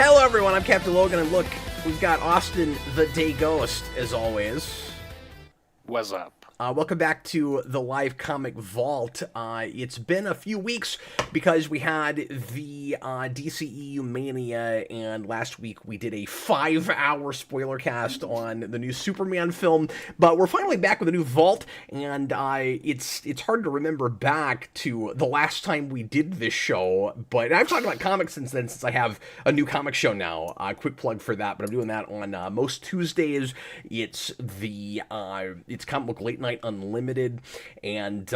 Hello, everyone. I'm Captain Logan, and look, we've got Austin the Day Ghost, as always. What's up? Welcome back to the Live Comic Vault. It's been a few weeks because we had the DCEU Mania, and last week we did a 5-hour spoiler cast on the new Superman film, but we're finally back with a new Vault, and it's hard to remember back to the last time we did this show, but I've talked about comics since then, since I have a new comic show now. Quick plug for that, but I'm doing that on most Tuesdays. It's Comic Book Late Night Unlimited, and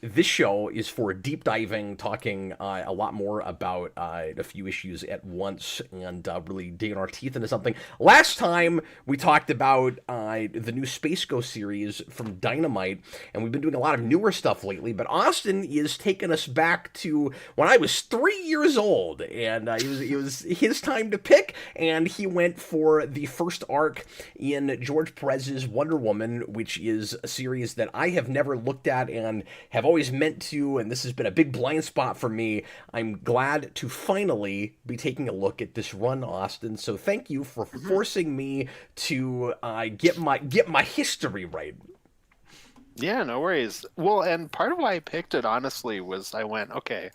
this show is for deep diving, talking a lot more about a few issues at once, and really digging our teeth into something. Last time we talked about the new Space Ghost series from Dynamite, and we've been doing a lot of newer stuff lately, but Austin is taking us back to when I was 3 years old, and it was his time to pick, and he went for the first arc in George Perez's Wonder Woman, which is a series that I have never looked at and have always meant to, and this has been a big blind spot for me. I'm glad to finally be taking a look at this run, Austin, so thank you for forcing me to get my history right. Yeah, no worries. Well, and part of why I picked it, honestly, was I went, okay,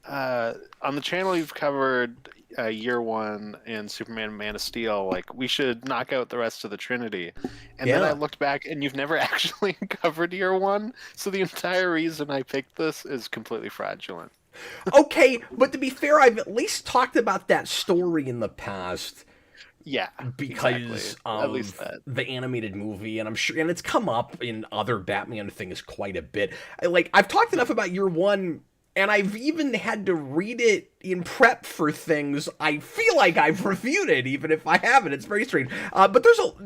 on the channel you've covered Year One and Superman Man of Steel, like, we should knock out the rest of the Trinity. And then I looked back, and you've never actually covered Year One, so the entire reason I picked this is completely fraudulent. Okay, but to be fair, I've at least talked about that story in the past. Yeah, because exactly. of At least that. The animated movie, and I'm sure, and it's come up in other Batman things quite a bit. I've talked enough about Year One, and I've even had to read it in prep for things. I feel like I've reviewed it, even if I haven't. It's very strange. But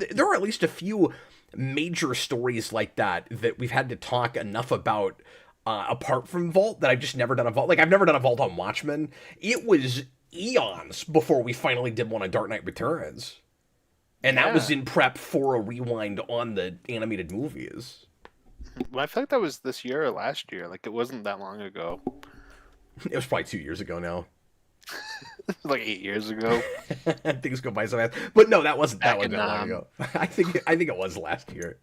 there are at least a few major stories like that we've had to talk enough about apart from Vault that I've just never done a Vault. Like, I've never done a Vault on Watchmen. It was eons before we finally did one on Dark Knight Returns. And that was in prep for a rewind on the animated movies. Well, I feel like that was this year or last year. Like, it wasn't that long ago. It was probably 2 years ago now. Like 8 years ago. Things go by so fast. But no, that wasn't that long ago. I think it was last year.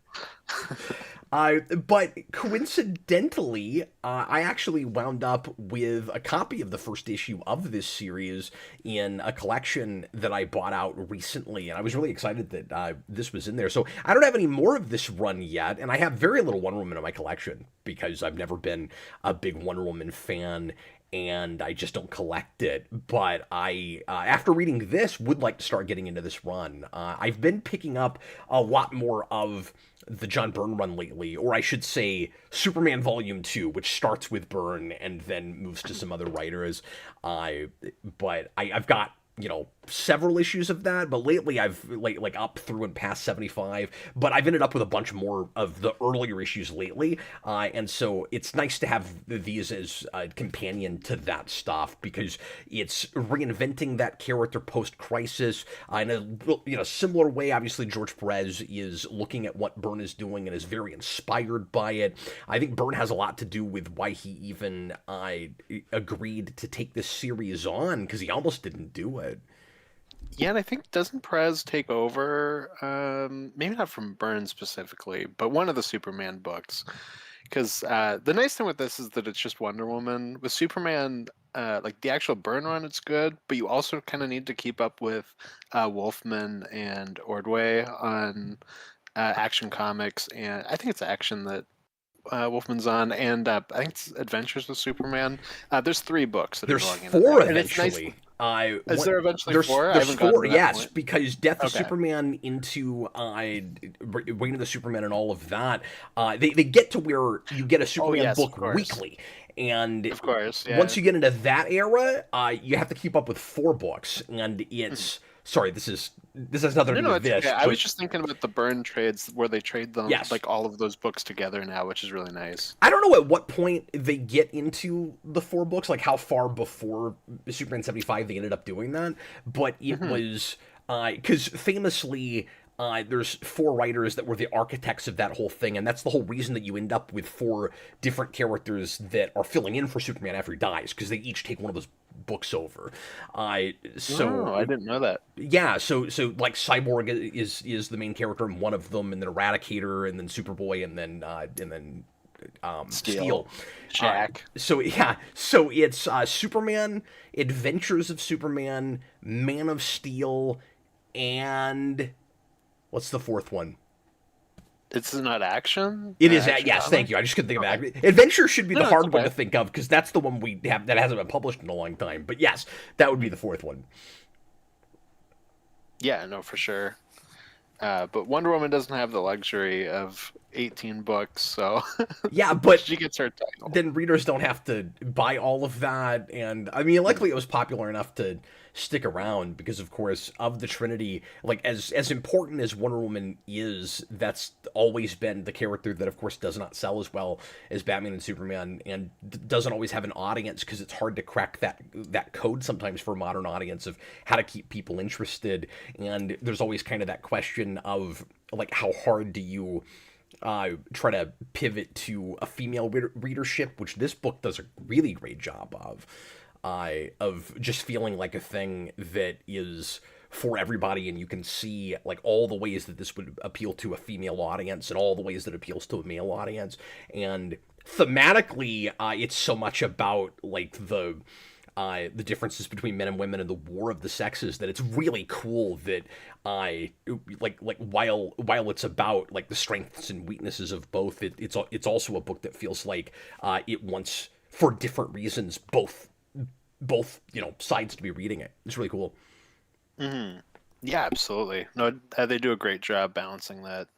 But coincidentally, I actually wound up with a copy of the first issue of this series in a collection that I bought out recently, and I was really excited that this was in there. So I don't have any more of this run yet, and I have very little Wonder Woman in my collection because I've never been a big Wonder Woman fan, and I just don't collect it. But I, after reading this, would like to start getting into this run. I've been picking up a lot more of the John Byrne run lately, or I should say Superman Volume 2, which starts with Byrne and then moves to some other writers. But I've got, several issues of that, but lately I've like up through and past 75, but I've ended up with a bunch more of the earlier issues lately, and so it's nice to have these as a companion to that stuff, because it's reinventing that character post-crisis in a similar way. Obviously, George Perez is looking at what Byrne is doing and is very inspired by it. I think Byrne has a lot to do with why he even agreed to take this series on, because he almost didn't do it. Yeah, and I think, doesn't Perez take over, maybe not from Byrne specifically, but one of the Superman books? Because the nice thing with this is that it's just Wonder Woman. With Superman, like the actual Byrne run, it's good, but you also kind of need to keep up with Wolfman and Ordway on Action Comics, and I think it's Action that Wolfman's on, and I think it's Adventures with Superman. There's 3 books that there's are going into 4 that. eventually. Is there eventually 4? There's 4, yes, point. because Death of Superman into Reign of the Superman and all of that, they get to where you get a Superman book weekly. And of course, once you get into that era, you have to keep up with 4 books, and it's... Sorry, this has nothing to do with this. Okay. I was just thinking about the Byrne trades where they trade them, like all of those books together now, which is really nice. I don't know at what point they get into the 4 books, like how far before Superman 75 they ended up doing that, but it was because famously there's 4 writers that were the architects of that whole thing, and that's the whole reason that you end up with 4 different characters that are filling in for Superman after he dies, because they each take one of those books over. Oh, I didn't know that. Yeah, so like Cyborg is the main character in one of them, and then Eradicator, and then Superboy, and then Steel. Steel. Uh, Jack. so it's Superman, Adventures of Superman, Man of Steel, and what's the fourth one? It's not action? It is Action yes, comic? thank you. I just couldn't think of Okay. that. Adventure should be No, the it's hard one okay. to think of because that's the one we have that hasn't been published in a long time. But yes, that would be the fourth one. Yeah, no, for sure. But Wonder Woman doesn't have the luxury of 18 books, so Yeah, but she gets her title. then readers don't have to buy all of that, and I mean, likely it was popular enough to stick around because, of course, of the Trinity, like as important as Wonder Woman is, that's always been the character that, of course, does not sell as well as Batman and Superman, and doesn't always have an audience because it's hard to crack that code sometimes for a modern audience of how to keep people interested, and there's always kind of that question of like how hard do you try to pivot to a female readership, which this book does a really great job of just feeling like a thing that is for everybody, and you can see like all the ways that this would appeal to a female audience and all the ways that it appeals to a male audience, and thematically, it's so much about like the differences between men and women and the war of the sexes that it's really cool that while it's about like the strengths and weaknesses of both, it's also a book that feels like it wants for different reasons both sides to be reading it. It's really cool. Hmm. Yeah, absolutely. No, they do a great job balancing that.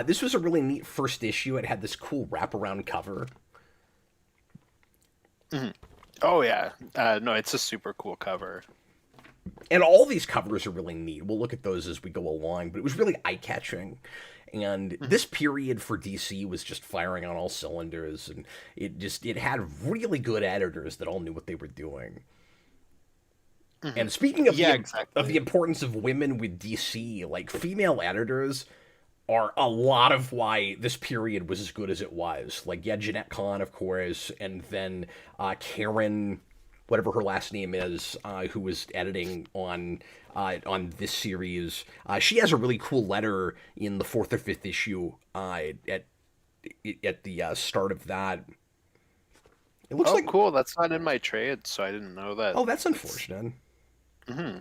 This was a really neat first issue. It had this cool wraparound cover. Hmm. Oh yeah, no, it's a super cool cover. And all these covers are really neat. We'll look at those as we go along, but it was really eye-catching. And this period for DC was just firing on all cylinders, and it had really good editors that all knew what they were doing. Hmm. And speaking of Yeah, of the exactly. importance of women with DC, like female editors are a lot of why this period was as good as it was. Like, yeah, Jeanette Kahn, of course, and then Karen, whatever her last name is, who was editing on this series. She has a really cool letter in the fourth or fifth issue at the start of that. It looks Oh, like, cool. That's not in my trade, so I didn't know that. oh, that's unfortunate. Hmm.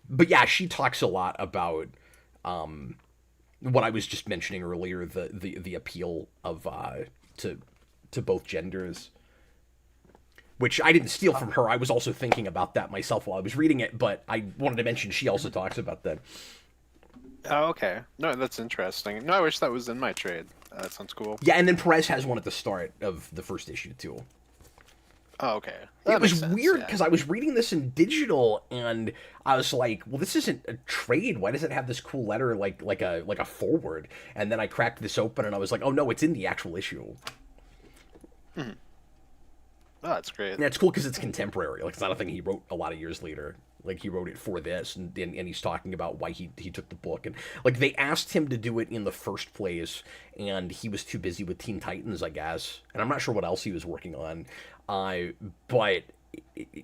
But yeah, she talks a lot about what I was just mentioning earlier, the appeal of to to both genders, which I didn't steal from her. I was also thinking about that myself while I was reading it, but I wanted to mention she also talks about that. Oh, okay. No, that's interesting. No, I wish that was in my trade. That sounds cool. Yeah, and then Perez has one at the start of the first issue too. Oh, okay. It That was makes sense. weird Yeah. because I was reading this in digital and I was like, "Well, this isn't a trade. Why does it have this cool letter like a forward?" And then I cracked this open and I was like, "Oh no, it's in the actual issue." Mhm. Oh, that's great. And it's cool because it's contemporary. Like it's not a thing he wrote a lot of years later. Like he wrote it for this, and he's talking about why he took the book, and like they asked him to do it in the first place, and he was too busy with Teen Titans, I guess, and I'm not sure what else he was working on, but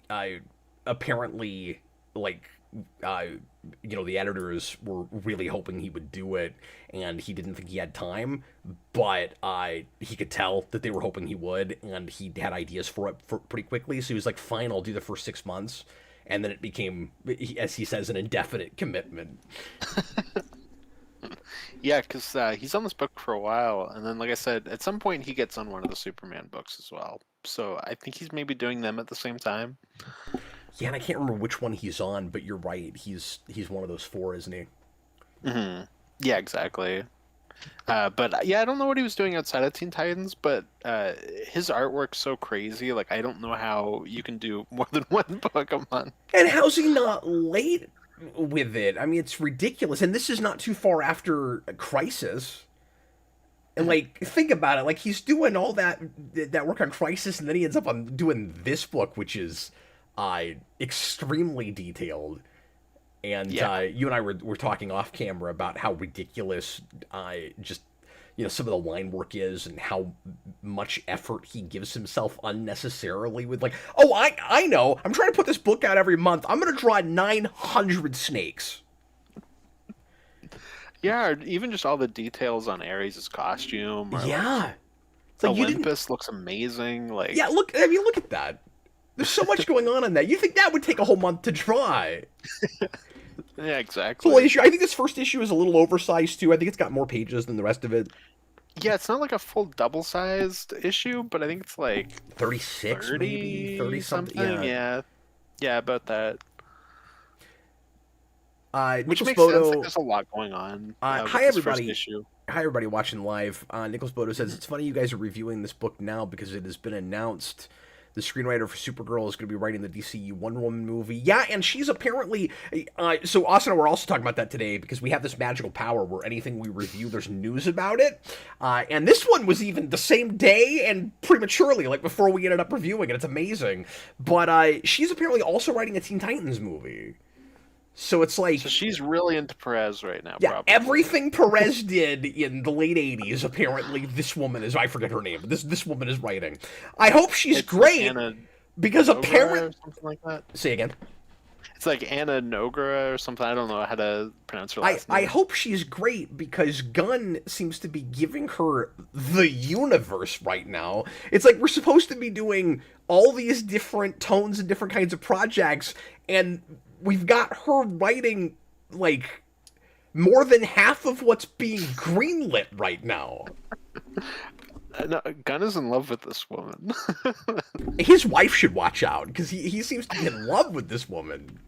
I apparently like uh, the editors were really hoping he would do it, and he didn't think he had time, but he could tell that they were hoping he would, and he had ideas for it pretty quickly. So he was like, "Fine, I'll do the first 6 months," and then it became, as he says, an indefinite commitment. Yeah, because he's on this book for a while, and then, like I said, at some point he gets on one of the Superman books as well. So I think he's maybe doing them at the same time. Yeah, and I can't remember which one he's on, but you're right. He's one of those four, isn't he? Hmm. Yeah, exactly. But yeah, I don't know what he was doing outside of Teen Titans, but his artwork's so crazy. Like, I don't know how you can do more than one book a month. And how's he not late with it? I mean, it's ridiculous. And this is not too far after Crisis. And like, think about it. Like, he's doing all that work on Crisis, and then he ends up on doing this book, which is extremely detailed. And Yeah. you and I were talking off camera about how ridiculous just some of the line work is and how much effort he gives himself unnecessarily with like, oh, I know, I'm trying to put this book out every month. I'm gonna draw 900 snakes. Yeah, or even just all the details on Ares' costume, or like Yeah. It's like you didn't. Olympus looks amazing. Like, Yeah, look. I mean, look at that. There's so much going on in that. You think that would take a whole month to draw? yeah, Full exactly. issue. I think this first issue is a little oversized too. I think it's got more pages than the rest of it. Yeah, it's not like a full double-sized issue, but I think it's like 36 maybe, 30 30 something. something. Yeah. Yeah, yeah, about that. Which Nicholas makes sense. Like, Bodo. there's a lot going on with Hi this first everybody. issue. Hi everybody watching live. Nicholas Bodo says it's funny you guys are reviewing this book now because it has been announced the screenwriter for Supergirl is going to be writing the DCU Wonder Woman movie. Yeah, and she's apparently. So Austin and I were also talking about that today because we have this magical power where anything we review, there's news about it. And this one was even the same day and prematurely, like before we ended up reviewing it. It's amazing. But she's apparently also writing a Teen Titans movie. So it's like. So she's really into Perez right now, Yeah, probably. everything Perez did in the late '80s, apparently this woman is. I forget her name, but this woman is writing. I hope she's It's great Anna because Nogra apparently. or something like that. Say again. It's like Anna Nogra or something. I don't know how to pronounce her last I name. hope she's great because Gunn seems to be giving her the universe right now. It's like we're supposed to be doing all these different tones and different kinds of projects, and we've got her writing like more than half of what's being greenlit right now. No, Gunn is in love with this woman. His wife should watch out because he seems to be in love with this woman.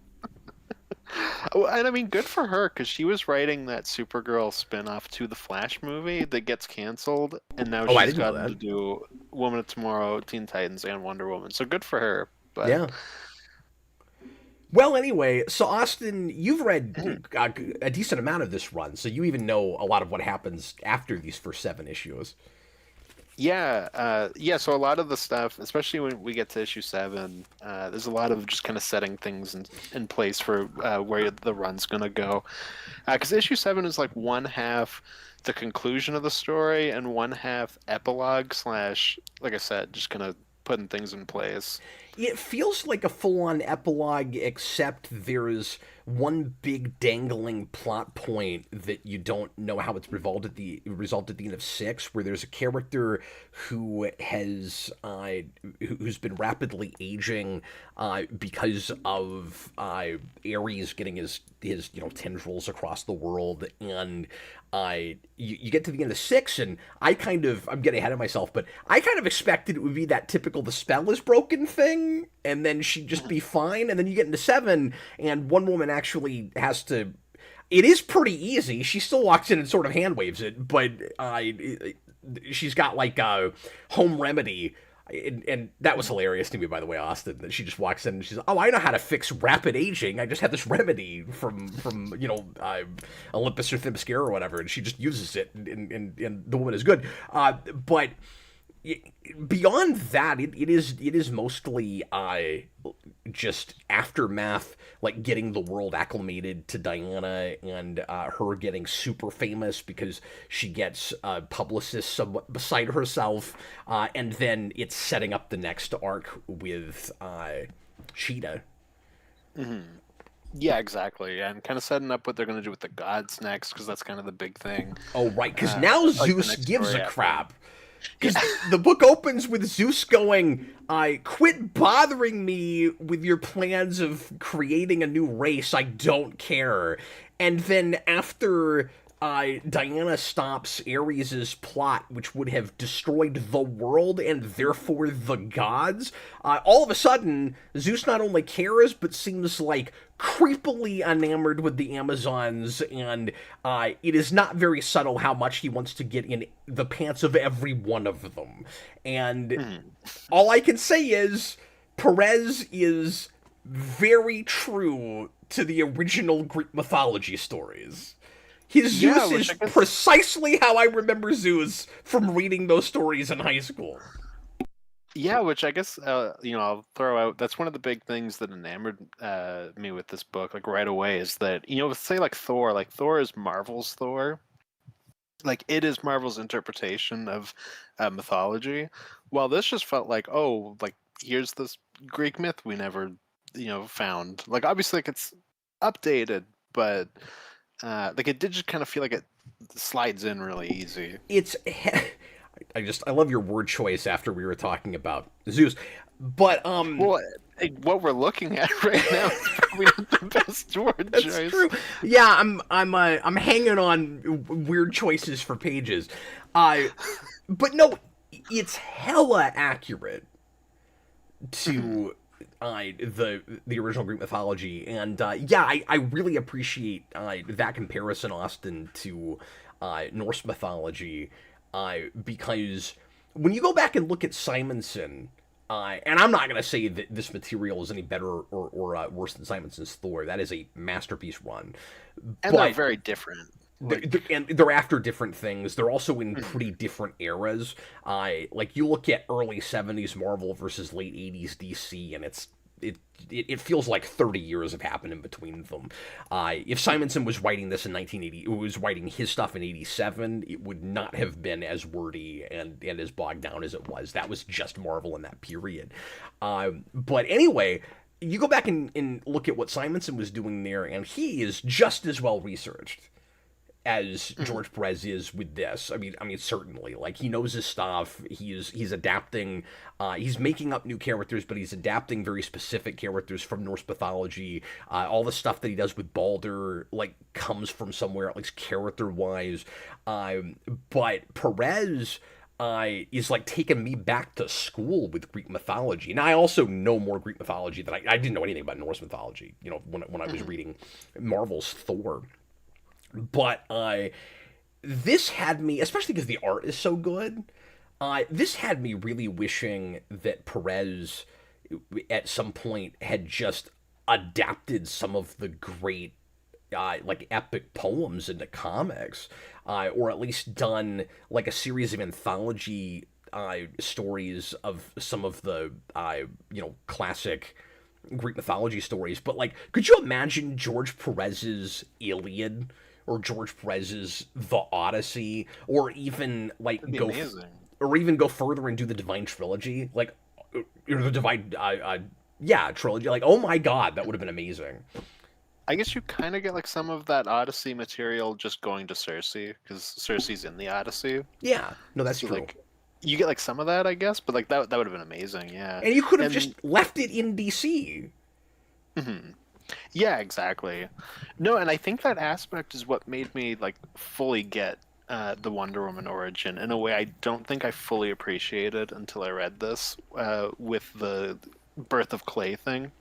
Oh, and I mean, good for her because she was writing that Supergirl spin-off to the Flash movie that gets canceled, and now I she's didn't know gotten that. to do Woman of Tomorrow, Teen Titans, and Wonder Woman. So good for her. But Yeah. Well, anyway, so Austin, you've read a decent amount of this run, so you even know a lot of what happens after these first 7 issues. yeah. So a lot of the stuff, especially when we get to issue 7, there's a lot of just kind of setting things in place for where the run's gonna go. Because issue 7 is like one half the conclusion of the story and one half epilogue slash, like I said, just kind of putting things in place. It feels like a full-on epilogue, except there's one big dangling plot point that you don't know how it's resolved at the end of 6, where there's a character who has who's been rapidly aging because of Ares getting his tendrils across the world, and you get to the end of 6, and I'm getting ahead of myself, but I kind of expected it would be that typical the spell is broken thing, and then she'd just be fine, and then you get into 7, and one woman actually has to. It is pretty easy. She still walks in and sort of hand waves it, but she's got like a home remedy. And that was hilarious to me, by the way, Austin. That she just walks in and she's, oh, I know how to fix rapid aging. I just have this remedy from Olympus or Themyscira or whatever, and she just uses it, and the woman is good. But beyond that, it is mostly just aftermath, like getting the world acclimated to Diana and her getting super famous because she gets publicists beside herself, and then it's setting up the next arc with Cheetah. Mm-hmm. Yeah, exactly. And kind of setting up what they're going to do with the gods next, because that's kind of the big thing. Oh, right, because now like Zeus gives a crap. Because Yeah. the book opens with Zeus going, quit bothering me with your plans of creating a new race. I don't care. And then after Diana stops Ares' plot, which would have destroyed the world and therefore the gods, all of a sudden, Zeus not only cares, but seems like creepily enamored with the Amazons, and it is not very subtle how much he wants to get in the pants of every one of them. And all I can say is, Perez is very true to the original Greek mythology stories. His Zeus is precisely how I remember Zeus from reading those stories in high school. Yeah, which I guess I'll throw out. That's one of the big things that enamored me with this book, like right away, is that say like Thor is Marvel's Thor, like it is Marvel's interpretation of mythology, while this just felt like, oh, like here's this Greek myth we never, found. Like obviously, like it's updated, but like it did just kind of feel like it slides in really easy. It's I love your word choice after we were talking about Zeus, but Well, like, what we're looking at right now is probably not the best word that's choice. true. Yeah, I'm hanging on weird choices for pages. But no, it's hella accurate Mhm. to the original Greek mythology, and yeah, I really appreciate that comparison, Austin, to Norse mythology, because when you go back and look at Simonson. And I'm not going to say that this material is any better or worse than Simonson's Thor. That is a masterpiece run. And they're But very different. Like, and they're after different things. They're also in mhm. pretty different eras. Like you look at early '70s Marvel versus late '80s DC, and it feels like 30 years have happened in between them. If Simonson was writing this in 1980, was writing his stuff in '87, it would not have been as wordy and as bogged down as it was. That was just Marvel in that period. But anyway, you go back and look at what Simonson was doing there, and he is just as well researched as Mhm. George Perez is with this. I mean, certainly, like he knows his stuff. He's adapting. He's making up new characters, but he's adapting very specific characters from Norse mythology. All the stuff that he does with Balder, like, comes from somewhere, at least character wise. But Perez. Is like taking me back to school with Greek mythology. Now I also know more Greek mythology than I didn't know anything about Norse mythology. When I was Mhm. reading Marvel's Thor, but this had me, especially because the art is so good. This had me really wishing that Perez, at some point, had just adapted some of the great, like epic poems into comics, or at least done like a series of anthology stories of some of the, classic Greek mythology stories. But like, could you imagine George Perez's Iliad, or George Perez's The Odyssey, or even That'd like be amazing. or even go further and do the Divine Trilogy, like, or the Divine, yeah, trilogy. Like, oh my God, that would have been amazing. I guess you kind of get like some of that Odyssey material just going to Cersei because Cersei's in the Odyssey. Yeah, no, that's So true. like you get like some of that, I guess, but like that would have been amazing, yeah. And you could have And just left it in DC. mhm. Yeah, exactly. No, and I think that aspect is what made me like fully get the Wonder Woman origin in a way I don't think I fully appreciated until I read this with the Birth of Clay thing,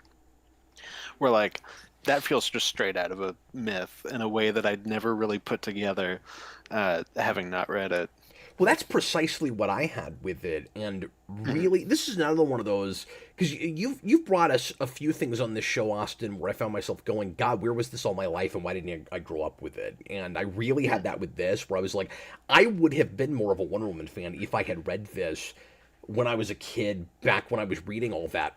where like that feels just straight out of a myth in a way that I'd never really put together, having not read it. Well, that's precisely what I had with it, and Mhm. really, this is another one of those, because you've brought us a few things on this show, Austin, where I found myself going, God, where was this all my life, and why didn't I grow up with it? And I really had Mhm. that with this, where I was like, I would have been more of a Wonder Woman fan if I had read this when I was a kid, back when I was reading all that,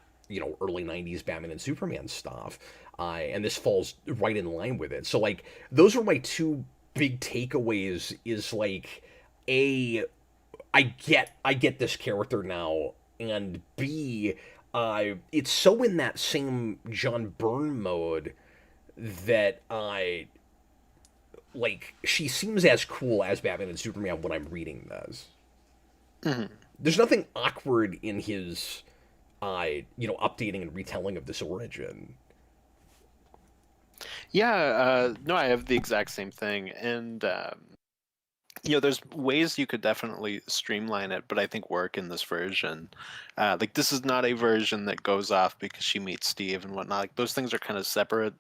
early '90s Batman and Superman stuff, and this falls right in line with it. So like, those were my two big takeaways. Is like, a, I get this character now, and B, it's so in that same John Byrne mode that I, like, she seems as cool as Batman and Superman when I'm reading this. Mhm. There's nothing awkward in his, updating and retelling of this origin. Yeah, no, I have the exact same thing, and there's ways you could definitely streamline it, but I think work in this version. Like, this is not a version that goes off because she meets Steve and whatnot. Like, those things are kind of separate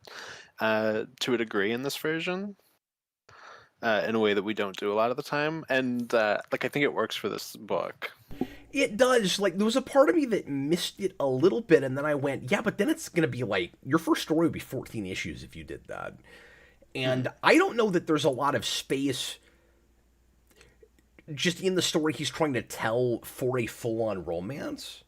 to a degree in this version, in a way that we don't do a lot of the time. And like, I think it works for this book. It does. Like, there was a part of me that missed it a little bit, and then I went, yeah, but then it's gonna be like, your first story would be 14 issues if you did that. And Mhm. I don't know that there's a lot of space just in the story he's trying to tell for a full-on romance.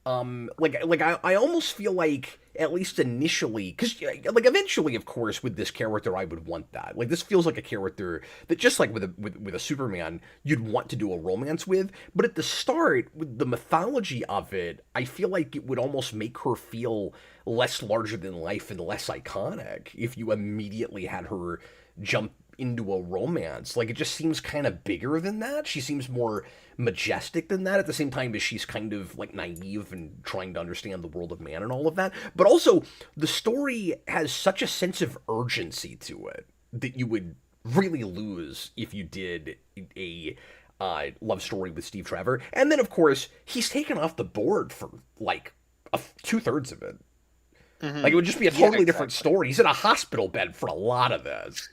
Like I almost feel like, at least initially, because like eventually, of course, with this character, I would want that. Like this feels like a character that just like with a Superman, you'd want to do a romance with. But at the start, with the mythology of it, I feel like it would almost make her feel less larger than life and less iconic if you immediately had her jump into a romance. Like it just seems kind of bigger than that. She seems more majestic than that at the same time as she's kind of like naive and trying to understand the world of man and all of that. But also the story has such a sense of urgency to it that you would really lose if you did a love story with Steve Trevor. And then of course he's taken off the board for like 2/3 of it. Like it would just be a totally different story. He's in a hospital bed for a lot of this.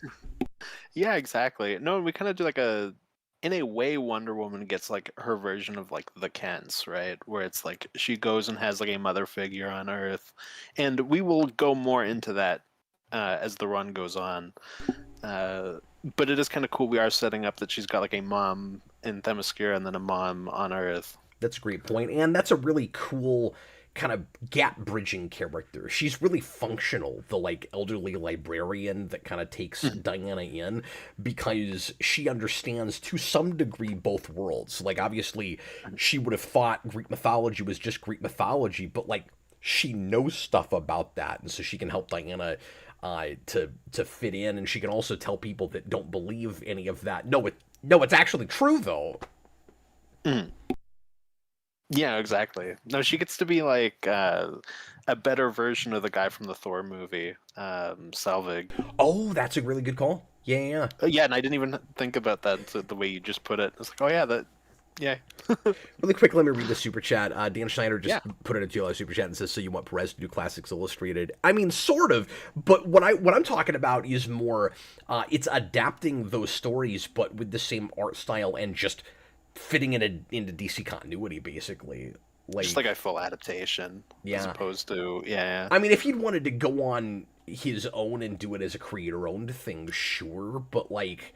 Yeah, exactly. No, we kind of do like in a way, Wonder Woman gets like her version of like the Kents, right? Where it's like she goes and has like a mother figure on Earth, and we will go more into that as the run goes on. But it is kind of cool. We are setting up that she's got like a mom in Themyscira and then a mom on Earth. That's a great point, and that's a really cool kind of gap bridging character. She's really functional, the like elderly librarian that kind of takes Diana in because she understands to some degree both worlds. Like obviously she would have thought Greek mythology was just Greek mythology, but like she knows stuff about that, and so she can help Diana to fit in, and she can also tell people that don't believe any of that. No, it's actually true though. Mm. Yeah, exactly. No, she gets to be like a better version of the guy from the Thor movie, Selvig. Oh, that's a really good call. Yeah. Yeah, and I didn't even think about that the way you just put it. It's like, oh yeah, yeah. Really quick, let me read the super chat. Dan Schneider just put in a $2 super chat and says, "So you want Perez to do Classics Illustrated?" I mean, sort of, but what I'm talking about is more, it's adapting those stories, but with the same art style and just fitting it into DC continuity, basically. Like, just like a full adaptation, as opposed to I mean, if he'd wanted to go on his own and do it as a creator-owned thing, sure, but like,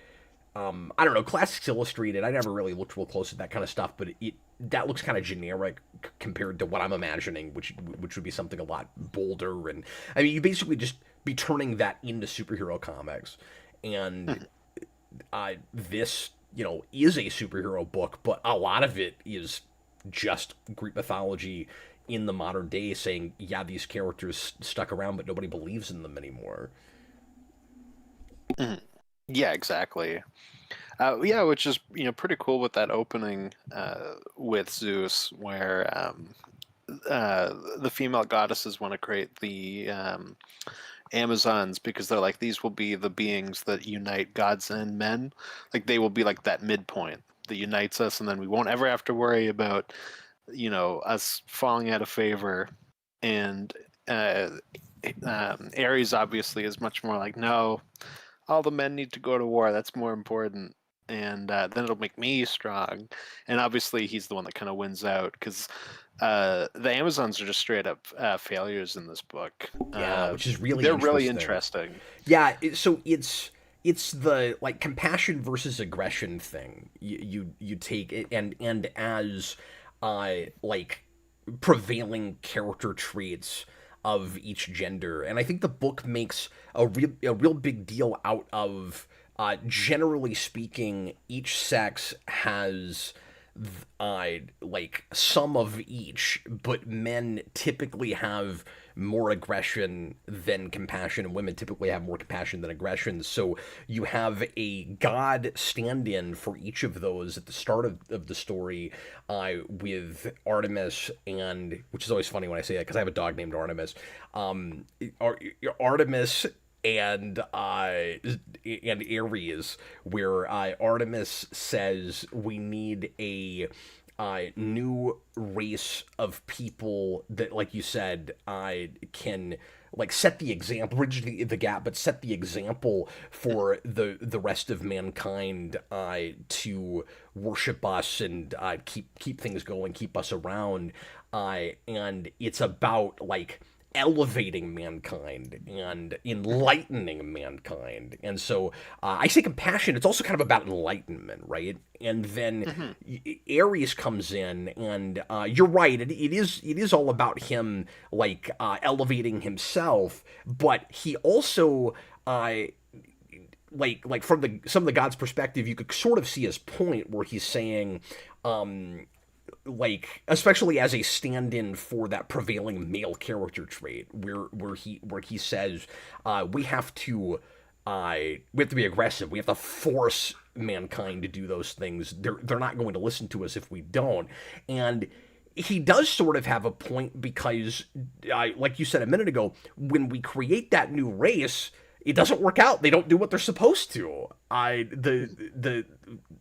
I don't know, Classics Illustrated, I never really looked real close at that kind of stuff, but that looks kind of generic compared to what I'm imagining, which would be something a lot bolder, and I mean, you basically just be turning that into superhero comics, and this, is a superhero book, but a lot of it is just Greek mythology in the modern day saying, yeah, these characters stuck around, but nobody believes in them anymore. Yeah, exactly. Yeah, which is pretty cool with that opening with Zeus, where the female goddesses want to create the Amazons because they're like, these will be the beings that unite gods and men. Like they will be like that midpoint that unites us, and then we won't ever have to worry about us falling out of favor. And Ares obviously is much more like, no, all the men need to go to war. That's more important. And then it'll make me strong. And obviously he's the one that kind of wins out because the Amazons are just straight up failures in this book. Yeah, which is really really interesting. Yeah, so it's the like compassion versus aggression thing. You take it and as like prevailing character traits of each gender, and I think the book makes a real big deal out of generally speaking, each sex has like some of each, but men typically have more aggression than compassion, and women typically have more compassion than aggression. So you have a god stand-in for each of those at the start of the story, with Artemis, and which is always funny when I say that because I have a dog named Artemis. Artemis and Ares, where Artemis says we need a new race of people that, like you said, can like set the example, bridge the gap, but set the example for the rest of mankind to worship us and keep things going, keep us around, and it's about like elevating mankind and enlightening mankind. And so I say compassion, it's also kind of about enlightenment, right? And then Ares comes in, and you're right, it is all about him, like, elevating himself, but he also, like from some of the gods' perspective, you could sort of see his point where he's saying, like, especially as a stand-in for that prevailing male character trait, where he says, we have to be aggressive. We have to force mankind to do those things. They're not going to listen to us if we don't. And he does sort of have a point, because, like you said a minute ago, when we create that new race, it doesn't work out. They don't do what they're supposed to.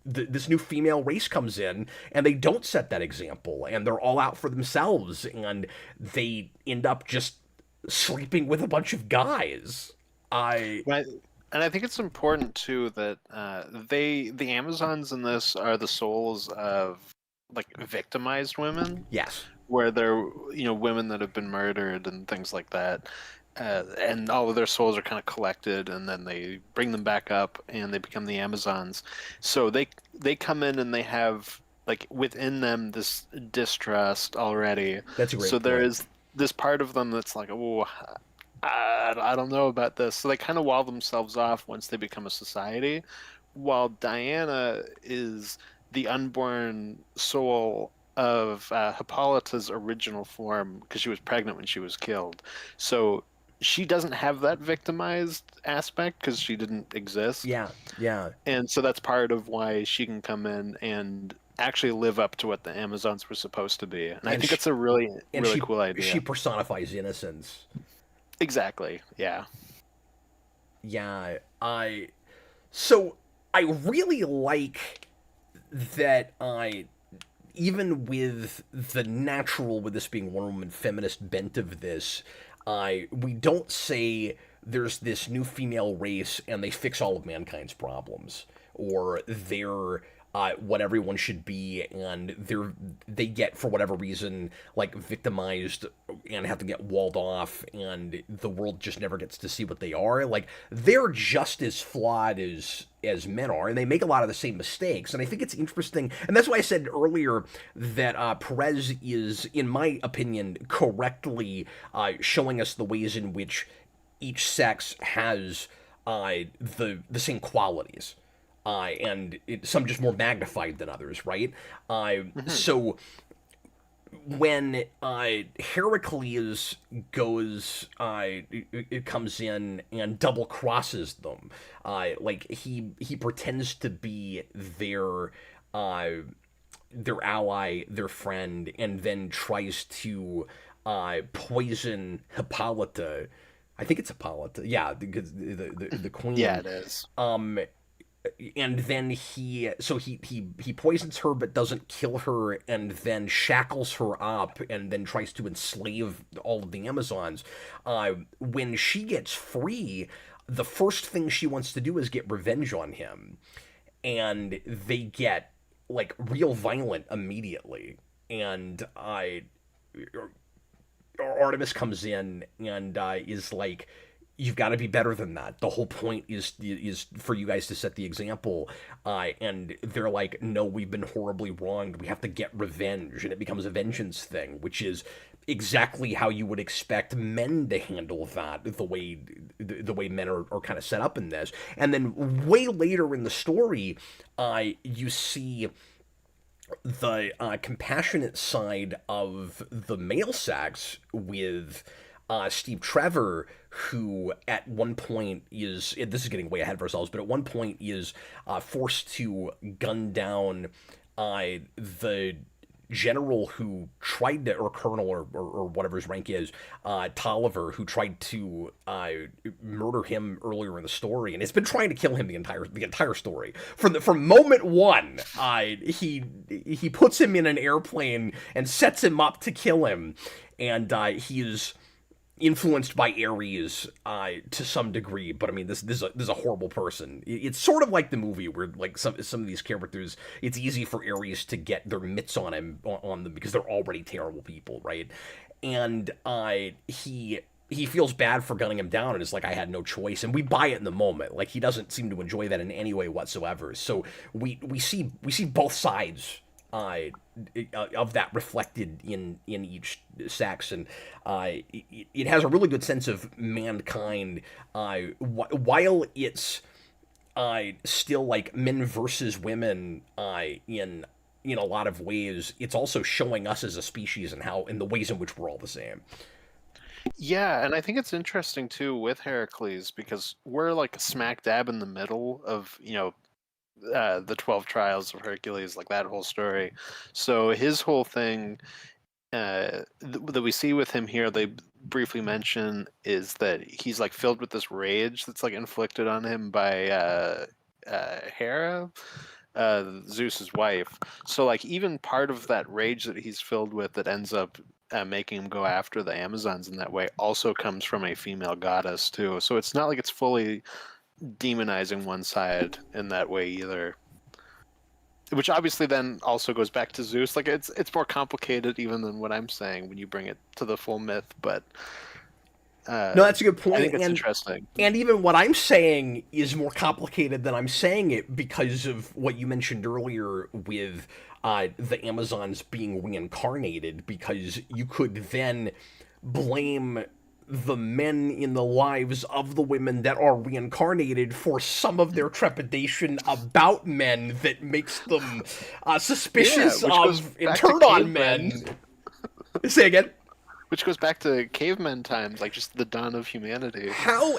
This new female race comes in, and they don't set that example, and they're all out for themselves, and they end up just sleeping with a bunch of guys. Right. And I think it's important too that the Amazons in this are the souls of, like, victimized women, Yes. where they're, women that have been murdered and things like that. And all of their souls are kind of collected, and then they bring them back up, and they become the Amazons. So they come in, and they have, like, within them this distrust already. That's a great So there point. is this part of them that's like, oh, I don't know about this. So they kind of wall themselves off once they become a society, while Diana is the unborn soul of Hippolyta's original form, because she was pregnant when she was killed. So she doesn't have that victimized aspect because she didn't exist. Yeah. Yeah. And so that's part of why she can come in and actually live up to what the Amazons were supposed to be. And I think it's a really, really cool idea. She personifies innocence. Exactly. Yeah. Yeah. So I really like that. Even with the natural, with this being Wonder Woman feminist bent of this, we don't say there's this new female race and they fix all of mankind's problems, or they're what everyone should be, and they get, for whatever reason, like, victimized and have to get walled off, and the world just never gets to see what they are. Like, they're just as flawed as men are, and they make a lot of the same mistakes. And I think it's interesting, and that's why I said earlier that Perez is, in my opinion, correctly showing us the ways in which each sex has the same qualities. And some just more magnified than others, right? So when Heracles goes, it comes in and double crosses them. Like, he pretends to be their ally, their friend, and then tries to poison Hippolyta. I think it's Hippolyta. Yeah, because the queen. Yeah, it is. And then he poisons her but doesn't kill her, and then shackles her up, and then tries to enslave all of the Amazons. When she gets free, the first thing she wants to do is get revenge on him, and they get, like, real violent immediately. And Artemis comes in and is like, you've got to be better than that. The whole point is for you guys to set the example. And they're like, no, we've been horribly wronged. We have to get revenge. And it becomes a vengeance thing, which is exactly how you would expect men to handle that, the way men are kind of set up in this. And then way later in the story, you see the compassionate side of the male sex with Steve Trevor, who at one point is, this is getting way ahead of ourselves, but at one point is forced to gun down the general who tried to, or colonel, or whatever his rank is, Tolliver, who tried to murder him earlier in the story, and has been trying to kill him the entire story. From moment one, he puts him in an airplane and sets him up to kill him, and he is influenced by Ares to some degree, but I mean, this is a horrible person. It's sort of like the movie where, like, some of these characters, it's easy for Ares to get their mitts on them because they're already terrible people, right? and he feels bad for gunning him down, and is like, I had no choice, and we buy it in the moment. Like, he doesn't seem to enjoy that in any way whatsoever. So we see both sides of that reflected in each sex, and it has a really good sense of mankind, while it's still like men versus women in a lot of ways. It's also showing us as a species and how, in the ways in which we're all the same. Yeah, and I think it's interesting too with Heracles because we're like smack dab in the middle of, the 12 trials of Hercules, like that whole story. So his whole thing that we see with him here, they briefly mention, is that he's like filled with this rage that's like inflicted on him by Hera, Zeus's wife. So like even part of that rage that he's filled with that ends up making him go after the Amazons in that way also comes from a female goddess too. So it's not like it's fully demonizing one side in that way either. Which obviously then also goes back to Zeus. Like it's more complicated even than what I'm saying when you bring it to the full myth, but No, that's a good point. I think it's interesting. And even what I'm saying is more complicated than I'm saying it because of what you mentioned earlier with the Amazons being reincarnated, because you could then blame the men in the lives of the women that are reincarnated for some of their trepidation about men that makes them suspicious of and turned on men. Say again? Which goes back to caveman times, like just the dawn of humanity. How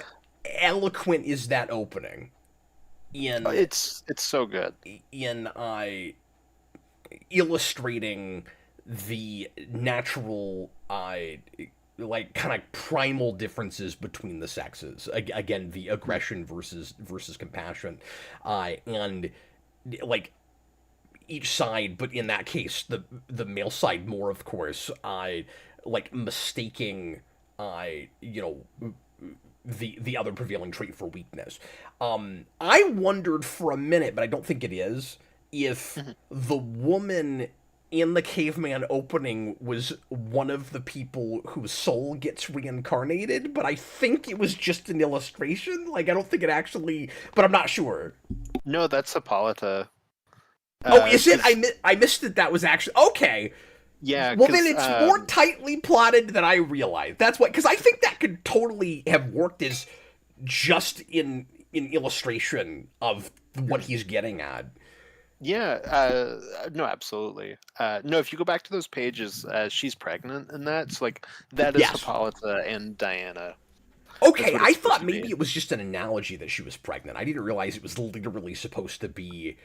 eloquent is that opening? It's so good. In illustrating the natural like kind of primal differences between the sexes. Again, the aggression versus compassion, and like each side, but in that case, the male side more, of course, like mistaking, the other prevailing trait for weakness. I wondered for a minute, but I don't think it is, if the woman in the caveman opening was one of the people whose soul gets reincarnated, but I think it was just an illustration. Like, I don't think it actually, but I'm not sure. No, that's Hippolyta. Oh, is it? I missed it. That was actually okay. Yeah. Well, then it's more tightly plotted than I realized. That's what, because I think that could totally have worked as just in illustration of what he's getting at. Yeah, no, absolutely. No, if you go back to those pages, she's pregnant in that. So, like, that is Yes. Hippolyta and Diana. Okay, I thought maybe it was just an analogy that she was pregnant. I didn't realize it was literally supposed to be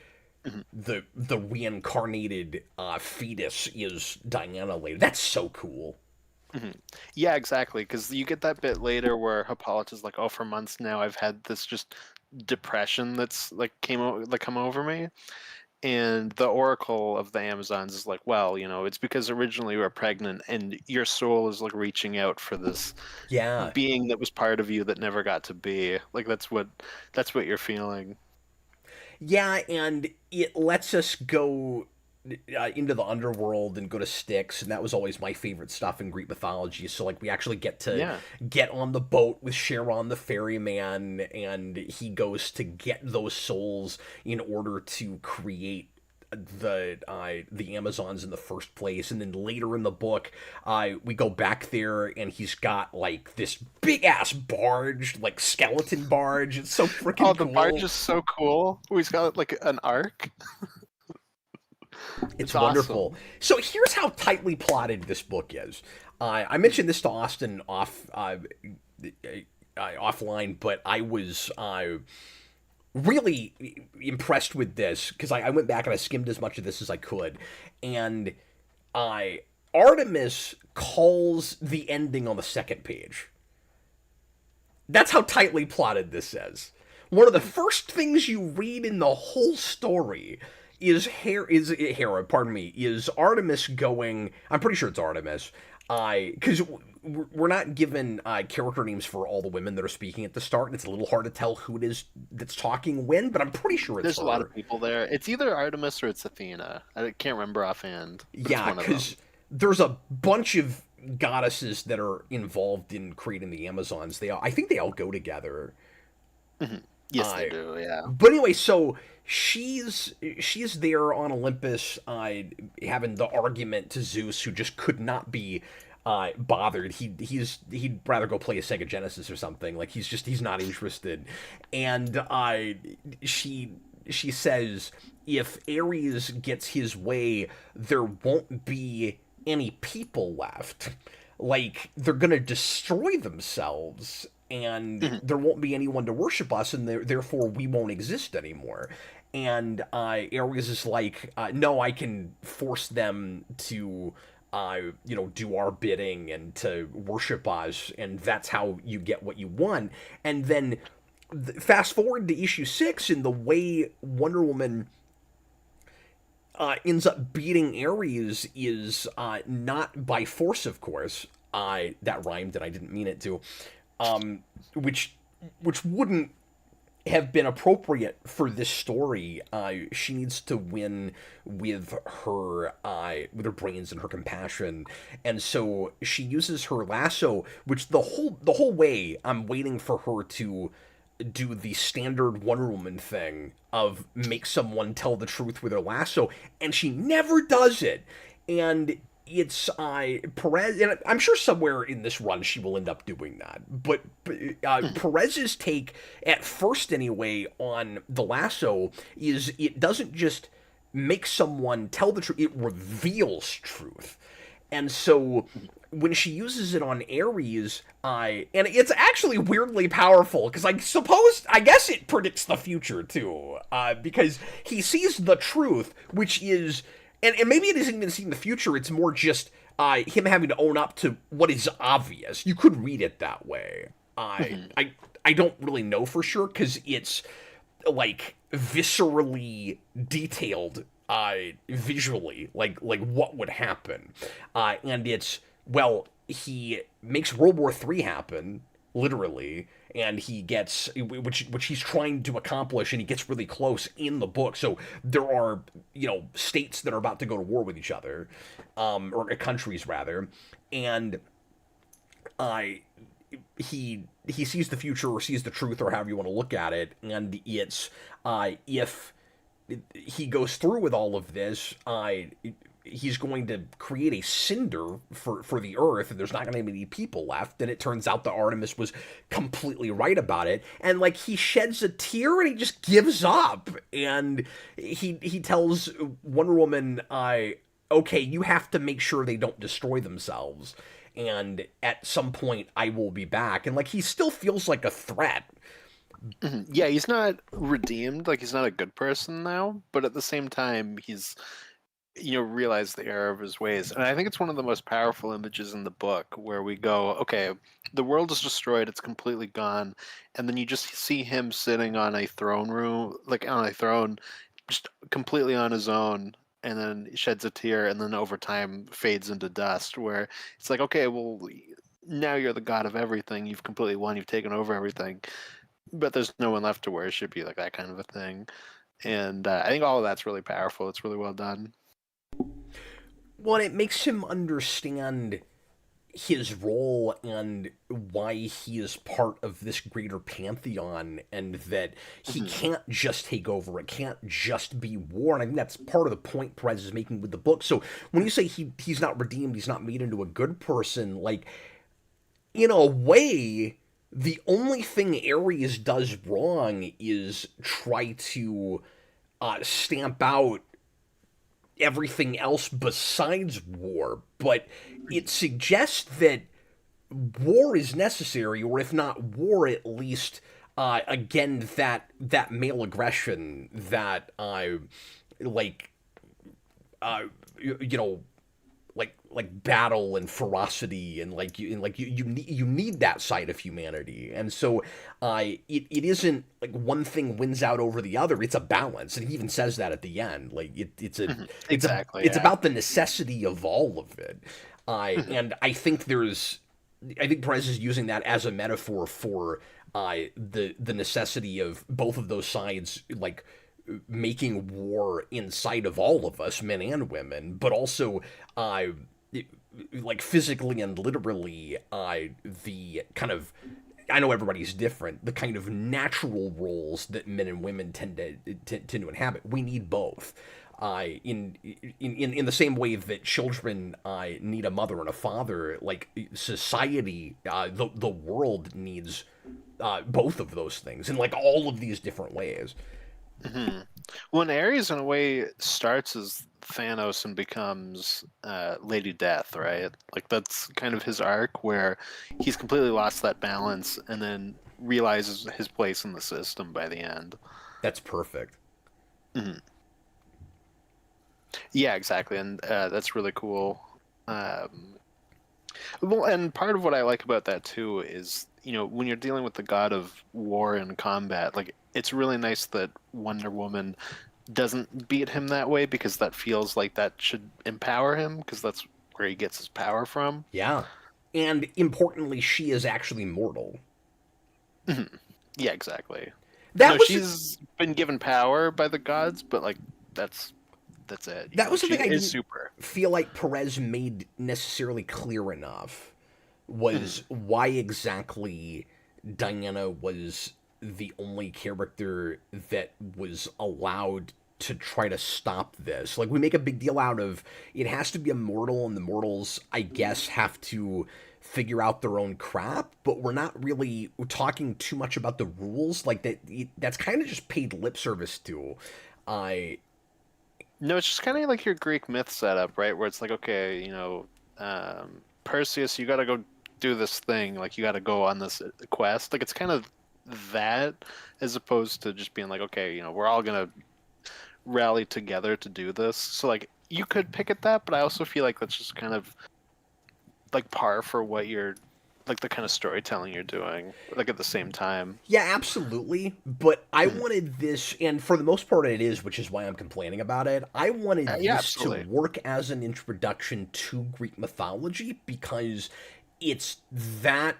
the reincarnated fetus is Diana later. That's so cool. Yeah, exactly. Because you get that bit later where Hippolyta's like, "Oh, for months now, I've had this just depression that's like come over me." And the Oracle of the Amazons is like, well, it's because originally you were pregnant and your soul is like reaching out for this being that was part of you that never got to be. Like that's what you're feeling. Yeah, and it lets us go into the underworld and go to Styx, and that was always my favorite stuff in Greek mythology. So like we actually get to get on the boat with Charon the ferryman, and he goes to get those souls in order to create the Amazons in the first place. And then later in the book, we go back there and he's got like this big ass barge, like skeleton barge. It's so freaking cool. Oh, the barge is so cool. He's got like an arc. It's wonderful. Awesome. So here's how tightly plotted this book is. I mentioned this to Austin offline, but I was really impressed with this because I went back and I skimmed as much of this as I could, and Artemis calls the ending on the second page. That's how tightly plotted this is. One of the first things you read in the whole story is Artemis going, I'm pretty sure it's Artemis, because we're not given character names for all the women that are speaking at the start, and it's a little hard to tell who it is that's talking when, but I'm pretty sure it's There's a lot of people there. It's either Artemis or it's Athena. I can't remember offhand. Yeah, because there's a bunch of goddesses that are involved in creating the Amazons. I think they all go together. Mhm. Yes, Uh, they do. Yeah. but anyway, so she's there on Olympus, having the argument to Zeus, who just could not be bothered. He'd rather go play a Sega Genesis or something. Like he's not interested. And she says if Ares gets his way, there won't be any people left. Like they're gonna destroy themselves, and Mhm. there won't be anyone to worship us, and therefore we won't exist anymore. And Ares is like, no, I can force them to, do our bidding and to worship us, and that's how you get what you want. And then fast forward to issue 6, and the way Wonder Woman ends up beating Ares is not by force, of course. That rhymed, and I didn't mean it to. Which wouldn't have been appropriate for this story. She needs to win with her brains and her compassion, and so she uses her lasso. Which the whole way I'm waiting for her to do the standard Wonder Woman thing of make someone tell the truth with her lasso, and she never does it. And it's Perez, and I'm sure somewhere in this run she will end up doing that. But Perez's take, at first anyway, on the lasso is it doesn't just make someone tell the truth; it reveals truth. And so when she uses it on Ares, and it's actually weirdly powerful because I guess it predicts the future too, because he sees the truth, which is, and maybe it isn't even seeing the future. It's more just him having to own up to what is obvious. You could read it that way. Mhm. I don't really know for sure because it's like viscerally detailed visually, like what would happen. And it's, well, he makes World War III happen, literally, and he gets, which he's trying to accomplish, and he gets really close in the book. So there are, states that are about to go to war with each other, or countries rather, and I he sees the future or sees the truth or however you want to look at it, and it's if he goes through with all of this, he's going to create a cinder for the earth, and there's not going to be any people left. And it turns out that Artemis was completely right about it, and like he sheds a tear and he just gives up, and he tells Wonder Woman, okay, you have to make sure they don't destroy themselves, and at some point I will be back. And like he still feels like a threat. Mhm. Yeah, he's not redeemed, like he's not a good person now, but at the same time he's realized the error of his ways. And I think it's one of the most powerful images in the book where we go, okay, the world is destroyed, it's completely gone, and then you just see him sitting on a throne room, like on a throne, just completely on his own, and then he sheds a tear, and then over time fades into dust, where it's like, okay, well, now you're the god of everything, you've completely won, you've taken over everything, but there's no one left to worship you, like that kind of a thing. And I think all of that's really powerful. It's really well done. Well, it makes him understand his role and why he is part of this greater pantheon, and that he Mhm. can't just take over. It can't just be war. And I think that's part of the point Perez is making with the book. So when you say he's not redeemed, he's not made into a good person, like, in a way, the only thing Ares does wrong is try to stamp out everything else besides war. But it suggests that war is necessary, or if not war, at least again that male aggression that like you know like battle and ferocity, and you need that side of humanity. And so it isn't like one thing wins out over the other. It's a balance, and he even says that at the end. Like Mhm. Exactly. it's Yeah. about the necessity of all of it. Mhm. And I think Perez is using that as a metaphor for the necessity of both of those sides, like making war inside of all of us, men and women, but also like physically and literally, the kind of, I know everybody's different, the kind of natural roles that men and women tend to inhabit. We need both. In the same way that children need a mother and a father, like society, the world needs both of those things in like all of these different ways. Well, and Ares in a way starts as Thanos and becomes Lady Death, right? Like that's kind of his arc where he's completely lost that balance and then realizes his place in the system by the end. That's perfect. Yeah, exactly, and that's really cool. Well, and part of what I like about that too is, when you're dealing with the god of war and combat, like it's really nice that Wonder Woman doesn't beat him that way because that feels like that should empower him because that's where he gets his power from. Yeah. And importantly, she is actually mortal. Yeah, exactly. That No, was she's been given power by the gods, but like that's it. that was She something I is didn't super. feel like Perez made necessarily clear enough, was why exactly Diana was the only character that was allowed to try to stop this. Like, we make a big deal out of it has to be a mortal, and the mortals, I guess, have to figure out their own crap, but we're not really talking too much about the rules. Like, that's kind of just paid lip service to. I No, it's just kind of like your Greek myth setup, right? Where it's like, okay, Perseus, you got to go do this thing. Like, you got to go on this quest. Like, it's kind of that as opposed to just being like, okay, we're all going to rally together to do this. So, like, you could pick at that, but I also feel like that's just kind of like par for what you're, like, the kind of storytelling you're doing, like, at the same time. Yeah, absolutely. But I wanted this, and for the most part it is, which is why I'm complaining about it. I wanted Yeah, this to absolutely. work as an introduction to Greek mythology because it's that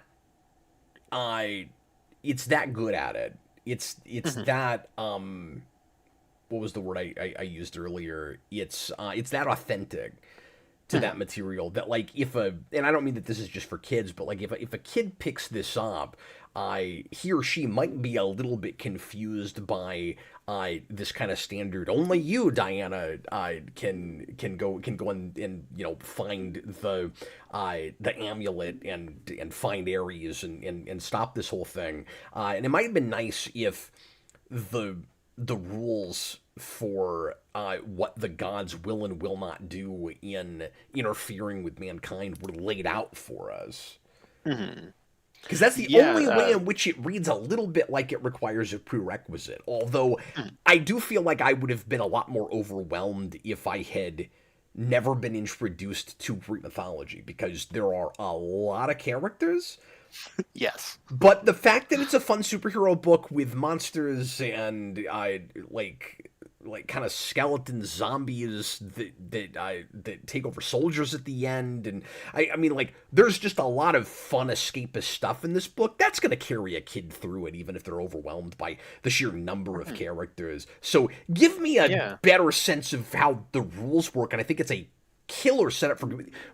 it's that good at it. It's that what was the word I used earlier? It's that authentic to that material that, like, and I don't mean that this is just for kids, but like if a kid picks this up, he or she might be a little bit confused by this kind of standard. Only you, Diana, can go and find the amulet and find Ares and stop this whole thing. And it might have been nice if the rules for what the gods will and will not do in interfering with mankind were laid out for us. Because that's the Yeah, only way in which it reads a little bit like it requires a prerequisite. Although I do feel like I would have been a lot more overwhelmed if I had never been introduced to Greek mythology, because there are a lot of characters. yes. But the fact that it's a fun superhero book with monsters and like kind of skeleton zombies that take over soldiers at the end, and I mean, like, there's just a lot of fun escapist stuff in this book that's going to carry a kid through it, even if they're overwhelmed by the sheer number of characters. So give me a Yeah. better sense of how the rules work, and I think it's a killer setup for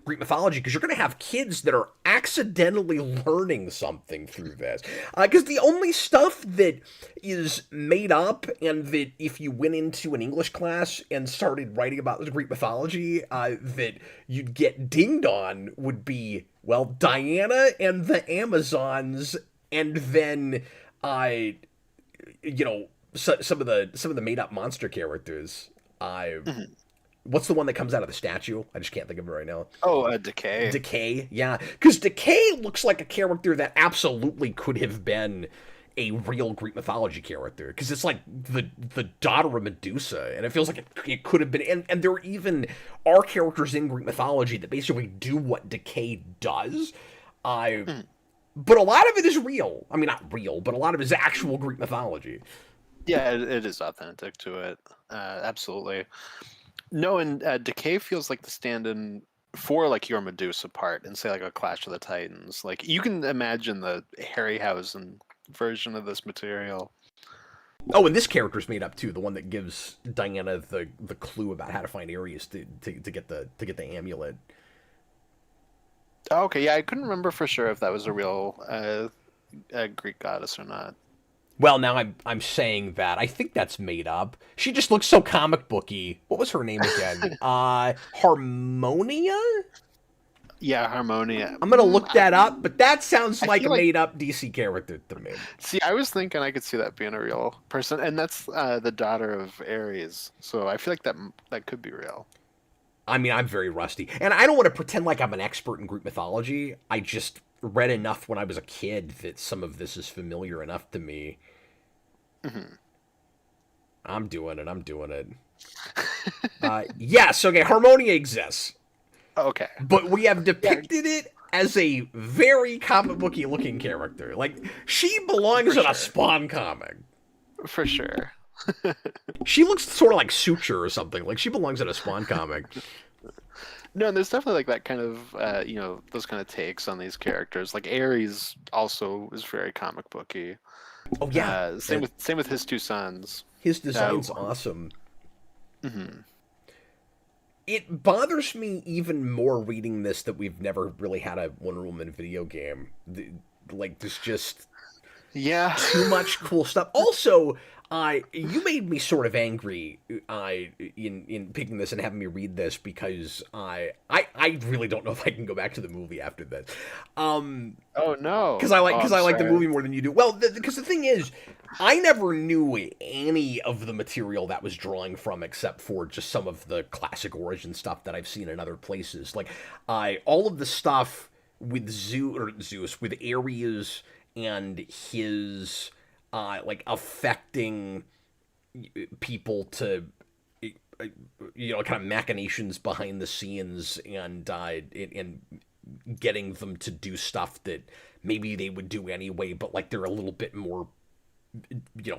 Greek mythology, because you're going to have kids that are accidentally learning something through this. Because the only stuff that is made up, and that if you went into an English class and started writing about the Greek mythology, that you'd get dinged on would be, well, Diana and the Amazons, and then, some of the made up monster characters. What's the one that comes out of the statue? I just can't think of it right now. Oh, Decay. Decay, yeah. Because Decay looks like a character that absolutely could have been a real Greek mythology character. Because it's like the daughter of Medusa, and it feels like it could have been. And there even are characters in Greek mythology that basically do what Decay does. But a lot of it is real. I mean, not real, but a lot of it is actual Greek mythology. Yeah, it is authentic to it. Absolutely. No, and Decay feels like the stand-in for like your Medusa part and say like a Clash of the Titans. Like you can imagine the Harryhausen version of this material. Oh, and this character's made up too. The one that gives Diana the clue about how to find Ares to get the amulet. Oh, okay, yeah, I couldn't remember for sure if that was a real Greek goddess or not. Well, now I'm saying that. I think that's made up. She just looks so comic booky. What was her name again? Harmonia? Yeah, Harmonia. I'm gonna look that up, but that sounds I like a feel like. made up DC character to me. See, I was thinking I could see that being a real person, and that's the daughter of Ares. So I feel like that could be real. I mean, I'm very rusty, and I don't want to pretend like I'm an expert in Greek mythology. I just read enough when I was a kid that some of this is familiar enough to me. Hmm. I'm doing it. I'm doing it. Yes, okay, Harmonia exists, Okay. but we have Yeah, depicted it as a very comic booky looking character. Like, she for belongs in a sure. Spawn comic. For sure. She looks sort of like Suture or something. Like, she belongs in a Spawn comic. No, and there's definitely like that kind of those kind of takes on these characters. Like Ares also is very comic booky. Oh, yeah. Same with his two sons. His Uh, design's awesome. mhm. It bothers me even more reading this that we've never really had a Wonder Woman video game. Like, there's just Yeah. too much cool stuff. Also, you made me sort of angry in picking this and having me read this because I really don't know if I can go back to the movie after this. Oh no. Because I like Oh, because I'm I like the sorry. movie more than you do. Well, because the thing is, I never knew any of the material that was drawing from, except for just some of the classic origin stuff that I've seen in other places. Like, I all of the stuff with Zeus, with Ares and his like affecting people to kind of machinations behind the scenes and getting them to do stuff that maybe they would do anyway, but like they're a little bit more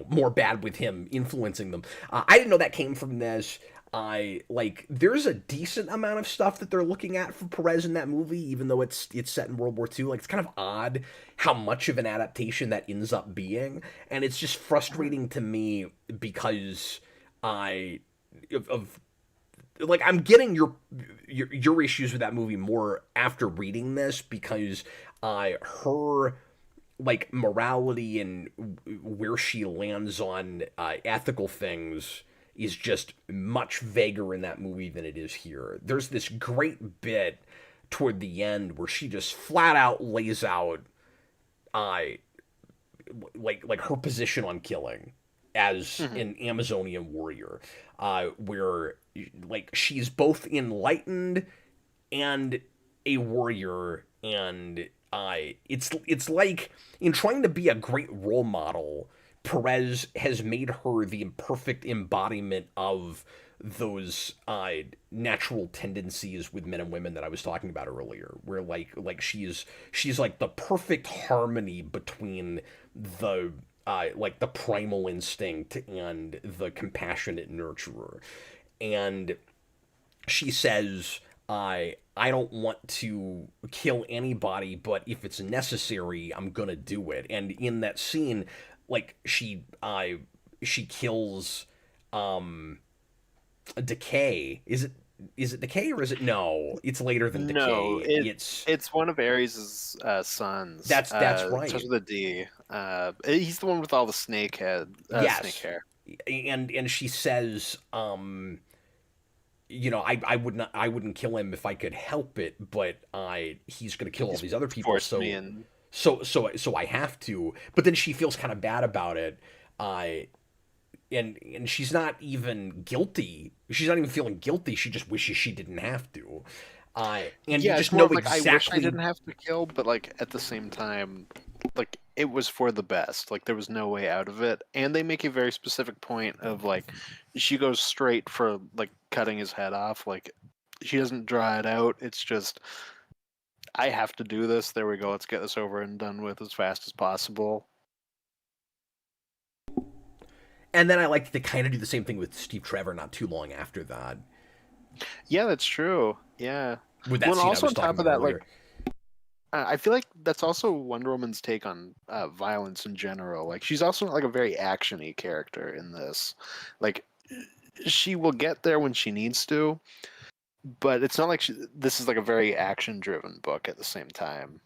more bad with him influencing them. I didn't know that came from this. I like there's a decent amount of stuff that they're looking at for Perez in that movie, even though it's set in World War II. Like, it's kind of odd how much of an adaptation that ends up being, and it's just frustrating to me because I of like I'm getting your issues with that movie more after reading this because her like morality and where she lands on ethical things is just much vaguer in that movie than it is here. There's this great bit toward the end where she just flat out lays out uh, like her position on killing as Mhm. an Amazonian warrior, where like she's both enlightened and a warrior, and it's like in trying to be a great role model, Perez has made her the imperfect embodiment of those natural tendencies with men and women that I was talking about earlier, where like she's like the perfect harmony between the like the primal instinct and the compassionate nurturer, and she says, I don't want to kill anybody, but if it's necessary, I'm gonna do it. And in that scene, like she kills Decay. Is it Decay or is it no? It's later than No, Decay. It's it's one of Ares' sons. that's It right. starts with a D. He's the one with all the snake Yes. hair. And she says, I wouldn't kill him if I could help it, but he's gonna kill all He's these other people, forced me so in. so I have to. But then she feels kind of bad about it, uh, and she's not even guilty. She's not even feeling guilty. She just wishes she didn't have to. And you Yeah, it's just more know of like I wish I exactly. didn't have to kill, but like at the same time, like it was for the best. Like there was no way out of it, and they make a very specific point of like she goes straight for like cutting his head off. Like she doesn't draw it out. It's just I have to do this. There we go. Let's get this over and done with as fast as possible. And then I like to kind of do the same thing with Steve Trevor not too long after that, Yeah, that's true. Yeah. with that Well, and scene I also was on talking top of about that, like earlier. I feel like that's also Wonder Woman's take on violence in general. Like she's also like a very actiony character in this. Like she will get there when she needs to, but it's not like this is like a very action-driven book at the same time.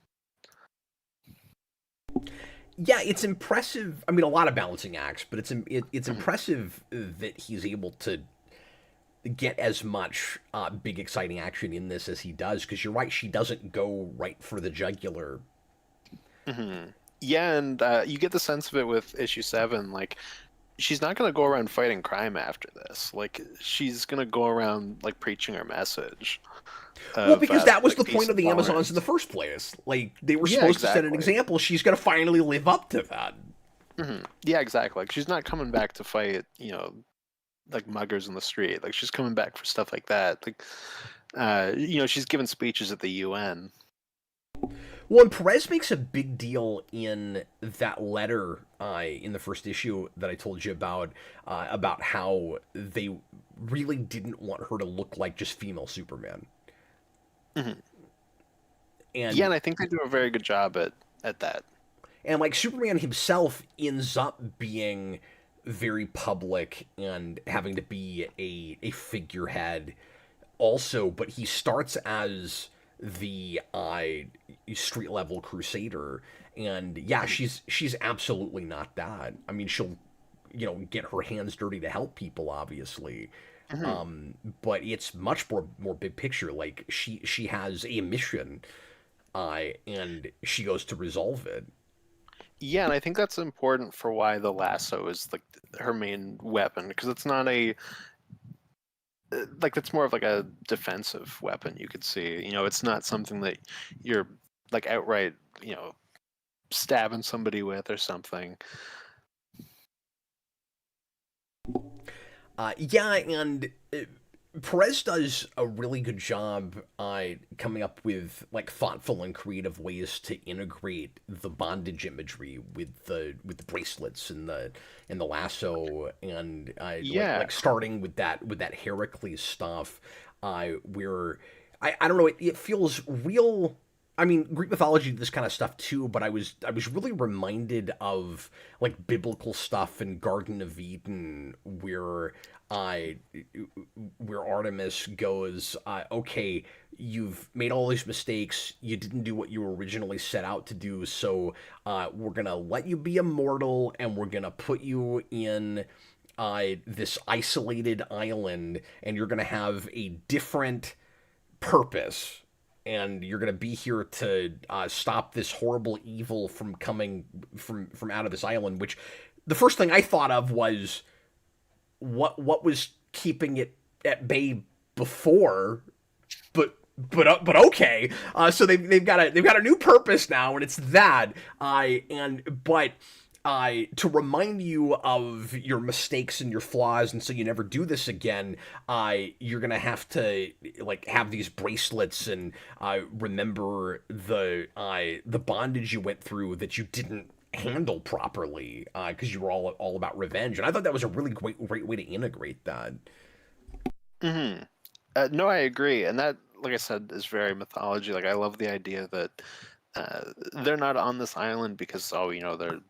Yeah, it's impressive. I mean, a lot of balancing acts, but it's Mhm. impressive that he's able to get as much big exciting action in this as he does. Because you're right, she doesn't go right for the jugular. Mhm. Yeah, and you get the sense of it with issue 7. Like, she's not going to go around fighting crime after this. Like, she's going to go around like preaching her message Well, of because that was like the peace point of and the Amazons in the tolerance. first place. Like they were Yeah, supposed to set an exactly. example. She's gonna finally live up to that. Yeah, exactly. Like, she's not coming back to fight, like muggers in the street. Like, she's coming back for stuff like that. Like, she's giving speeches at the UN. Well, and Perez makes a big deal in that letter in the first issue that I told you about how they really didn't want her to look like just female Superman. Mhm. Yeah, And and I think they do a very good job at that. like Superman himself ends up being very public and having to be a figurehead also, but he starts as the street level crusader, and yeah, Mhm. she's absolutely not that. I mean, she'll get her hands dirty to help people, obviously, Mhm. but it's much more big picture. Like she has a mission, and she goes to resolve it. Yeah, and I think that's important for why the lasso is like her main weapon, because it's not a like that's more of like a defensive weapon. You could see, it's not something that you're like outright, stabbing somebody with or something. Yeah, and Perez does a really good job coming up with like thoughtful and creative ways to integrate the bondage imagery with the bracelets and the lasso, and Yeah. like starting with that Heracles stuff, where I don't know, it feels real. I mean, Greek mythology did this kind of stuff too, but I was really reminded of like biblical stuff in Garden of Eden, I where Artemis goes, okay, you've made all these mistakes, you didn't do what you originally set out to do, so we're gonna let you be immortal, and we're gonna put you in this isolated island, and you're gonna have a different purpose, and you're gonna be here to stop this horrible evil from coming from out of this island. Which the first thing I thought of was what was keeping it at bay before, but okay. So they've got a new purpose now, and it's that. To remind you of your mistakes and your flaws, and so you never do this again. You're gonna have to like have these bracelets and remember the bondage you went through that you didn't handle properly because you were all about revenge. And I thought that was a really great way to integrate that. hmm no, I agree, and that, like I said, is very mythology. Like, I love the idea that they're not on this island because, they're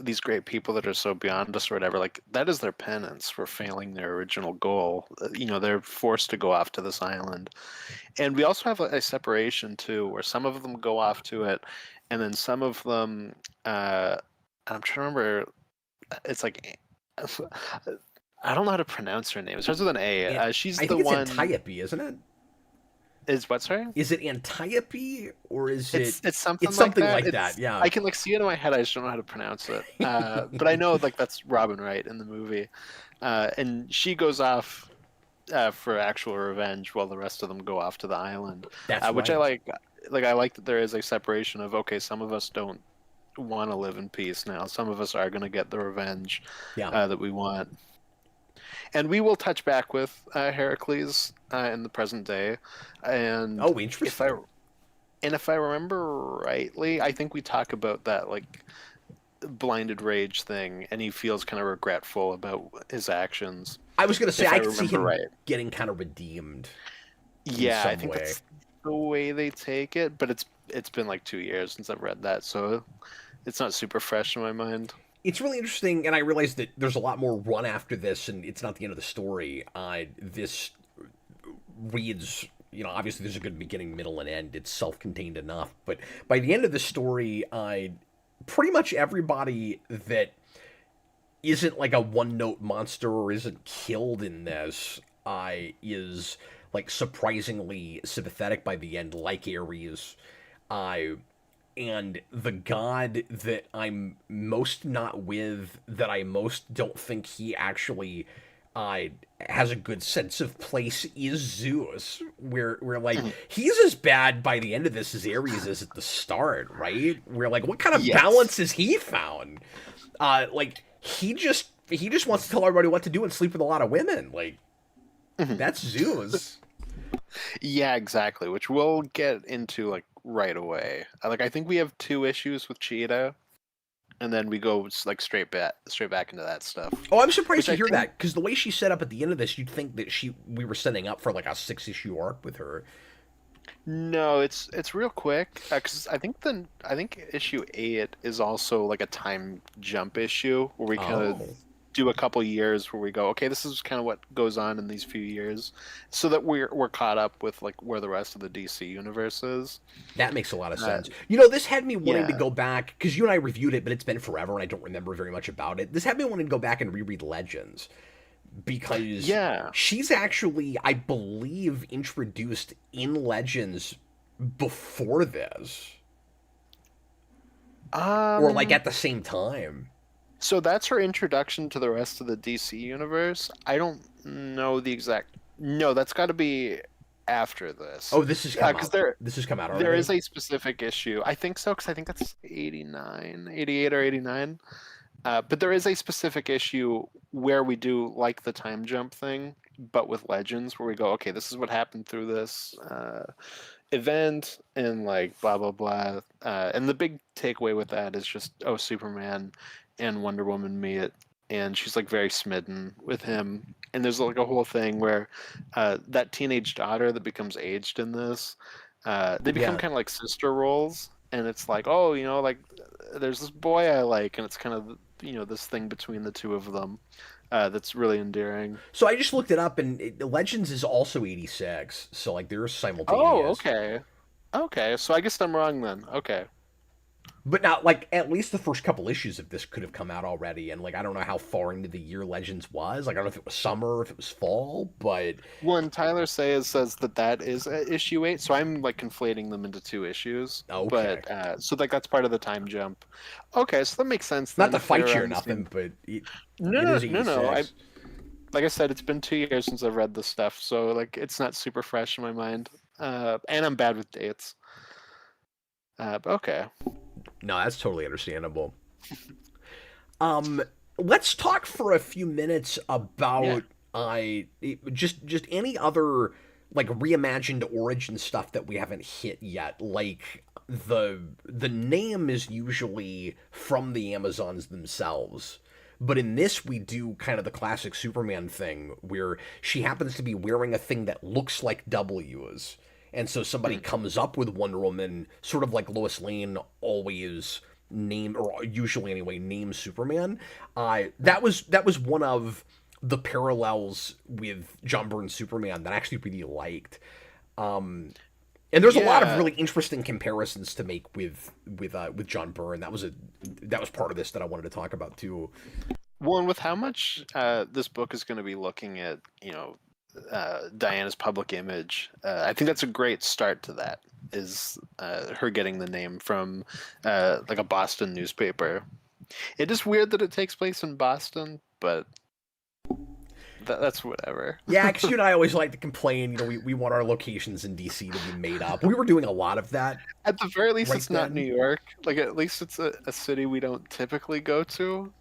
these great people that are so beyond us or whatever. Like, that is their penance for failing their original goal. They're forced to go off to this island. And we also have a separation too, where some of them go off to it, and then some of them, I'm trying to remember, it's like, I don't know how to pronounce her name. It starts with an A. And She's I the think it's one. Antiope, isn't it? Is what, sorry? Is it Antiope or is it? It's It's something like something that. like that. It's Yeah. I can like see it in my head. I just don't know how to pronounce it. But I know like that's Robin Wright in the movie, and she goes off for actual revenge while the rest of them go off to the island, That's which I right. like. Like, I like that there is a separation of, okay, some of us don't want to live in peace now. Some of us are going to get the revenge Yeah. that we want, and we will touch back with Heracles in the present day. And Oh, if I interesting. and if I remember rightly, I think we talk about that like blinded rage thing, and he feels kind of regretful about his actions. I was gonna say If I I could see remember him right. getting kind of redeemed in Yeah, I some think way. that's the way they take it, but it's been like 2 years since I've read that, so it's not super fresh in my mind. It's really interesting, and I realize that there's a lot more run after this, and it's not the end of the story. This reads, obviously there's a good beginning, middle, and end. It's self-contained enough, but by the end of the story, pretty much everybody that isn't like a one-note monster or isn't killed in this is like surprisingly sympathetic by the end, like Ares. And the god that I'm most not with, that I most don't think he actually has a good sense of place, is Zeus. We're like, he's as bad by the end of this as Ares is at the start, right? We're like, what kind of balance has he found? Like he just wants to tell everybody what to do and sleep with a lot of women. Like that's Zeus. Yeah, exactly. Which we'll get into like right away. Like I think we have 2 issues with Cheetah, and then we go like straight back into that stuff. Oh, I'm surprised to hear that, because the way she set up at the end of this, you'd think that we were setting up for like a 6-issue arc with her. No, it's real quick, because I think issue 8 is also like a time jump issue where we kind of do a couple years where we go, okay, this is kind of what goes on in these few years, so that we're caught up with like where the rest of the DC universe is. That makes a lot of sense. This had me wanting to go back, because you and I reviewed it, but it's been forever and I don't remember very much about it. This had me wanting to go back and reread Legends, because she's actually, I believe, introduced in Legends before this, or like at the same time. So that's her introduction to the rest of the DC universe. I don't know the exact. No, that's got to be after this. Oh, this has come out. This has come out already. There is a specific issue. I think so, because I think that's 88 or 89. But there is a specific issue where we do like the time jump thing, but with Legends, where we go, okay, this is what happened through this event, and like blah blah blah. And the big takeaway with that is just, Superman and Wonder Woman meet, and she's like very smitten with him. And there's like a whole thing where that teenage daughter that becomes aged in this, they become kind of like sister roles, and it's like, like there's this boy I like, and it's kind of this thing between the two of them that's really endearing. So I just looked it up, and Legends is also 86, so like they're simultaneous. Oh, okay, so I guess I'm wrong then. Okay. But now, like, at least the first couple issues of this could have come out already, and, like, I don't know how far into the year Legends was. Like, I don't know if it was summer, if it was fall, but... Well, and Tyler says that is issue 8, so I'm, like, conflating them into 2 issues. Okay. But, so, like, that's part of the time jump. Okay, so that makes sense. Not to fight you or nothing, but No. Like I said, it's been 2 years since I've read this stuff, so, like, it's not super fresh in my mind. And I'm bad with dates. But okay. No, that's totally understandable. Let's talk for a few minutes about just any other like reimagined origin stuff that we haven't hit yet. Like the name is usually from the Amazons themselves. But in this, we do kind of the classic Superman thing where she happens to be wearing a thing that looks like W's. And so somebody comes up with Wonder Woman, sort of like Lois Lane always named, or usually anyway, names Superman. That was one of the parallels with John Byrne's Superman that I actually really liked. And there's a lot of really interesting comparisons to make with John Byrne. That was part of this that I wanted to talk about too. Well, and with how much this book is going to be looking at, Diana's public image, I think that's a great start to that, is her getting the name from like a Boston newspaper. It is weird that it takes place in Boston, but that's whatever. Yeah, because you and I always like to complain, we want our locations in DC to be made up. We were doing a lot of that. At the very least, it's not New York. Like, at least it's a city we don't typically go to.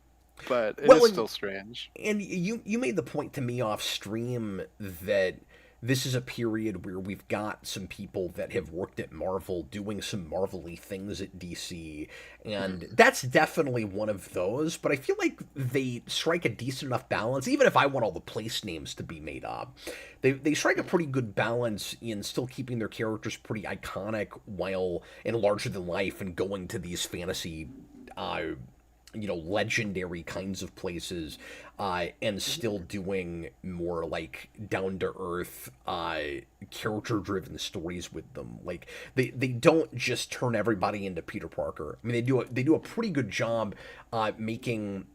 But it is still strange. And you made the point to me off stream that this is a period where we've got some people that have worked at Marvel doing some Marvel-y things at DC, and that's definitely one of those, but I feel like they strike a decent enough balance, even if I want all the place names to be made up. They strike a pretty good balance in still keeping their characters pretty iconic while and larger than life and going to these fantasy legendary kinds of places, and still doing more like down to earth, character driven stories with them. Like they don't just turn everybody into Peter Parker. I mean, they do a pretty good job making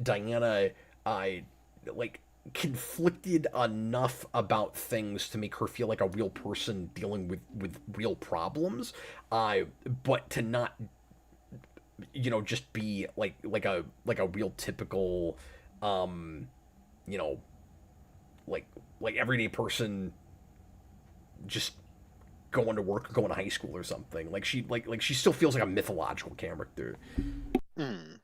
Diana like conflicted enough about things to make her feel like a real person dealing with real problems, but to not just be like a real typical, um you know like everyday person, just going to work or going to high school or something. She still feels like a mythological character.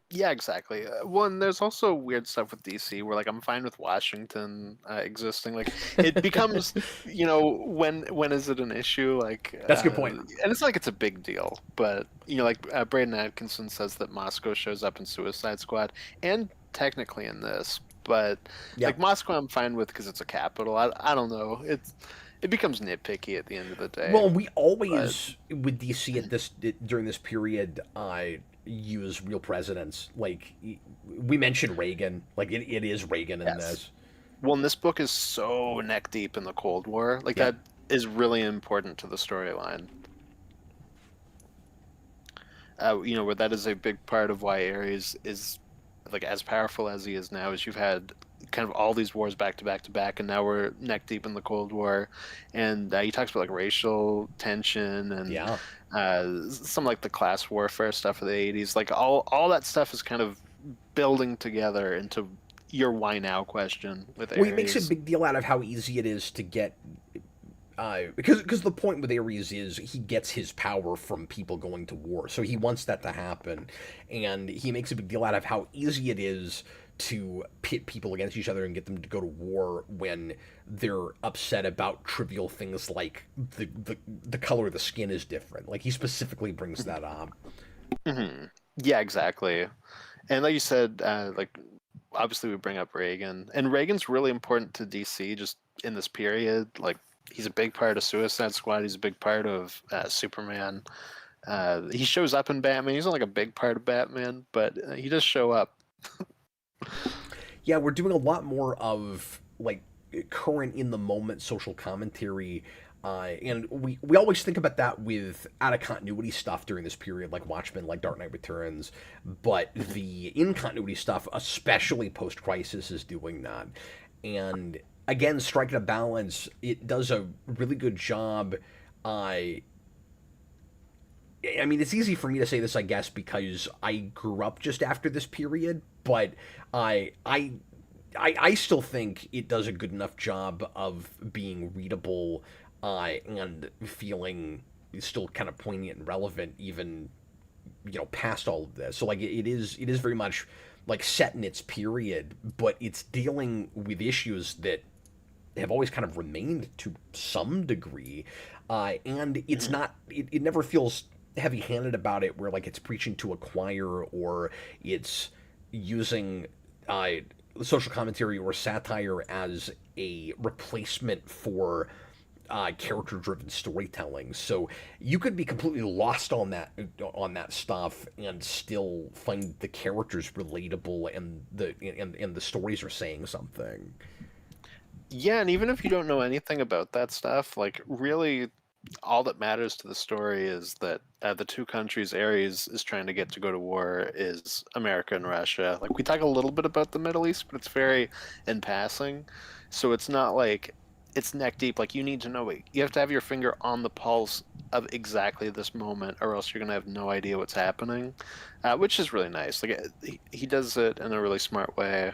Yeah, exactly. Well, and there's also weird stuff with DC where, like, I'm fine with Washington existing. Like, it becomes, when is it an issue? Like, That's a good point. and it's not like it's a big deal, but like Braden Atkinson says that Moscow shows up in Suicide Squad, and technically in this, but Yeah. like Moscow, I'm fine with because it's a capital. I don't know. It becomes nitpicky at the end of the day. Well, we But always with DC during this period, use real presidents. Like we mentioned Reagan. Like it is Reagan in yes. this. Well, and this book is so neck deep in the Cold War. Like, Yeah. that is really important to the storyline. Where that is a big part of why Ares is like as powerful as he is now. Is you've had kind of all these wars back to back to back, and now we're neck deep in the Cold War, and he talks about like racial tension and Yeah. some like the class warfare stuff of the '80s. Like all that stuff is kind of building together into your why now question with Well, he makes a Ares. big deal out of how easy it is to get. Because the point with Ares is he gets his power from people going to war, so he wants that to happen, and he makes a big deal out of how easy it is to pit people against each other and get them to go to war when they're upset about trivial things like the color of the skin is different. Like he specifically brings that up. Hmm. Yeah, exactly. And like you said, like obviously we bring up Reagan, and Reagan's really important to DC just in this period. Like he's a big part of Suicide Squad. He's a big part of Superman. He shows up in Batman. He's not like a big part of Batman, but he does show up. Yeah, we're doing a lot more of like current in the moment social commentary. And we always think about that with out of continuity stuff during this period, like Watchmen, like Dark Knight Returns. But the in continuity stuff, especially post Crisis, is doing that. And again, striking a balance, it does a really good job. I I mean, it's easy for me to say this, I guess, because I grew up just after this period, but I I I still think it does a good enough job of being readable, and feeling still kind of poignant and relevant, even past all of this. So like it is very much like set in its period, but it's dealing with issues that have always kind of remained to some degree, and it's Mhm. not. It never feels heavy-handed about it, where like it's preaching to a choir or it's using uh, social commentary or satire as a replacement for character-driven storytelling. So you could be completely lost on that stuff and still find the characters relatable and the stories are saying something. Yeah, and even if you don't know anything about that stuff, like really, all that matters to the story is that the two countries Ares is trying to get to go to war is America and Russia. Like we talk a little bit about the Middle East, but it's very in passing. So it's not like it's neck deep. Like you need to know it. You have to have your finger on the pulse of exactly this moment, or else you're gonna have no idea what's happening, which is really nice. Like he does it in a really smart way.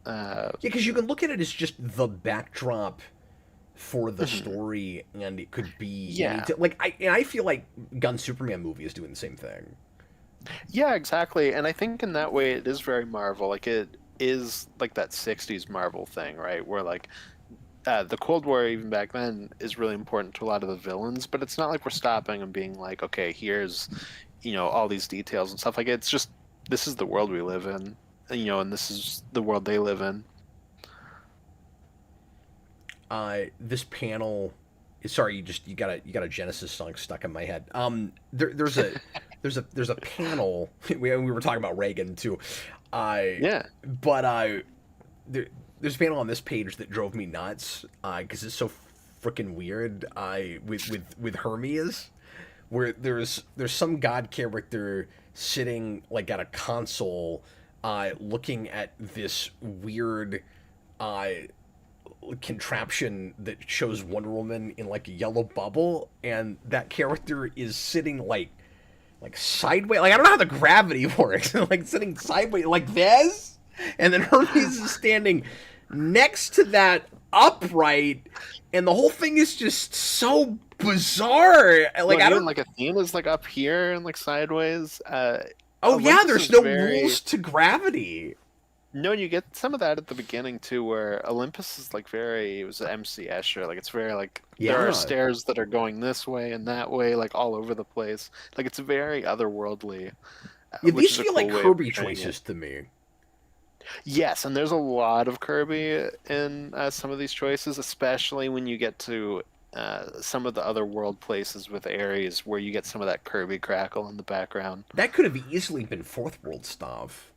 Uh, Yeah, because you can look at it as just the backdrop for the mhm. story, and it could be Yeah. like I feel like Gun Superman movie is doing the same thing. Yeah, exactly. And I think in that way it is very Marvel. Like it is like that 60s Marvel thing, right? Where like the Cold War even back then is really important to a lot of the villains, but it's not like we're stopping and being like, okay, here's, all these details and stuff. Like it's just this is the world we live in, and this is the world they live in. This panel, sorry, you got a Genesis song stuck in my head. There's a there's a panel. We were talking about Reagan too. Yeah. But there's a panel on this page that drove me nuts because it's so freaking weird. With Hermes, where there's some god character sitting like at a console, looking at this weird contraption that shows Wonder Woman in like a yellow bubble, and that character is sitting like sideways. Like I don't know how the gravity works. Like sitting sideways like this, and then Hermes is standing next to that upright, and the whole thing is just so bizarre. Like I don't like Athena's like up here and like sideways. Oh yeah, Olympus there's is no very... rules to gravity. No, and you get some of that at the beginning too, where Olympus is like very, it was an MC Escher, like it's very like there Yeah. are stairs that are going this way and that way, like all over the place. Like it's very otherworldly. Yeah, Which these is a feel cool like way of Kirby portraying choices it. to me. Yes, and there's a lot of Kirby in some of these choices, especially when you get to some of the other world places with Ares, where you get some of that Kirby crackle in the background. That could have easily been fourth world stuff.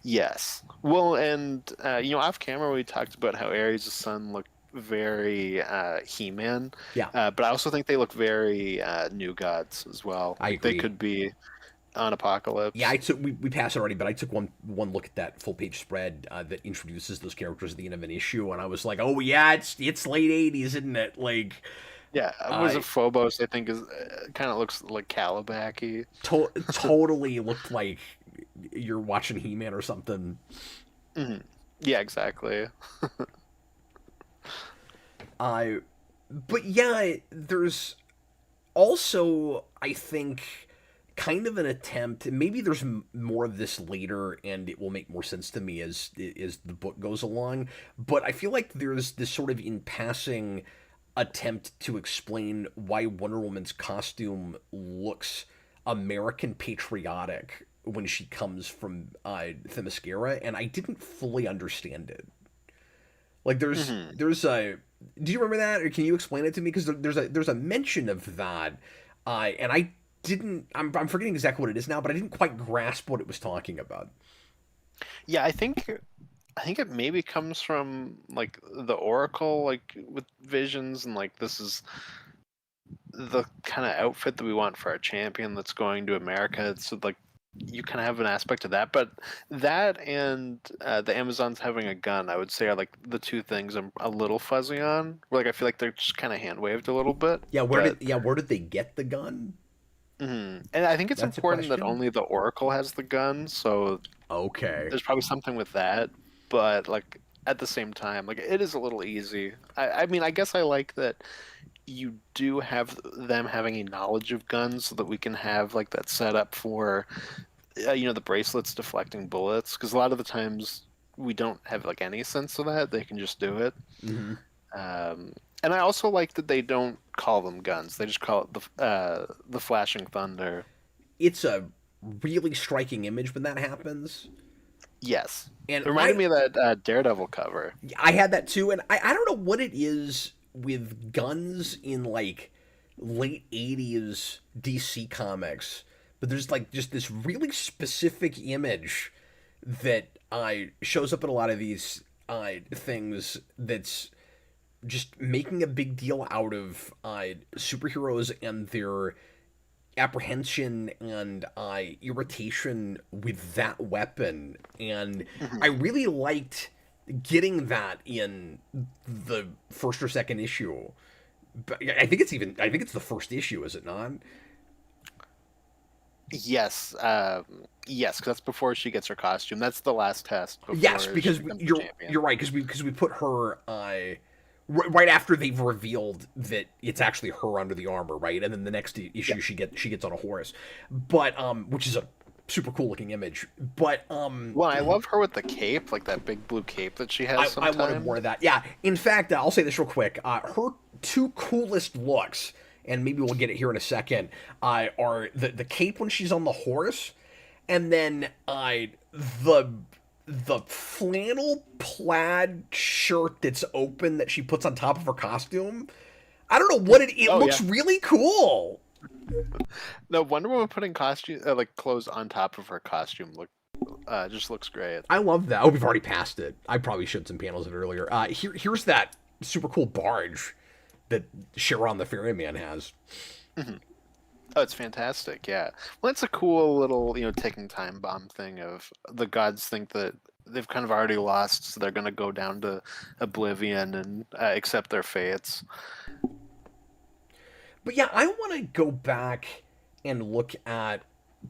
Yes. Well, and off camera we talked about how Ares' son looked very He-Man. Yeah. But I also think they look very New Gods as well. I agree. They could be on Apocalypse. Yeah, we passed it already, but I took one look at that full page spread that introduces those characters at the end of an issue, and I was like, oh yeah, it's late '80s, isn't it? Like, yeah, was it Phobos? I think is kind of looks like Calabac-y. Totally looked like you're watching He-Man or something. Mm-hmm. Yeah, exactly. But yeah, there's also, I think, kind of an attempt. Maybe there's more of this later, and it will make more sense to me as the book goes along. But I feel like there's this sort of in passing attempt to explain why Wonder Woman's costume looks American patriotic when she comes from Themyscira, and I didn't fully understand it. Like there's a. Do you remember that, or can you explain it to me? Because there's a mention of that, and I didn't. I'm forgetting exactly what it is now, but I didn't quite grasp what it was talking about. Yeah, I think it maybe comes from like the Oracle, like with visions, and like this is the kind of outfit that we want for our champion that's going to America. So like you kind of have an aspect of that, but that and the Amazons having a gun, I would say, are like the two things I'm a little fuzzy on. Like I feel like they're just kind of hand waved a little bit. Yeah, where did they get the gun? Mm-hmm. And I think it's That's important that only the Oracle has the gun, so okay, there's probably something with that. But like at the same time, like it is a little easy. I mean, I guess I like that you do have them having a knowledge of guns so that we can have like that setup for the bracelets deflecting bullets, because a lot of the times we don't have like any sense of that. They can just do it. Mm-hmm. And I also like that they don't call them guns, they just call it the flashing thunder. It's a really striking image when that happens. Yes, And it reminded me of that Daredevil cover. I had that too, and I don't know what it is with guns in like late '80s DC comics, but there's like just this really specific image that shows up in a lot of these things that's just making a big deal out of superheroes and their apprehension and irritation with that weapon, and I really liked getting that in the first or second issue. But I think it's the first issue, is it not? Yes, yes, because that's before she gets her costume. That's the last test. Yes, because she becomes the you're champion. right, because we put her right after they've revealed that it's actually her under the armor, right? And then the next issue she gets on a horse, but which is a super cool looking image. But well, I love her with the cape, like that big blue cape that she has. I sometimes. wanted more of that. Yeah, in fact, I'll say this real quick. Her two coolest looks, and maybe we'll get it here in a second, are the cape when she's on the horse, and then the flannel plaid shirt that's open that she puts on top of her costume. I don't know what it looks really cool. No, Wonder Woman putting costume like clothes on top of her costume just looks great. I love that. Oh, we've already passed it. I probably showed some panels of it earlier. Here's that super cool barge that Chiron the Ferryman has. Mhm. Oh, it's fantastic. Yeah. Well, it's a cool little, ticking time bomb thing of the gods think that they've kind of already lost, so they're going to go down to oblivion and accept their fates. But yeah, I want to go back and look at.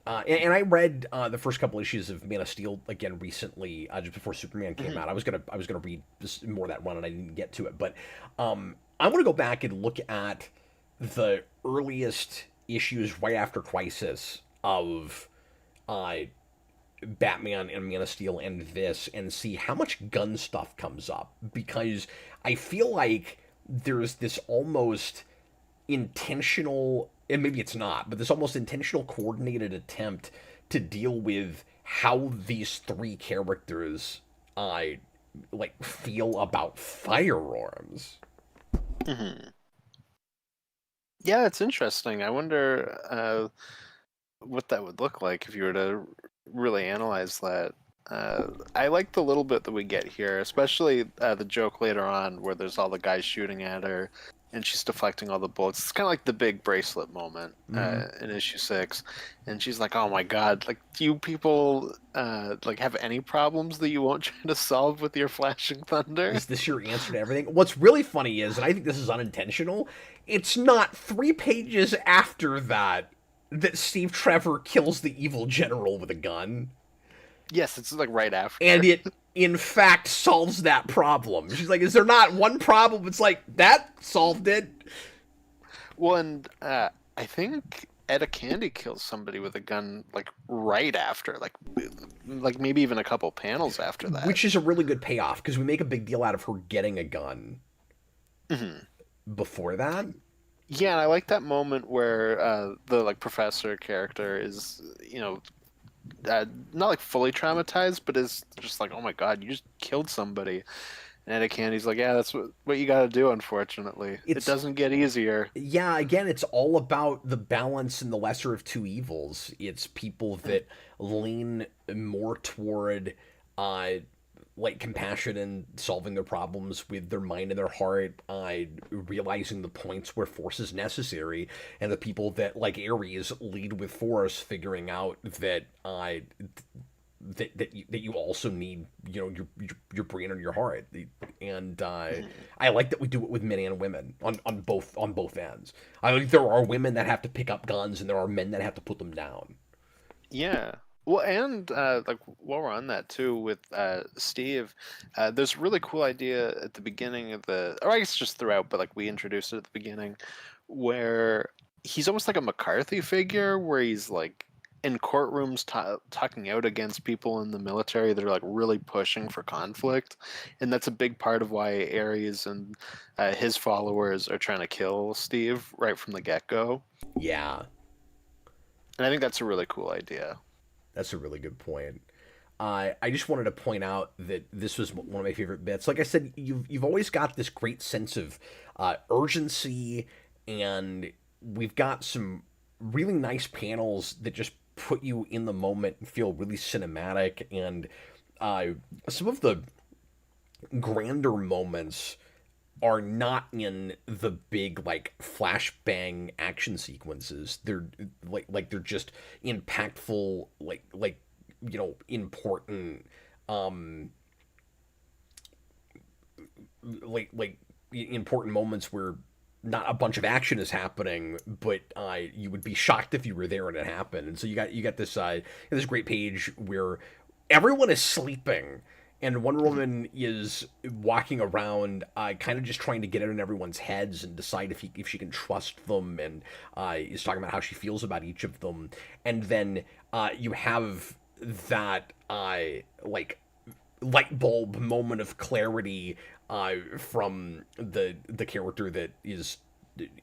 And I read the first couple issues of Man of Steel again recently, just before Superman came out. I was gonna read more of that run, and I didn't get to it. But I want to go back and look at the earliest issues right after Crisis of uh, Batman and Man of Steel and this, and see how much gun stuff comes up, because I feel like there's this almost intentional, and maybe it's not, but this almost intentional coordinated attempt to deal with how these three characters like feel about firearms. Hmm. Yeah, it's interesting. I wonder what that would look like if you were to really analyze that. I like the little bit that we get here, especially the joke later on where there's all the guys shooting at her and she's deflecting all the bullets. It's kind of like the big bracelet moment in issue 6, and she's like, "Oh my god! Like, do you people like have any problems that you won't try to solve with your flashing thunder?" Is this your answer to everything? What's really funny is, and I think this is unintentional, it's not 3 pages after that that Steve Trevor kills the evil general with a gun. Yes, it's like right And after. it in fact solves that problem. She's like, is there not one problem? It's like, that solved it. Well, and I think Etta Candy kills somebody with a gun like right after, like maybe even a couple panels after that. Which is a really good payoff, because we make a big deal out of her getting a gun Hmm. before that. Yeah, and I like that moment where the like professor character is, not like fully traumatized, but is just like, oh my god, you just killed somebody. And Etta Candy's like, yeah, that's what you got to do. Unfortunately, it It's, doesn't get easier. yeah, again, it's all about the balance and the lesser of two evils. It's people that lean more toward uh like compassion and solving their problems with their mind and their heart, realizing the points where force is necessary, and the people that, like Ares, lead with force, figuring out that that you also need, your brain and your heart. And I like that we do it with men and women on both ends. I think there are women that have to pick up guns, and there are men that have to put them down. Yeah. Well, and like while we're on that too, with Steve, there's a really cool idea at the beginning of or I guess just throughout, but like we introduced it at the beginning, where he's almost like a McCarthy figure, where he's like in courtrooms talking out against people in the military that are like really pushing for conflict, and that's a big part of why Ares and his followers are trying to kill Steve right from the get-go. Yeah, And I think that's a really cool idea. that's a really good point. I just wanted to point out that this was one of my favorite bits. Like I said, you've always got this great sense of urgency, and we've got some really nice panels that just put you in the moment and feel really cinematic. And uh, some of the grander moments are not in the big like flashbang action sequences. They're they're just impactful, important, um important moments where not a bunch of action is happening, but you would be shocked if you were there and it happened. And so you got this great page where everyone is sleeping, and Wonder Woman is walking around, kind of just trying to get it in everyone's heads and decide if she can trust them, and is talking about how she feels about each of them. And then you have that like light bulb moment of clarity from the character that is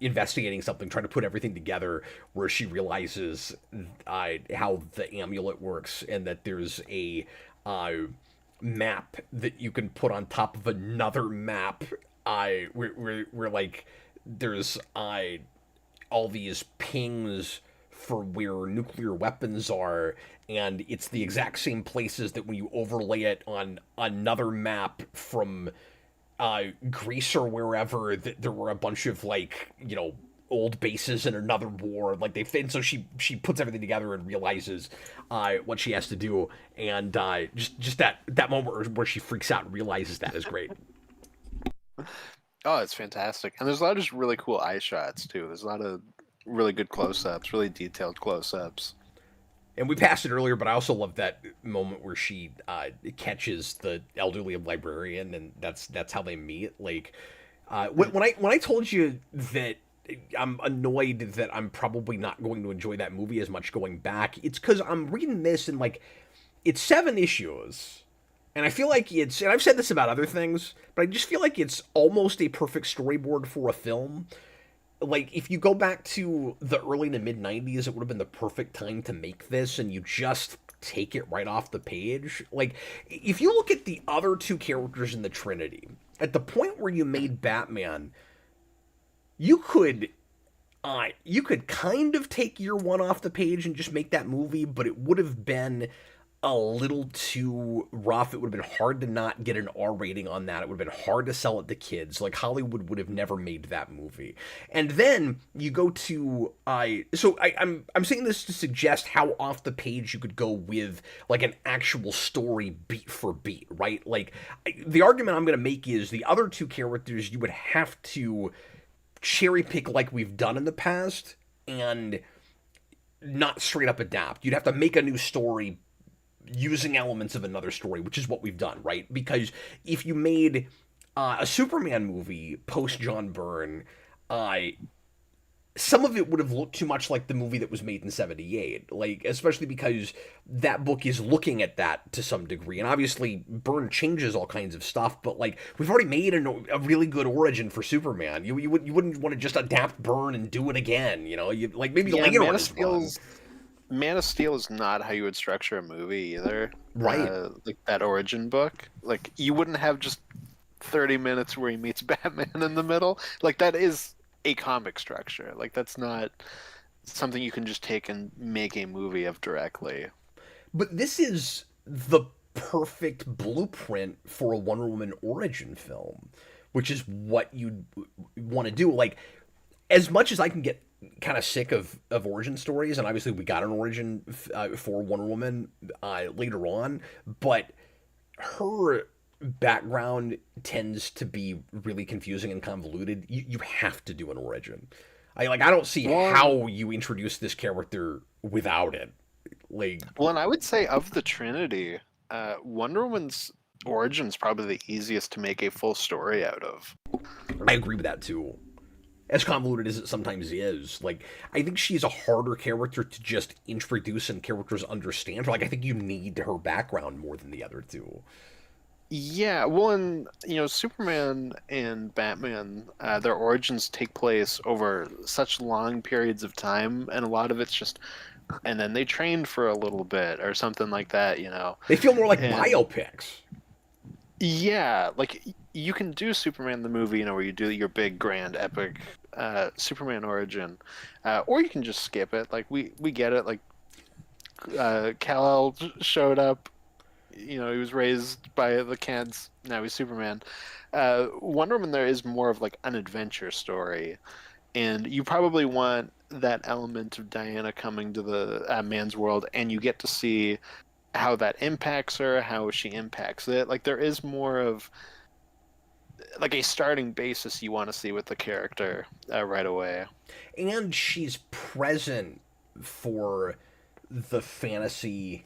investigating something, trying to put everything together, where she realizes how the amulet works, and that there's a map that you can put on top of another map. Where like there's all these pings for where nuclear weapons are, and it's the exact same places that when you overlay it on another map from Greece or wherever, that there were a bunch of like, you know, old bases in another war. Like and so she puts everything together and realizes what she has to do, and just that moment where she freaks out and realizes that is great. Oh, it's fantastic. And there's a lot of just really cool eye shots too. There's a lot of really good close-ups, really detailed close-ups. And we passed it earlier, but I also love that moment where she catches the elderly librarian, and that's how they meet. Like when I told you that I'm annoyed that I'm probably not going to enjoy that movie as much going back, it's because I'm reading this and like it's 7 issues. And I feel like and I've said this about other things, but I just feel like it's almost a perfect storyboard for a film. Like, if you go back to the early to mid 90s, it would have been the perfect time to make this, and you just take it right off the page. Like, if you look at the other 2 characters in the Trinity, at the point where you made Batman, you could kind of take year 1 off the page and just make that movie, but it would have been a little too rough. It would have been hard to not get an R rating on that. It would have been hard to sell it to kids. Like, Hollywood would have never made that movie. And then you go to I'm saying this to suggest how off the page you could go with like an actual story beat for beat, right? Like the argument I'm going to make is the other 2 characters you would have to cherry pick like we've done in the past and not straight up adapt. You'd have to make a new story using elements of another story, which is what we've done, right? Because if you made a Superman movie post John Byrne, some of it would have looked too much like the movie that was made in 78, like especially because that book is looking at that to some degree, and obviously Byrne changes all kinds of stuff, but like we've already made a really good origin for Superman. You wouldn't want to just adapt Byrne and do it again, you know? You like maybe later on is wrong. Man of Steel is not how you would structure a movie either. Right. Like that origin book. Like you wouldn't have just 30 minutes where he meets Batman in the middle. Like that is a comic structure. Like that's not something you can just take and make a movie of directly. But this is the perfect blueprint for a Wonder Woman origin film, which is what you'd want to do. Like, as much as I can get kind of sick of origin stories, and obviously we got an origin for Wonder Woman later on, but her background tends to be really confusing and convoluted. You have to do an origin. I don't see how you introduce this character without it. Like, well, and I would say of the Trinity, Wonder Woman's origin is probably the easiest to make a full story out of. I agree with that too. As convoluted as it sometimes is, like I think she's a harder character to just introduce and characters understand. Like I think you need her background more than the other 2. Yeah, well, and Superman and Batman, their origins take place over such long periods of time, and a lot of it's just, and then they trained for a little bit or something like that. They feel more like biopics. Yeah, like you can do Superman the movie, where you do your big grand epic Superman origin, or you can just skip it. Like we get it. Like Kal-El showed up. He was raised by the Kents. Now he's Superman. Wonder Woman there is more of like an adventure story, and you probably want that element of Diana coming to the man's world, and you get to see how that impacts her, how she impacts it. Like there is more of like a starting basis you want to see with the character right away. And she's present for the fantasy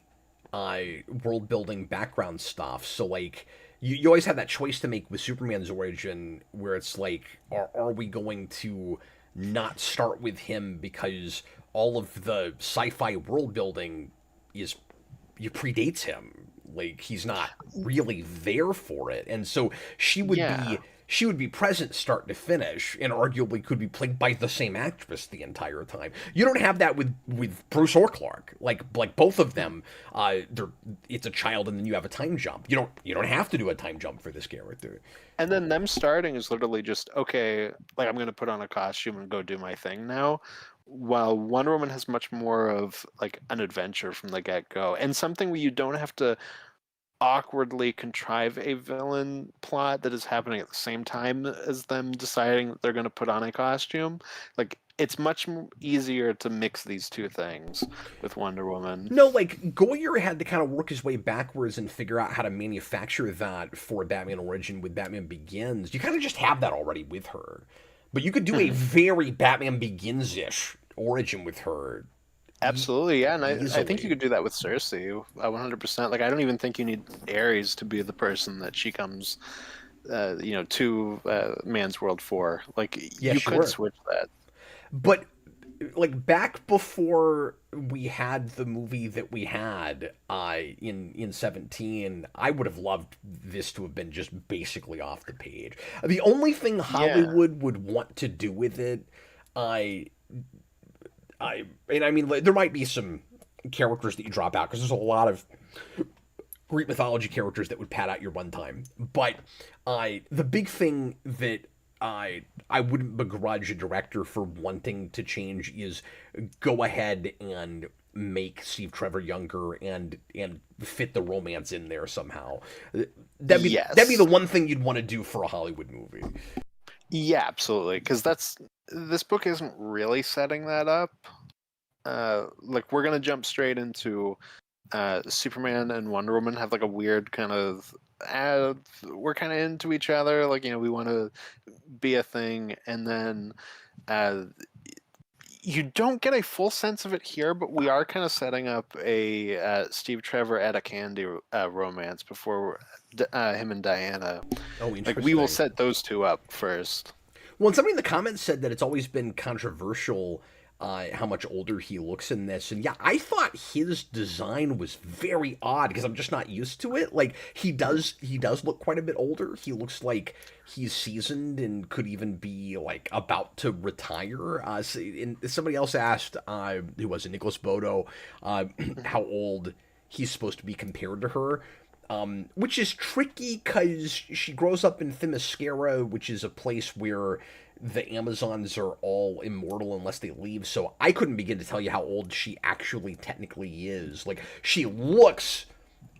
world building background stuff. So like you always have that choice to make with Superman's origin where it's like, are we going to not start with him because all of the sci-fi world building predates him? Like he's not really there for it, and so she would be she would be present start to finish, and arguably could be played by the same actress the entire time. You don't have that with Bruce or Clark. Like both of them, it's a child, and then you have a time jump. You don't have to do a time jump for this character. And then them starting is literally just, okay, like I'm gonna put on a costume and go do my thing now. While Wonder Woman has much more of like an adventure from the get go, and something where you don't have to awkwardly contrive a villain plot that is happening at the same time as them deciding that they're going to put on a costume. Like it's much easier to mix these two things with Wonder Woman. No, like Goyer had to kind of work his way backwards and figure out how to manufacture that for Batman Origin with Batman Begins. You kind of just have that already with her, but you could do a very Batman Begins-ish origin with her. Absolutely, yeah, and I Easily. think you could do that with Cersei, 100%. Like, I don't even think you need Ares to be the person that she comes, to Man's World for. Like, Yeah, you sure. could switch that. But like back before we had the movie that we had in 17, I would have loved this to have been just basically off the page. The only thing Hollywood would want to do with it, I mean, like, there might be some characters that you drop out because there's a lot of Greek mythology characters that would pad out your runtime. But the big thing that I wouldn't begrudge a director for wanting to change is go ahead and make Steve Trevor younger and fit the romance in there somehow. That'd be the one thing you'd want to do for a Hollywood movie. Yeah, absolutely. Because this book isn't really setting that up. Like we're gonna jump straight into Superman and Wonder Woman have like a weird kind of we're kind of into each other. Like we want to be a thing, and then you don't get a full sense of it here, but we are kind of setting up a Steve Trevor Etta Candy romance before him and Diana. Oh, interesting. Like we will set those two up first. Well, and somebody in the comments said that it's always been controversial how much older he looks in this. And yeah, I thought his design was very odd because I'm just not used to it. Like he does look quite a bit older. He looks like he's seasoned and could even be like about to retire. And somebody else asked, who was it, Nicholas Bodo, how old he's supposed to be compared to her. Which is tricky because she grows up in Themyscira, which is a place where the Amazons are all immortal unless they leave. So I couldn't begin to tell you how old she actually technically is. Like, she looks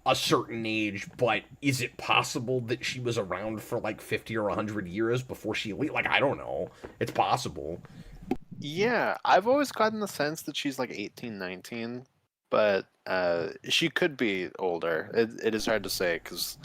a certain age, but is it possible that she was around for like 50 or 100 years before she leave? Like, I don't know. It's possible. Yeah, I've always gotten the sense that she's like 18, 19, but she could be older. It is hard to say because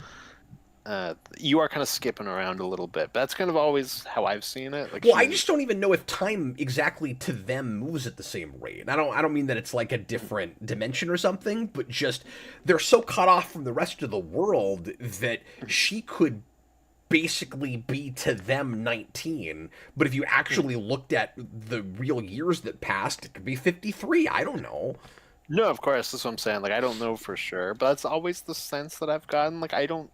you are kind of skipping around a little bit. But that's kind of always how I've seen it. Like, well, I just don't even know if time exactly to them moves at the same rate. I don't mean that it's like a different dimension or something, but just they're so cut off from the rest of the world that she could basically be to them 19, but if you actually looked at the real years that passed, it could be 53. I don't know. No, of course, that's what I'm saying. Like, I don't know for sure, but that's always the sense that I've gotten. Like, I don't.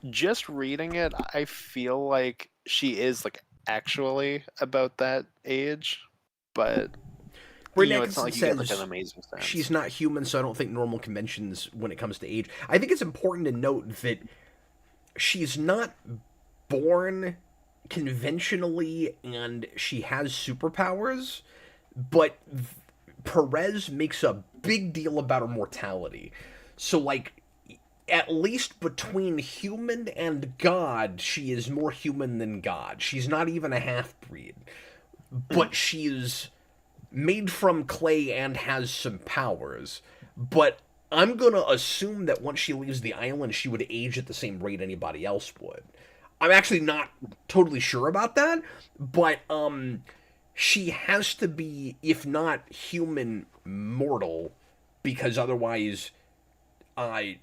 Just reading it, I feel like she is like actually about that age, but it's not like you get like an amazing sense. She's not human, so I don't think normal conventions when it comes to age. I think it's important to note that she's not born conventionally, and she has superpowers, but Perez makes a big deal about her mortality. So, like, at least between human and God, she is more human than God. She's not even a half-breed. But she's made from clay and has some powers. But I'm going to assume that once she leaves the island, she would age at the same rate anybody else would. I'm actually not totally sure about that, but she has to be, if not human, mortal, because otherwise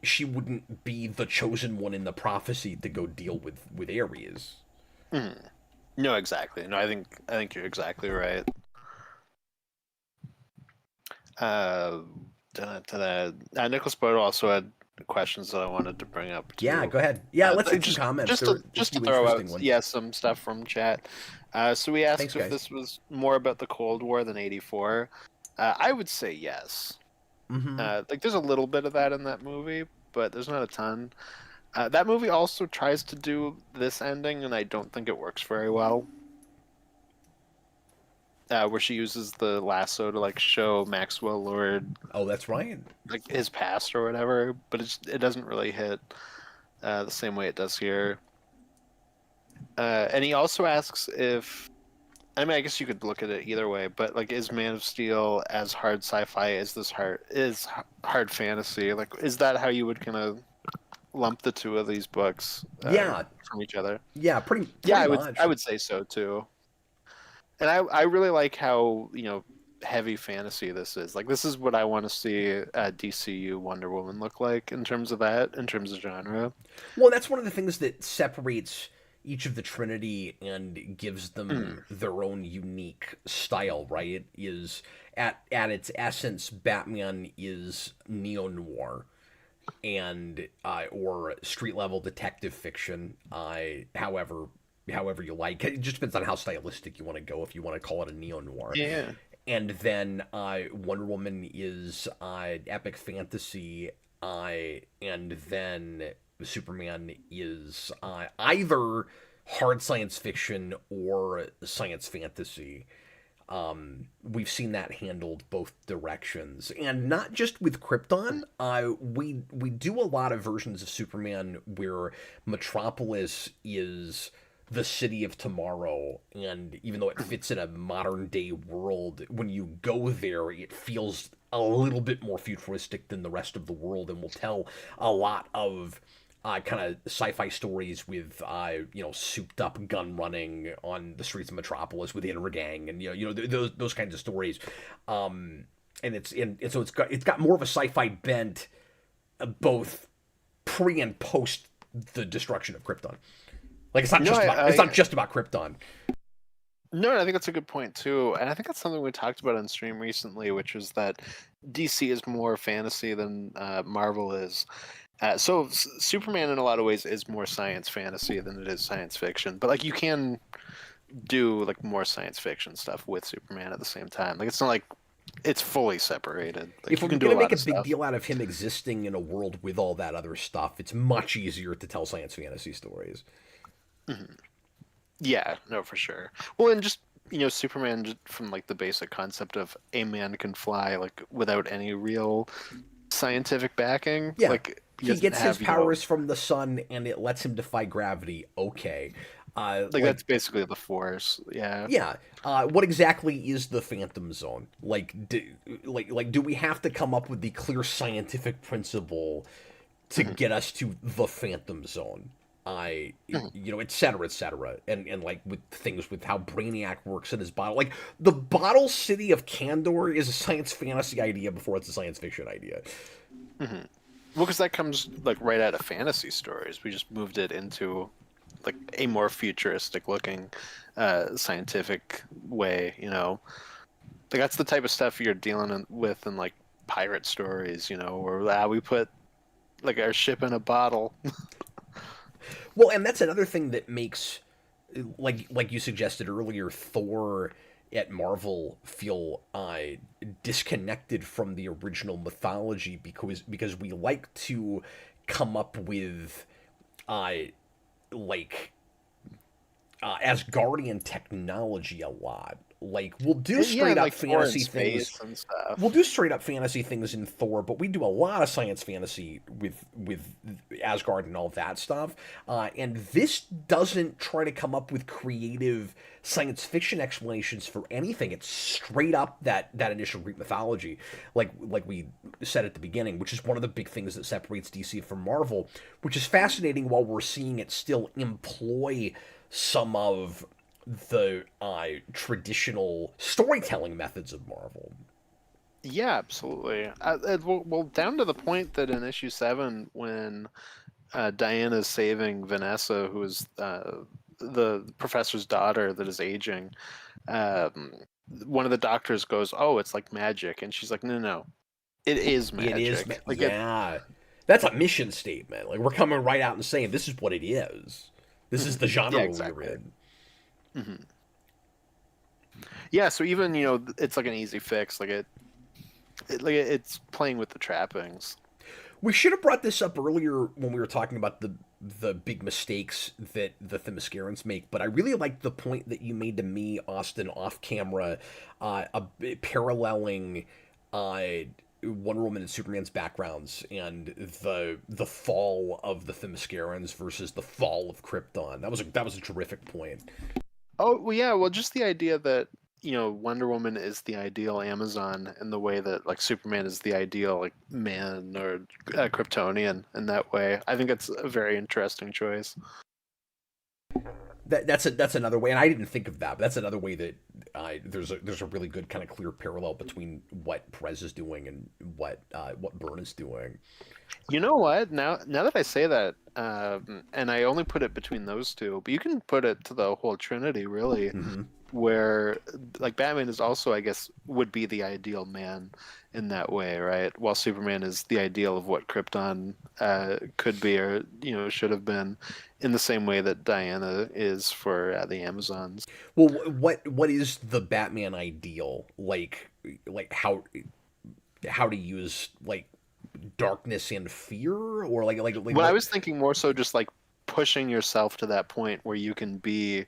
she wouldn't be the chosen one in the prophecy to go deal with Ares. No, exactly. No, I think you're exactly right. Nicholas Bodo also had questions that I wanted to bring up Yeah, too. go ahead. Yeah, let's hit some Just comments. just There to were a just to few throw out interesting ones. some stuff from chat. So we Thanks, asked if guys. this was more about the Cold War than '84. I would say yes. Mm-hmm. Like there's a little bit of that in that movie, but there's not a ton. That movie also tries to do this ending, and I don't think it works very well. Where she uses the lasso to like show Maxwell Lord Oh, that's right. like his past or whatever, but it doesn't really hit the same way it does here. And he also asks if, I mean, I guess you could look at it either way, but like, is Man of Steel as hard sci-fi as this hard fantasy? Like, is that how you would kind of lump the two of these books Yeah, from each other? yeah, Yeah, pretty I much. would say so too. And I really like how heavy fantasy this is. Like, this is what I want to see DCU Wonder Woman look like in terms of that, in terms of genre. Well, that's one of the things that separates each of the Trinity and gives them Mm. their own unique style, right? Is at its essence, Batman is neo noir and or street level detective fiction. However you like. It just depends on how stylistic you want to go. If you want to call it a neo noir, Yeah. and then Wonder Woman is epic fantasy, and then Superman is either hard science fiction or science fantasy. We've seen that handled both directions, and not just with Krypton. We do a lot of versions of Superman where Metropolis is the city of tomorrow, and even though it fits in a modern day world, when you go there, it feels a little bit more futuristic than the rest of the world, and will tell a lot of kind of sci-fi stories with souped up gun running on the streets of Metropolis with Intergang, and those kinds of stories. And so it's got more of a sci-fi bent, both pre and post the destruction of Krypton. Like No, it's not just about Krypton. no, I think that's a good point too, and I think that's something we talked about on stream recently, which was that DC is more fantasy than Marvel is. Superman, in a lot of ways, is more science fantasy than it is science fiction. But like, you can do like more science fiction stuff with Superman at the same time. Like, it's not like it's fully separated. Like, If you we're can do a gonna make lot a of big stuff. deal out of him existing in a world with all that other stuff, it's much easier to tell science fantasy stories. Mhm. Yeah, no, for sure. Well, and just Superman, just from like the basic concept of a man can fly like without any real scientific backing. Yeah, Like, he he doesn't gets his have powers from the sun, and it lets him defy gravity. Okay, like like that's basically the Force. Yeah. yeah, what exactly is the Phantom Zone? Do we have to come up with the clear scientific principle to Mhm. get us to the Phantom Zone? Mhm. Et cetera, et cetera, and like with things with how Brainiac works in his bottle, like the Bottle City of Candor is a science fantasy idea before it's a science fiction idea. Mhm. Well, because that comes like right out of fantasy stories. We just moved it into like a more futuristic looking scientific way. Like that's the type of stuff you're dealing with in like pirate stories. Where we put like our ship in a bottle. Well, and that's another thing that makes, like you suggested earlier, Thor at Marvel feel disconnected from the original mythology because we like to come up with uh, like Asgardian technology a lot. Like we'll do Yeah, straight and up like Thor in fantasy things. space and We'll stuff. do straight up fantasy things in Thor, but we do a lot of science fantasy with Asgard and all that stuff. And this doesn't try to come up with creative science fiction explanations for anything. It's straight up that initial Greek mythology, like we said at the beginning, which is one of the big things that separates DC from Marvel, which is fascinating. While we're seeing it still employ some of the traditional storytelling methods of Marvel. Yeah, absolutely. Well, down to the point that in issue 7, when Diana's saving Vanessa, who is the professor's daughter that is aging, um, one of the doctors goes, "Oh, it's like magic," and she's like, "No, no, it is It is, magic." Like it, yeah. That's a mission statement. Like, we're coming right out and saying this is what it is. This is the genre Yeah, we're exactly. in. Yeah, so even it's like an easy fix. It's playing with the trappings. We should have brought this up earlier when we were talking about the big mistakes that the Themyscirans make, but I really like the point that you made to me, Austin, off camera, paralleling Wonder Woman and Superman's backgrounds and the fall of the Themyscirans versus the fall of Krypton. That was a terrific point. Oh, well, yeah. Well, just the idea that Wonder Woman is the ideal Amazon in the way that like Superman is the ideal like man or Kryptonian in that way. I think it's a very interesting choice. That's another way, and I didn't think of that. But that's another way that there's a really good kind of clear parallel between what Perez is doing and what Byrne is doing. You know what? Now that I say that, and I only put it between those two, but you can put it to the whole Trinity, really, where like Batman is also, I guess, would be the ideal man in that way, right? While Superman is the ideal of what Krypton could be or should have been, in the same way that Diana is for the Amazons. Well, what is the Batman ideal? Like how to use like darkness and fear, or like Well, I was thinking more so just like pushing yourself to that point where you can be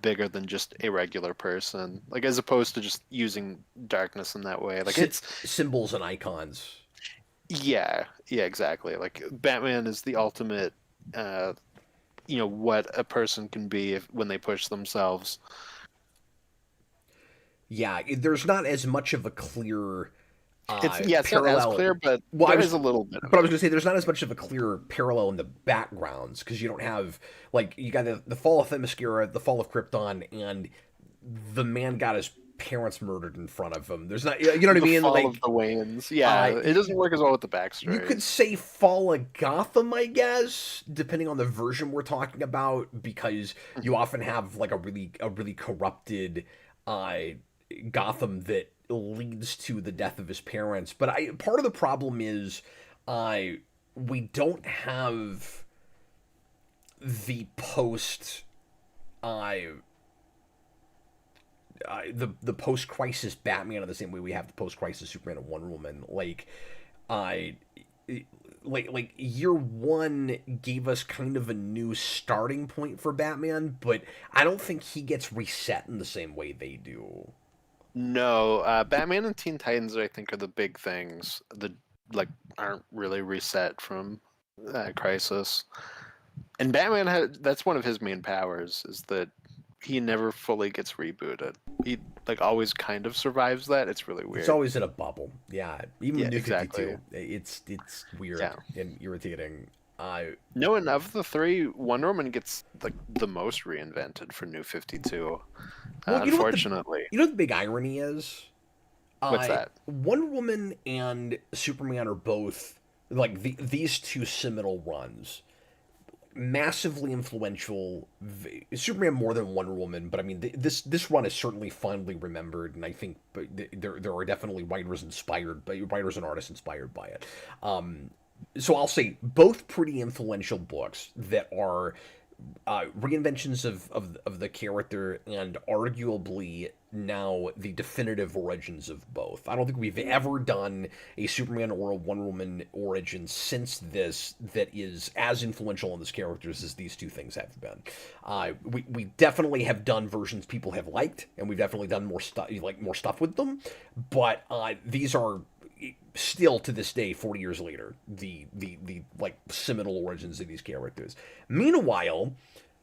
bigger than just a regular person, like as opposed to just using darkness in that way. Like it's symbols and icons. Yeah, exactly. Like Batman is the ultimate, what a person can be when they push themselves. Yeah, there's not as much of a clear it's parallel. Not as clear, but there is a little bit. But I was going to say there's not as much of a clear parallel in the backgrounds because you don't have like you got the fall of Themyscira, the fall of Krypton, and the man got his parents murdered in front of him. There's not, you know what I mean? Fall like of the Waynes. Yeah, it doesn't work as well with the backstory. You could say fall of Gotham, I guess, depending on the version we're talking about, because you often have like a really corrupted Gotham that leads to the death of his parents. But part of the problem is we don't have the post the post-crisis Batman in the same way we have the post-crisis Superman and Wonder Woman. Like year one gave us kind of a new starting point for Batman, but I don't think he gets reset in the same way they do. No, Batman and Teen Titans, I think, are the big things that aren't really reset from Crisis. And Batman that's one of his main powers, is that he never fully gets rebooted. He always kind of survives that. It's really weird. It's always in a bubble. Yeah, even New exactly. 52. It's weird and irritating. No, and of the three, Wonder Woman gets the most reinvented for New 52. Well, unfortunately, you know what the big irony is? What's that? Wonder Woman and Superman are both these two seminal runs, massively influential. Superman more than Wonder Woman, but I mean this run is certainly fondly remembered, and I think there are definitely writers and artists inspired by it. So I'll say both pretty influential books that are reinventions of the character and arguably now the definitive origins of both. I don't think we've ever done a Superman or a Wonder Woman origin since this that is as influential on these characters as these two things have been. We definitely have done versions people have liked, and we've definitely done more stuff with them, but these are still to this day, 40 years later, the seminal origins of these characters. Meanwhile,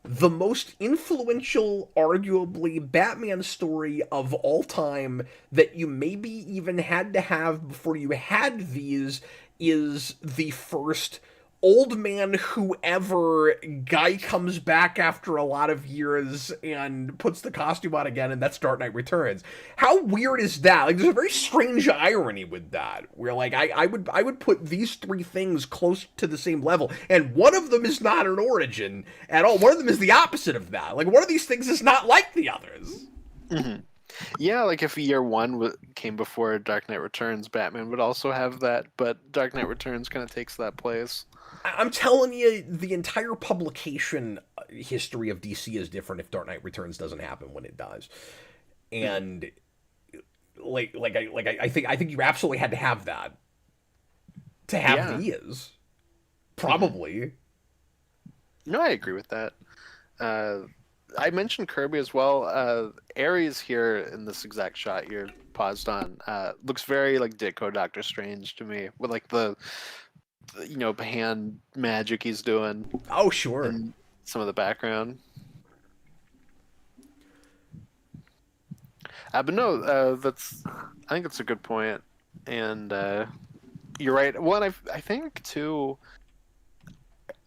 the most influential, arguably, Batman story of all time that you maybe even had to have before you had these is the first old man whoever guy comes back after a lot of years and puts the costume on again, and that's Dark Knight Returns. How weird is that? There's a very strange irony with that, where I would put these three things close to the same level, and one of them is not an origin at all. One of them is the opposite of that. One of these things is not like the others. Mm-hmm. Yeah, like if year one came before Dark Knight Returns, Batman would also have that, but Dark Knight Returns kind of takes that place. I'm telling you, the entire publication history of DC is different if Dark Knight Returns doesn't happen when it does. Mhm. And I think you absolutely had to have that to have Yeah. these. Hmm. Probably. No, I agree with that. Uh, I mentioned Kirby as well. Ares here in this exact shot you're paused on looks very like Ditko Doctor Strange to me, with like the hand magic he's doing Oh, sure. and some of the background. But no, that's I think that's a good point, and you're right. Well, and I think too.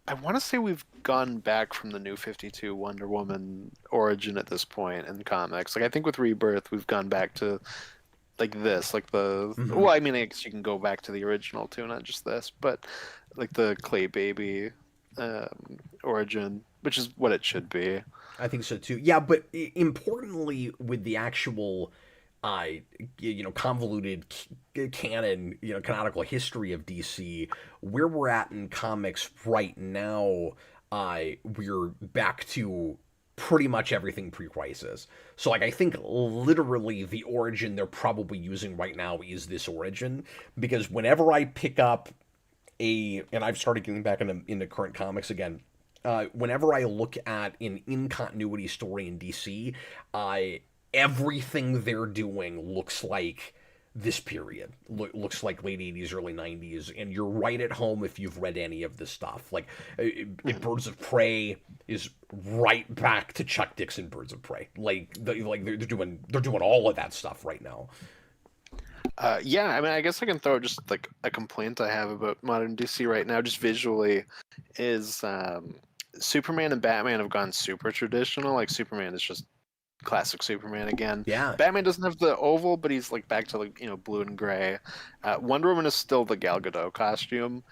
I want to say we've gone back from the New 52 Wonder Woman origin at this point in comics. Like I think with Rebirth, we've gone back to like this, like the Hmm. well, I mean, I guess you can go back to the original too, not just this, but like the Clay Baby origin, which is what it should be. I think so too. Yeah, but importantly, with the actual, uh, convoluted canon, canonical history of DC, where we're at in comics right now, we're back to pretty much everything pre-crisis. So, like, I think literally the origin they're probably using right now is this origin, because whenever I pick up and I've started getting back into current comics again. Whenever I look at an in continuity story in DC, everything they're doing looks like this period. Looks like late 80s, early 90s, and you're right at home if you've read any of this stuff. Like, Mhm. Birds of Prey is right back to Chuck Dixon Birds of Prey. They're doing all of that stuff right now. Yeah, I mean, I guess I can throw just like a complaint I have about modern DC right now, just visually, is Superman and Batman have gone super traditional. Like Superman is just classic Superman again. Yeah, Batman doesn't have the oval, but he's like back to like blue and gray. Wonder Woman is still the Gal Gadot costume,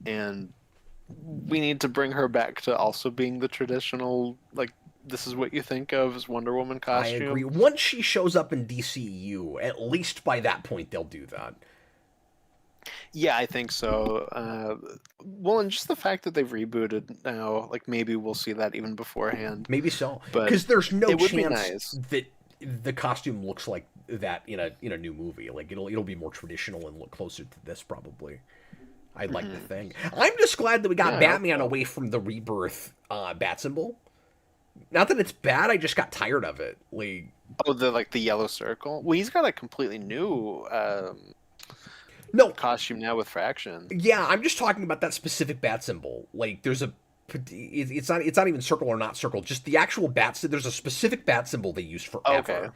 and we need to bring her back to also being the traditional like this is what you think of as Wonder Woman I agree. costume. Once she shows up in DCU, at least by that point they'll do that. Yeah, I think so. Well, and just the fact that they've rebooted now, like maybe we'll see that even beforehand. Maybe so, But because there's no it would be chance nice. that the costume looks like that in a new movie. Like it'll be more traditional and look closer to this probably. I'd like to Hmm. think. I'm just glad that we got Yeah, I hope Batman so. away from the Rebirth bat symbol. Not that it's bad. I just got tired of it. Like Oh, the yellow circle. Well, he's got a completely new no, costume now with Fraction. yeah, I'm just talking about that specific bat symbol. Like there's it's not even circle or not circle. Just the actual there's a specific bat symbol they use Okay. forever.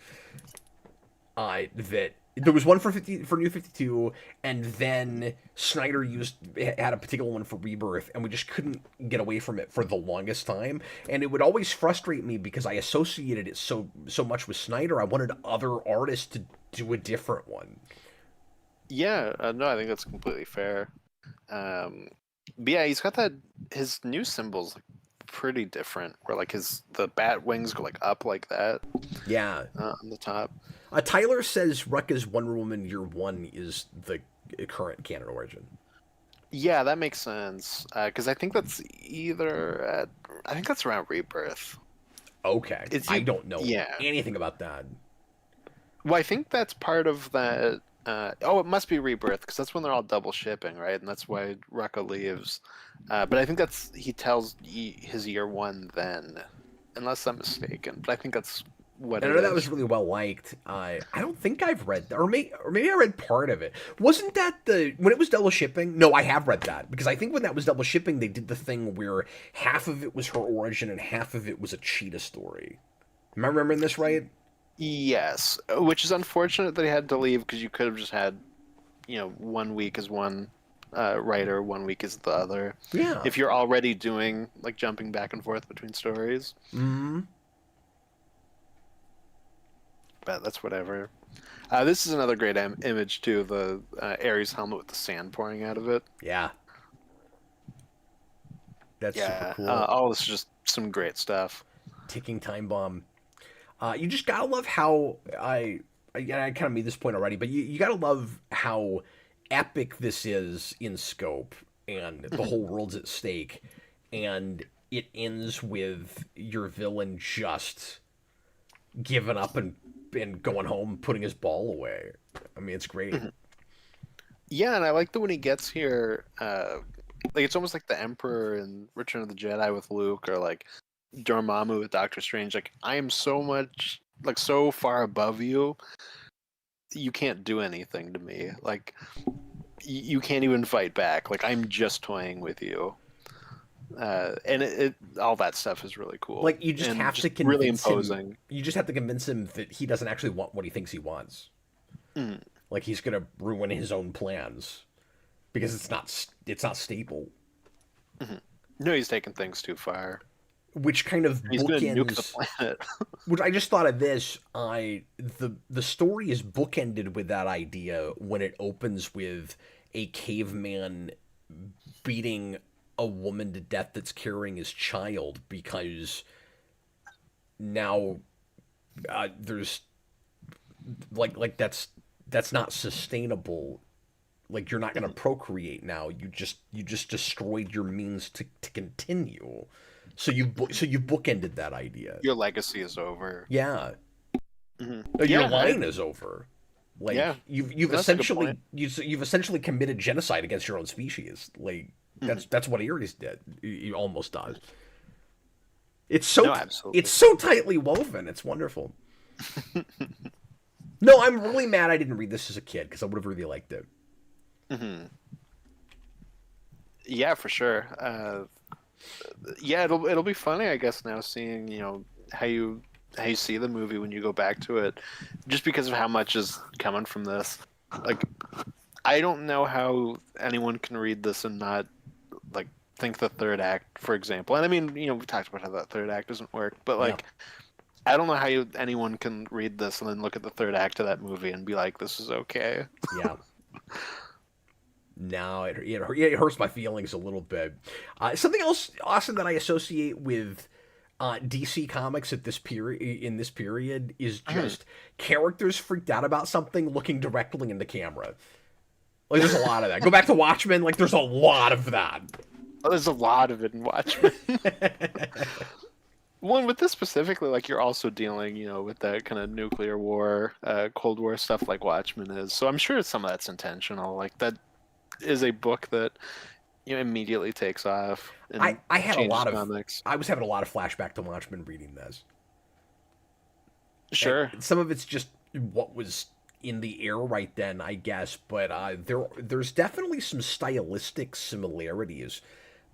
That there was one for New 52, and then Snyder had a particular one for Rebirth, and we just couldn't get away from it for the longest time. And it would always frustrate me because I associated it so much with Snyder. I wanted other artists to do a different one. Yeah, no, I think that's completely fair. But yeah, he's got that. His new symbols like pretty different. Where like the bat wings go like up like that Yeah. on the top. Tyler says Rucka's Wonder Woman Year One is the current canon origin. Yeah, that makes sense. Because I think that's I think that's around Rebirth. Okay, It's I you. don't know Yeah. anything about that. Well, I think that's part of that. Oh, it must be Rebirth because that's when they're all double shipping, right? And that's why Rucka leaves. But I think he tells his year one then, unless I'm mistaken. But I think that's what And I it know that was is. really well liked. I don't think I've read that, or maybe I read part of it. Wasn't that when it was double shipping? No, I have read that because I think when that was double shipping, they did the thing where half of it was her origin and half of it was a cheetah story. Am I remembering this right? Yes, which is unfortunate that he had to leave because you could have just had, 1 week as one writer, 1 week as the other. Yeah. If you're already doing like jumping back and forth between stories, Hmm. but that's whatever. This is another great image too. The Ares helmet with the sand pouring out of it. Yeah. That's super Yeah, cool. all this is just some great stuff. Ticking time bomb. You just gotta love how I kind of made this point already, but you gotta love how epic this is in scope, and the whole world's at stake, and it ends with your villain just giving up and going home, putting his ball away. I mean, it's great. Yeah, and I like that when he gets here, like it's almost like the Emperor in Return of the Jedi with Luke, or like Dormammu with Doctor Strange. Like I am so much, like so far above you, you can't do anything to me. Like you can't even fight back. Like I'm just toying with you. And all that stuff is really cool. Like you just and have just to really convince imposing. him. You just have to convince him that he doesn't actually want what he thinks he wants. Mm. Like he's gonna ruin his own plans because it's not stable. Mm-hmm. No, he's taking things too far. Which kind of He's gonna nuke the bookends. planet. Which I just thought of this. The story is bookended with that idea when it opens with a caveman beating a woman to death that's carrying his child because now there's that's not sustainable. Like you're not going to procreate now. You just destroyed your means to continue. So you bookended that idea. Your legacy is over. Yeah. Mm-hmm. Your line is over. Like Yeah, you've that's a good essentially point. you've essentially committed genocide against your own species. Like that's what Ares did. He almost does. No, absolutely. It's so tightly woven. It's wonderful. No, I'm really mad I didn't read this as a kid because I would have really liked it. Mm-hmm. Yeah, for sure. Yeah, it'll be funny, I guess, now seeing how you see the movie when you go back to it, just because of how much is coming from this. Like, I don't know how anyone can read this and not like think the third act, for example. And I mean, we talked about how that third act doesn't work, but like, I don't know how anyone can read this and then look at the third act of that movie and be like, this is okay. Yeah. No, it hurts my feelings a little bit. Something else, Austin, that I associate with DC Comics at this period in this period is just characters freaked out about something looking directly in the camera. Like there's a lot of that. Go back to Watchmen. Like there's a lot of that. Oh, there's a lot of it in Watchmen. One with this specifically, like you're also dealing, with that kind of nuclear war, Cold War stuff like Watchmen is. So I'm sure some of that's intentional. Like that is a book that immediately takes off. And I had a lot of comics. I was having a lot of flashback to Watchmen reading this. Sure. And some of it's just what was in the air right then, I guess. But there's definitely some stylistic similarities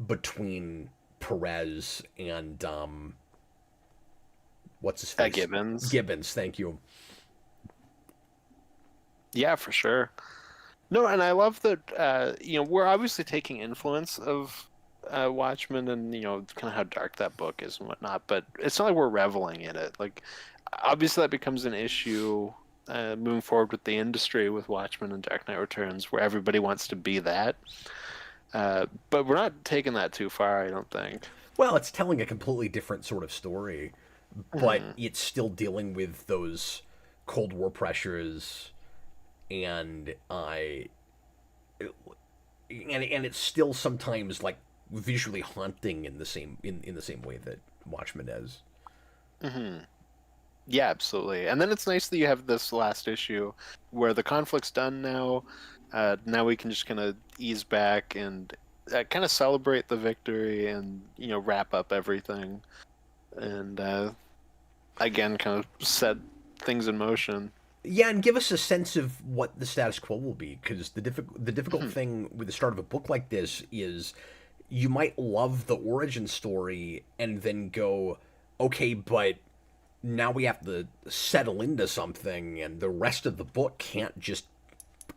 between Perez and what's his face? Gibbons. Gibbons, thank you. Yeah, for sure. No, and I love that. We're obviously taking influence of Watchmen and kind of how dark that book is and whatnot. But it's not like we're reveling in it. Like, obviously, that becomes an issue moving forward with the industry with Watchmen and Dark Knight Returns, where everybody wants to be that. But we're not taking that too far, I don't think. Well, it's telling a completely different sort of story, but it's still dealing with those Cold War pressures, and it's still sometimes like visually haunting in the same way that Watchmen is. Mm-hmm. Yeah, absolutely. And then it's nice that you have this last issue where the conflict's done now. Now we can just kind of ease back and kind of celebrate the victory and wrap up everything, and again kind of set things in motion. Yeah, and give us a sense of what the status quo will be, because the difficult thing with the start of a book like this is you might love the origin story and then go, okay, but now we have to settle into something, and the rest of the book can't just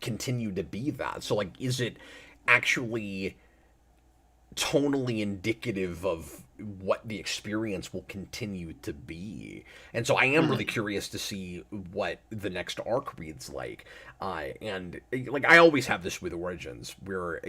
continue to be that. So, like, is it actually tonally indicative of what the experience will continue to be? And so I am really curious to see what the next arc reads like. And like I always have this with Origins, where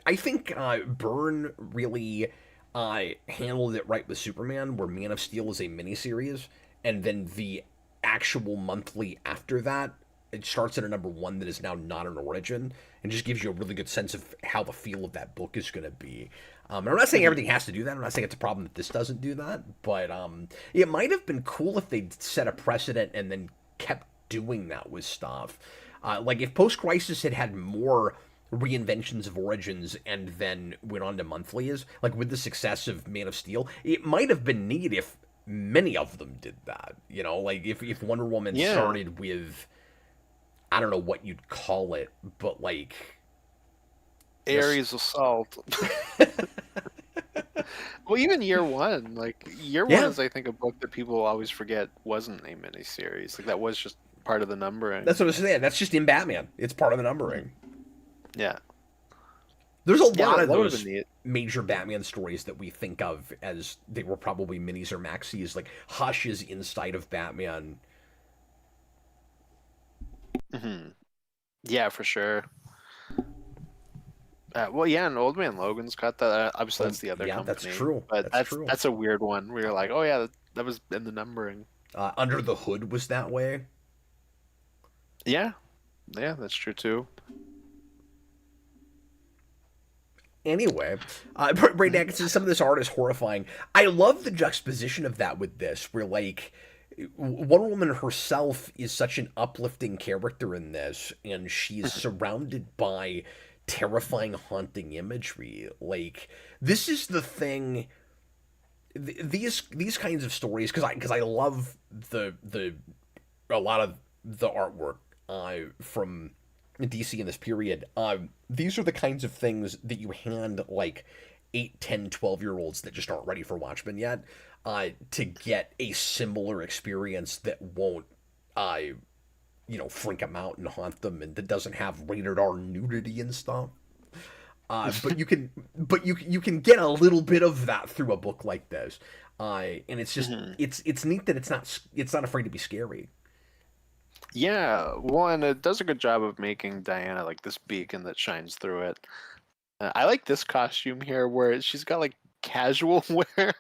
I think Byrne really handled it right with Superman, where Man of Steel is a miniseries and then the actual monthly after that, it starts at a number one that is now not an origin, and just gives you a really good sense of how the feel of that book is going to be. And I'm not saying Mhm. everything has to do that. I'm not saying it's a problem that this doesn't do that, but it might have been cool if they'd set a precedent and then kept doing that with stuff. Like if Post Crisis had had more reinventions of origins and then went on to monthlies, like with the success of Man of Steel, it might have been neat if many of them did that. You know, like if Wonder Woman Yeah, started with, I don't know what you'd call it, but like this. Ares Assault. Well, even year one, like year one Yeah, is, I think, a book that people always forget wasn't a miniseries. Like that was just part of the numbering. that's what I was saying. That's just in Batman. It's part of the Mhm. numbering. Yeah, There's a yeah, lot of that would have those been neat. major Batman stories that we think of as they were probably minis or maxis, like Hush is inside of Batman. Yeah, for sure. Well, yeah, and Old Man Logan's got that. Obviously, Oh, that's the other yeah, that's company, true. but That's that's true. that's a weird one. We were like, oh yeah, that was in the numbering. Under the Hood was that way. Yeah, yeah, that's true too. Anyway, Brain Mhm. Atkinson, some of this art is horrifying. I love the juxtaposition of that with this, where like Wonder Woman herself is such an uplifting character in this, and she's surrounded by terrifying, haunting imagery. Like this is the thing. These kinds of stories, because I love the a lot of the artwork from DC in this period. These are the kinds of things that you hand like 8, 10, 12 year olds that just aren't ready for Watchmen yet to get a similar experience that won't, uh, freak them out and haunt them and that doesn't have rated R nudity and stuff. But you can get a little bit of that through a book like this, and it's just Mhm. it's neat that it's not afraid to be scary. Yeah, one, it does a good job of making Diana like this beacon that shines through it. I like this costume here, where she's got like casual wear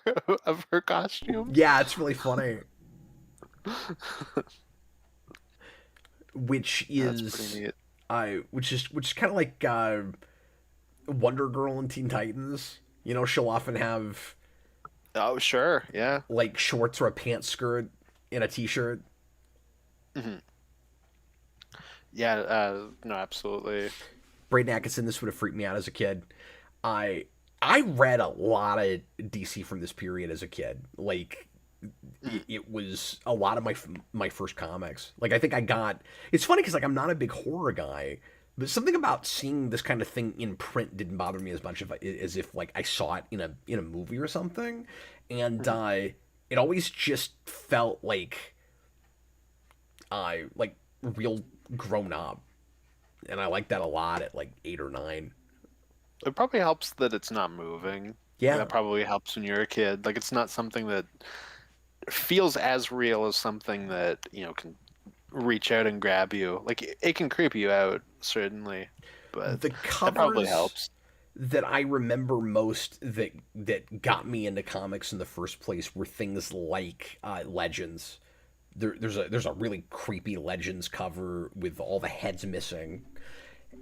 of her costume. Yeah, it's really funny. Which That's pretty is neat. which is kind of like Wonder Girl in Teen Titans. She'll often have Oh, sure, yeah. like shorts or a pants skirt and a t-shirt. Mhm. Yeah, no, absolutely. Braden Atkinson, this would have freaked me out as a kid. I I read a lot of DC from this period as a kid. Like Mhm. it was a lot of my first comics. Like I think I got. It's funny because like I'm not a big horror guy, but something about seeing this kind of thing in print didn't bother me as much as if like I saw it in a movie or something, and Mhm. it always just felt like real grown up, and I like that a lot at like 8 or 9. It probably helps that it's not moving. Like, Yeah, that probably helps when you're a kid. Like it's not something that feels as real as something that, can reach out and grab you. Like it can creep you out, certainly, but the that probably covers helps. that I remember most that got me into comics in the first place were things like Legends. There's a really creepy Legends cover with all the heads missing,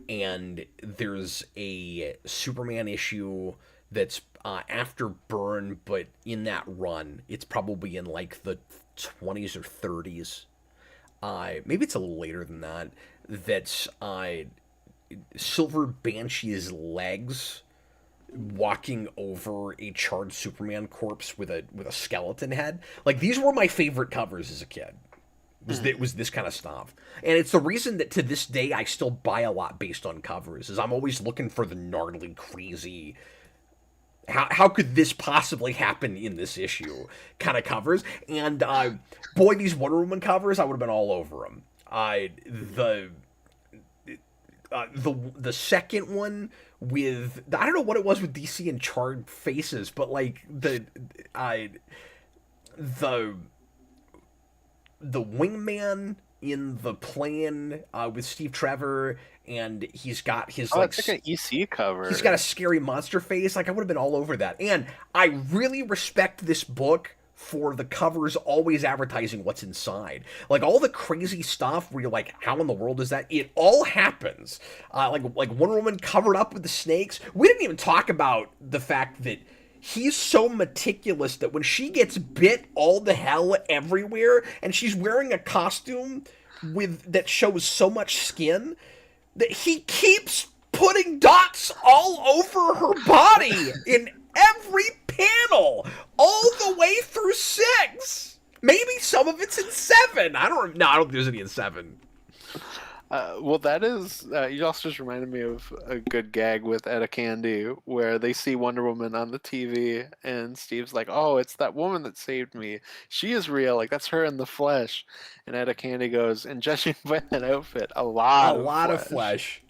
and there's a Superman issue that's after Burn, but in that run, it's probably in like the 20s or 30s. Maybe it's a little later than that. That's Silver Banshee's legs walking over a charred Superman corpse with a skeleton head. Like these were my favorite covers as a kid. Was this kind of stuff, and it's the reason that to this day I still buy a lot based on covers. Is I'm always looking for the gnarly, crazy. How could this possibly happen in this issue? Kind of covers, and boy, these Wonder Woman covers, I would have been all over them. The second one with I don't know what it was with DC and charred faces, but like I the the wingman in the plane with Steve Trevor, and he's got his Oh, like it's like an EC he's got a cover. scary monster face. Like I would have been all over that, and I really respect this book for the covers always advertising what's inside. Like all the crazy stuff where you're like, how in the world is that? It all happens. Like Wonder Woman covered up with the snakes. We didn't even talk about the fact that he's so meticulous that when she gets bit all the hell everywhere and she's wearing a costume that shows so much skin that he keeps putting dots all over her body in every panel, all the way through 6. Maybe some of it's in 7. I don't think there's any in 7. Well, that is. You also just reminded me of a good gag with Etta Candy, where they see Wonder Woman on the TV, and Steve's like, "Oh, it's that woman that saved me. She is real. Like that's her in the flesh." And Etta Candy goes, "And judging by that outfit, a lot of flesh."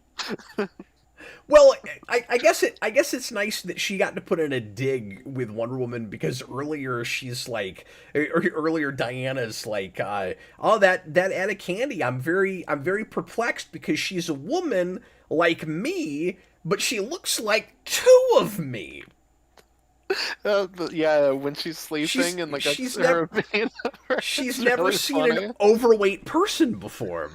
Well, I guess it's nice that she got to put in a dig with Wonder Woman, because earlier she's like, earlier Diana's like, oh, that Etta Candy, I'm very perplexed because she's a woman like me, but she looks like 2 of me. Yeah, when she's sleeping and like she's never really seen an overweight person before.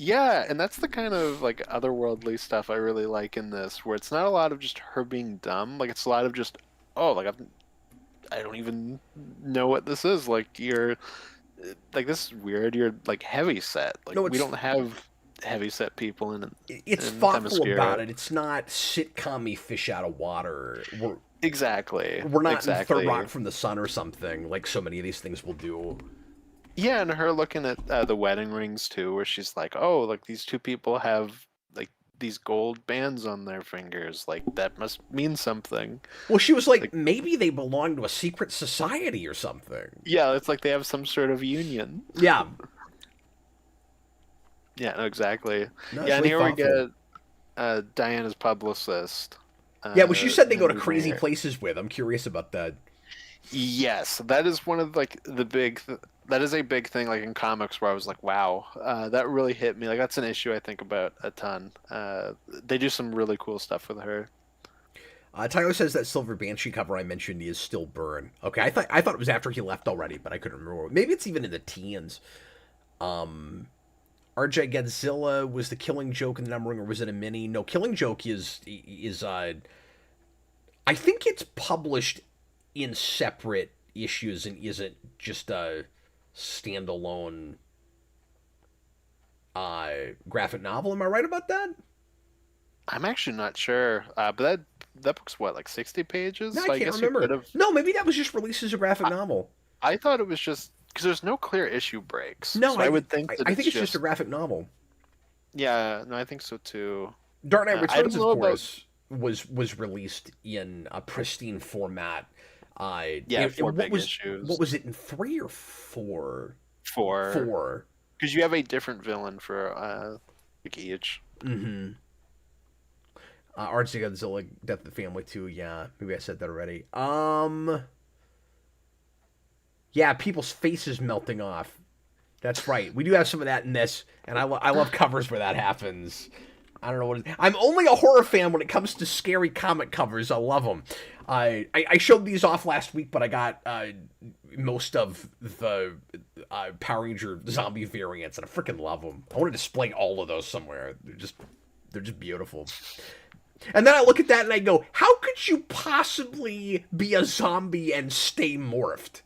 Yeah, and that's the kind of like otherworldly stuff I really like in this, where it's not a lot of just her being dumb. Like it's a lot of just, oh, like I don't even know what this is. Like you're, like this is weird. You're like heavy set. Like no, we don't have heavy set people in. It's thoughtful about it. It's not sitcom-y fish out of water. We're not in Third Rock from the Sun or something like so many of these things will do. Yeah, and her looking at the wedding rings too, where she's like, "Oh, like these 2 people have like these gold bands on their fingers. Like that must mean something." Well, she was like maybe they belong to a secret society or something. Yeah, it's like they have some sort of union. Yeah. Yeah, no, exactly. No, yeah, and really here thoughtful. we get Diana's publicist. Yeah, well, you said they go to crazy places with. I'm curious about that. Yes, that is one of like the big. That is a big thing, like in comics, where I was like, "Wow, that really hit me." Like that's an issue I think about a ton. They do some really cool stuff with her. Tyler says that Silver Banshee cover I mentioned is still Byrne. Okay, I thought it was after he left already, but I couldn't remember. Maybe it's even in the teens. RJ Godzilla was the Killing Joke in the numbering, or was it a mini? No, Killing Joke is I think it's published in separate issues and isn't just a standalone graphic novel. Am I right about that? I'm actually not sure, but that book's what, like 60 pages? No, so I can't remember. No, maybe that was just released as a graphic novel. I thought it was just because there's no clear issue breaks. No, so I would think that I think it's just a graphic novel. Yeah, no, I think so too. Dark Knight Returns, of course, was released in a pristine format. 4 big issues. What was it, in 3 or 4? 4. 4. Because you have a different villain for like each. Mm-hmm. RJ Godzilla, Death of the Family 2, yeah. Maybe I said that already. Yeah, people's faces melting off. That's right. We do have some of that in this, and I love covers where that happens. I don't know what it is. I'm only a horror fan when it comes to scary comic covers. I love them. I showed these off last week, but I got most of the Power Ranger zombie variants, and I freaking love them. I want to display all of those somewhere. They're just beautiful. And then I look at that and I go, how could you possibly be a zombie and stay morphed?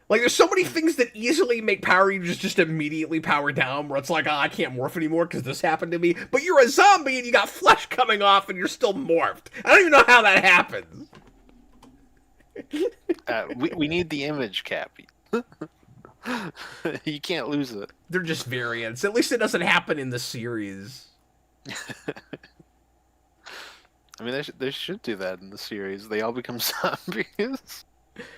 Like, there's so many things that easily make Power Rangers just immediately power down, where it's like, I can't morph anymore because this happened to me. But you're a zombie and you got flesh coming off and you're still morphed. I don't even know how that happens. We need the image, Cappy. You can't lose it. They're just variants. At least it doesn't happen in the series. I mean, they should do that in the series. They all become zombies.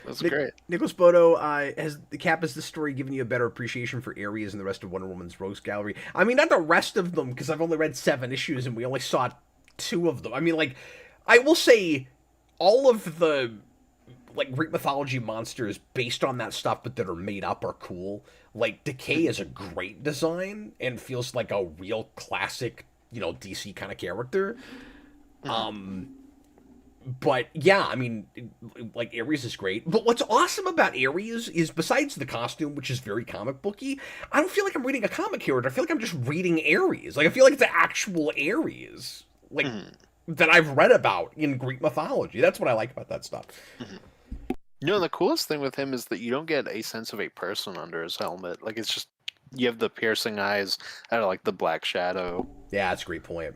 That's great. Nicholas Bodo has this story given you a better appreciation for Ares and the rest of Wonder Woman's Rogues Gallery? I mean, not the rest of them, because I've only read 7 issues and we only saw 2 of them. I mean, like, I will say all of the like Greek mythology monsters based on that stuff, but that are made up, are cool. Like Decay is a great design and feels like a real classic, DC kind of character. But yeah, I mean, like Ares is great. But what's awesome about Ares is besides the costume, which is very comic booky, I don't feel like I'm reading a comic character. I feel like I'm just reading Ares. Like I feel like it's the actual Ares, like Mhm, that I've read about in Greek mythology. That's what I like about that stuff. mhm. You know, the coolest thing with him is that you don't get a sense of a person under his helmet. Like it's just you have the piercing eyes out of like the black shadow. Yeah, that's a great point.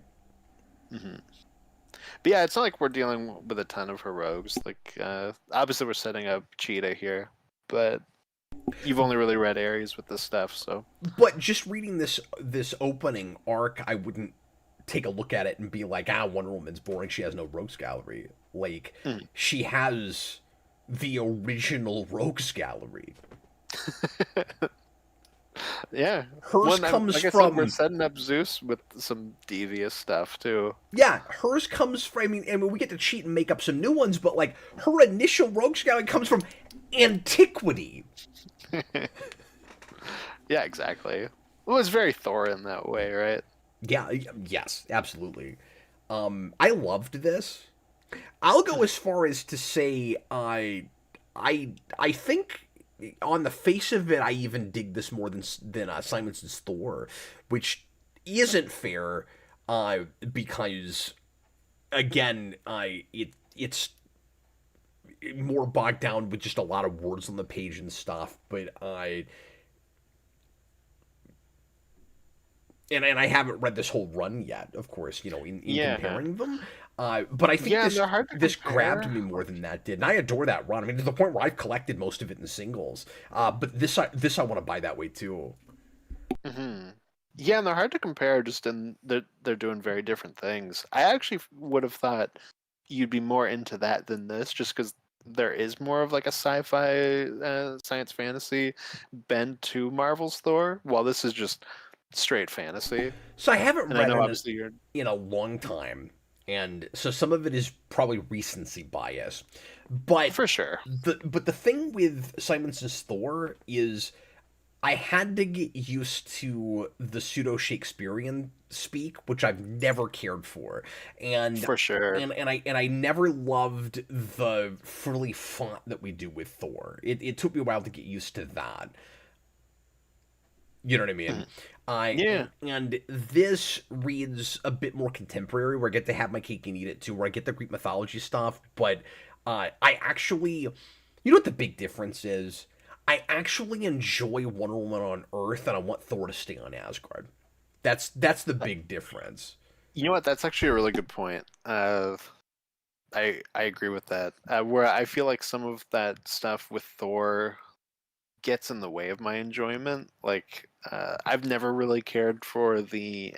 Hmm. But yeah, it's not like we're dealing with a ton of heroics. Like obviously we're setting up Cheetah here, but you've only really read Ares with this stuff, so But just reading this opening arc, I wouldn't take a look at it and be like, Wonder Woman's boring. She has no rogues gallery. Like mm. she has the original rogues gallery. Yeah. Hers comes Like I said, we're from setting up Zeus with some devious stuff too. yeah, hers comes from. I mean, we get to cheat and make up some new ones, but like her initial rogues gallery comes from antiquity. Yeah, exactly. Well, it's very Thor in that way, right? Yeah, yes, absolutely. I loved this. I'll go as far as to say I think on the face of it, I even dig this more than Simonson's Thor, which isn't fair, because again, it's more bogged down with just a lot of words on the page and stuff. But I and I haven't read this whole run yet, of course, in Yeah. comparing them. But I think Yeah, and they're hard to this grabbed compare. me more than that did, and I adore that run. I mean, to the point where I've collected most of it in singles. But this I want to buy that way too. Hmm. Yeah, and they're hard to compare just in they're doing very different things. I actually would have thought you'd be more into that than this, just because there is more of like a sci-fi science fantasy bent to Marvel's Thor, while this is just straight fantasy. So I haven't And I read know in obviously you're a long time, and so some of it is probably recency bias. But for sure. the thing with Simons's Thor is I had to get used to the pseudo Shakespearean speak, which I've never cared for, and For sure. I never loved the frilly font that we do with Thor. It took me a while to get used to that. You know what I mean? Mhm. Yeah. And this reads a bit more contemporary, where I get to have my cake and eat it too, where I get the Greek mythology stuff, but I actually, what the big difference is? I actually enjoy Wonder Woman on Earth, and I want Thor to stay on Asgard. That's the big difference. You know what? That's actually a really good point. I agree with that. Where I feel like some of that stuff with Thor gets in the way of my enjoyment. Like I've never really cared for the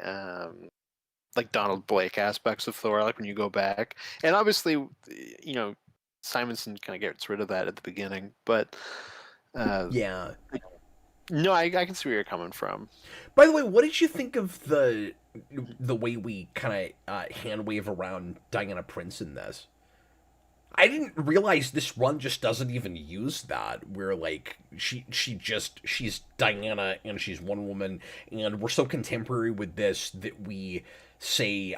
like Donald Blake aspects of Thor. Like when you go back, and obviously, you know, Simonson kind of gets rid of that at the beginning. But uh, Yeah. no, I can see where you're coming from. By the way, what did you think of the way we kind of hand wave around Diana Prince in this? I didn't realize this run just doesn't even use that. Where like she's Diana and she's one woman, and we're so contemporary with this that we say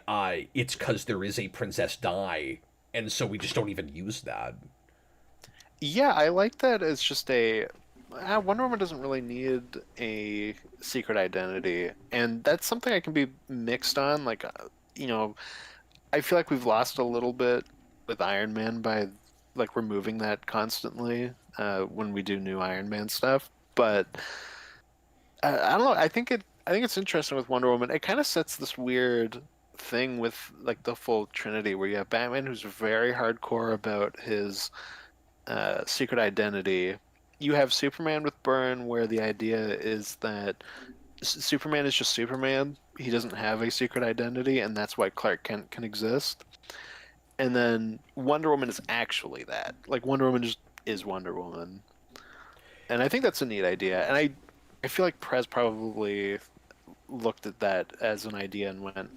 it's because there is a Princess Di, and so we just don't even use that. Yeah, I like that as just a Wonder Woman doesn't really need a secret identity, and that's something I can be mixed on. Like, you know, I feel like we've lost a little bit with Iron Man by like removing that constantly when we do new Iron Man stuff. But I don't know. I think it's interesting with Wonder Woman. It kind of sets this weird thing with like the full Trinity, where you have Batman who's very hardcore about his secret identity. You have Superman with Byrne, where the idea is that Superman is just Superman. He doesn't have a secret identity, and that's why Clark Kent can exist. And then Wonder Woman is actually that. Like Wonder Woman just is Wonder Woman, and I think that's a neat idea. And I feel like Prez probably looked at that as an idea and went,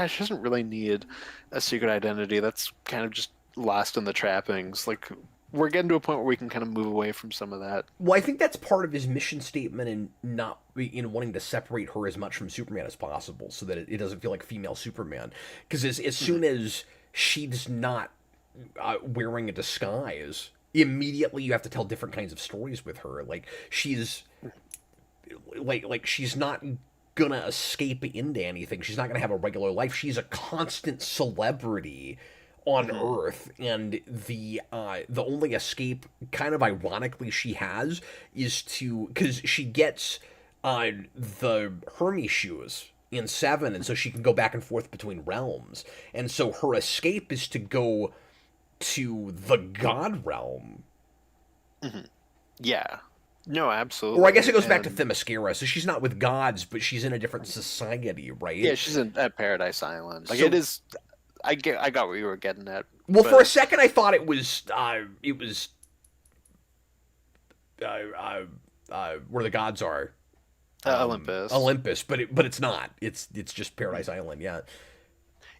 she doesn't really need a secret identity. That's kind of just lost in the trappings. Like we're getting to a point where we can kind of move away from some of that. Well, I think that's part of his mission statement in not in wanting to separate her as much from Superman as possible, so that it doesn't feel like female Superman. Because as soon as she's not wearing a disguise, immediately you have to tell different kinds of stories with her. Like she's she's not gonna escape into anything. She's not gonna have a regular life. She's a constant celebrity on Earth, and the only escape, kind of ironically, she has is to because she gets the Hermes shoes in 7, and so she can go back and forth between realms, and so her escape is to go to the god realm. Yeah. No, absolutely. Or I guess it goes back to Themyscira. So she's not with gods, but she's in a different society, right? Yeah, she's at Paradise Island. Like So- it is. I got what you were getting at. Well, but- for a second, I thought it was where the gods are, Olympus. Olympus, but it's not. It's just Paradise Island. Yeah.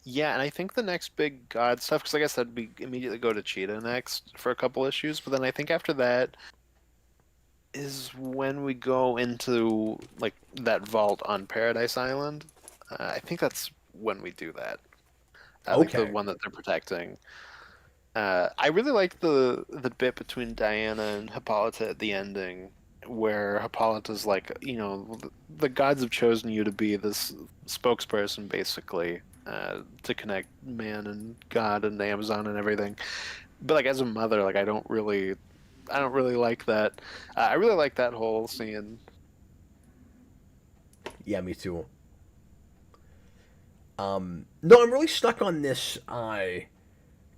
Yeah, and I think the next big god stuff, because like I said, we immediately go to Cheetah next for a couple issues, but then I think after that is when we go into like that vault on Paradise Island. I think that's when we do that. Like the Okay. one that they're protecting. I really like the bit between Diana and Hippolyta at the ending, where Hippolyta's like, the gods have chosen you to be this spokesperson, basically, to connect man and God and the Amazon and everything. But like as a mother, like I don't really like that. I really like that whole scene. Yeah, me too. No, I'm really stuck on this kind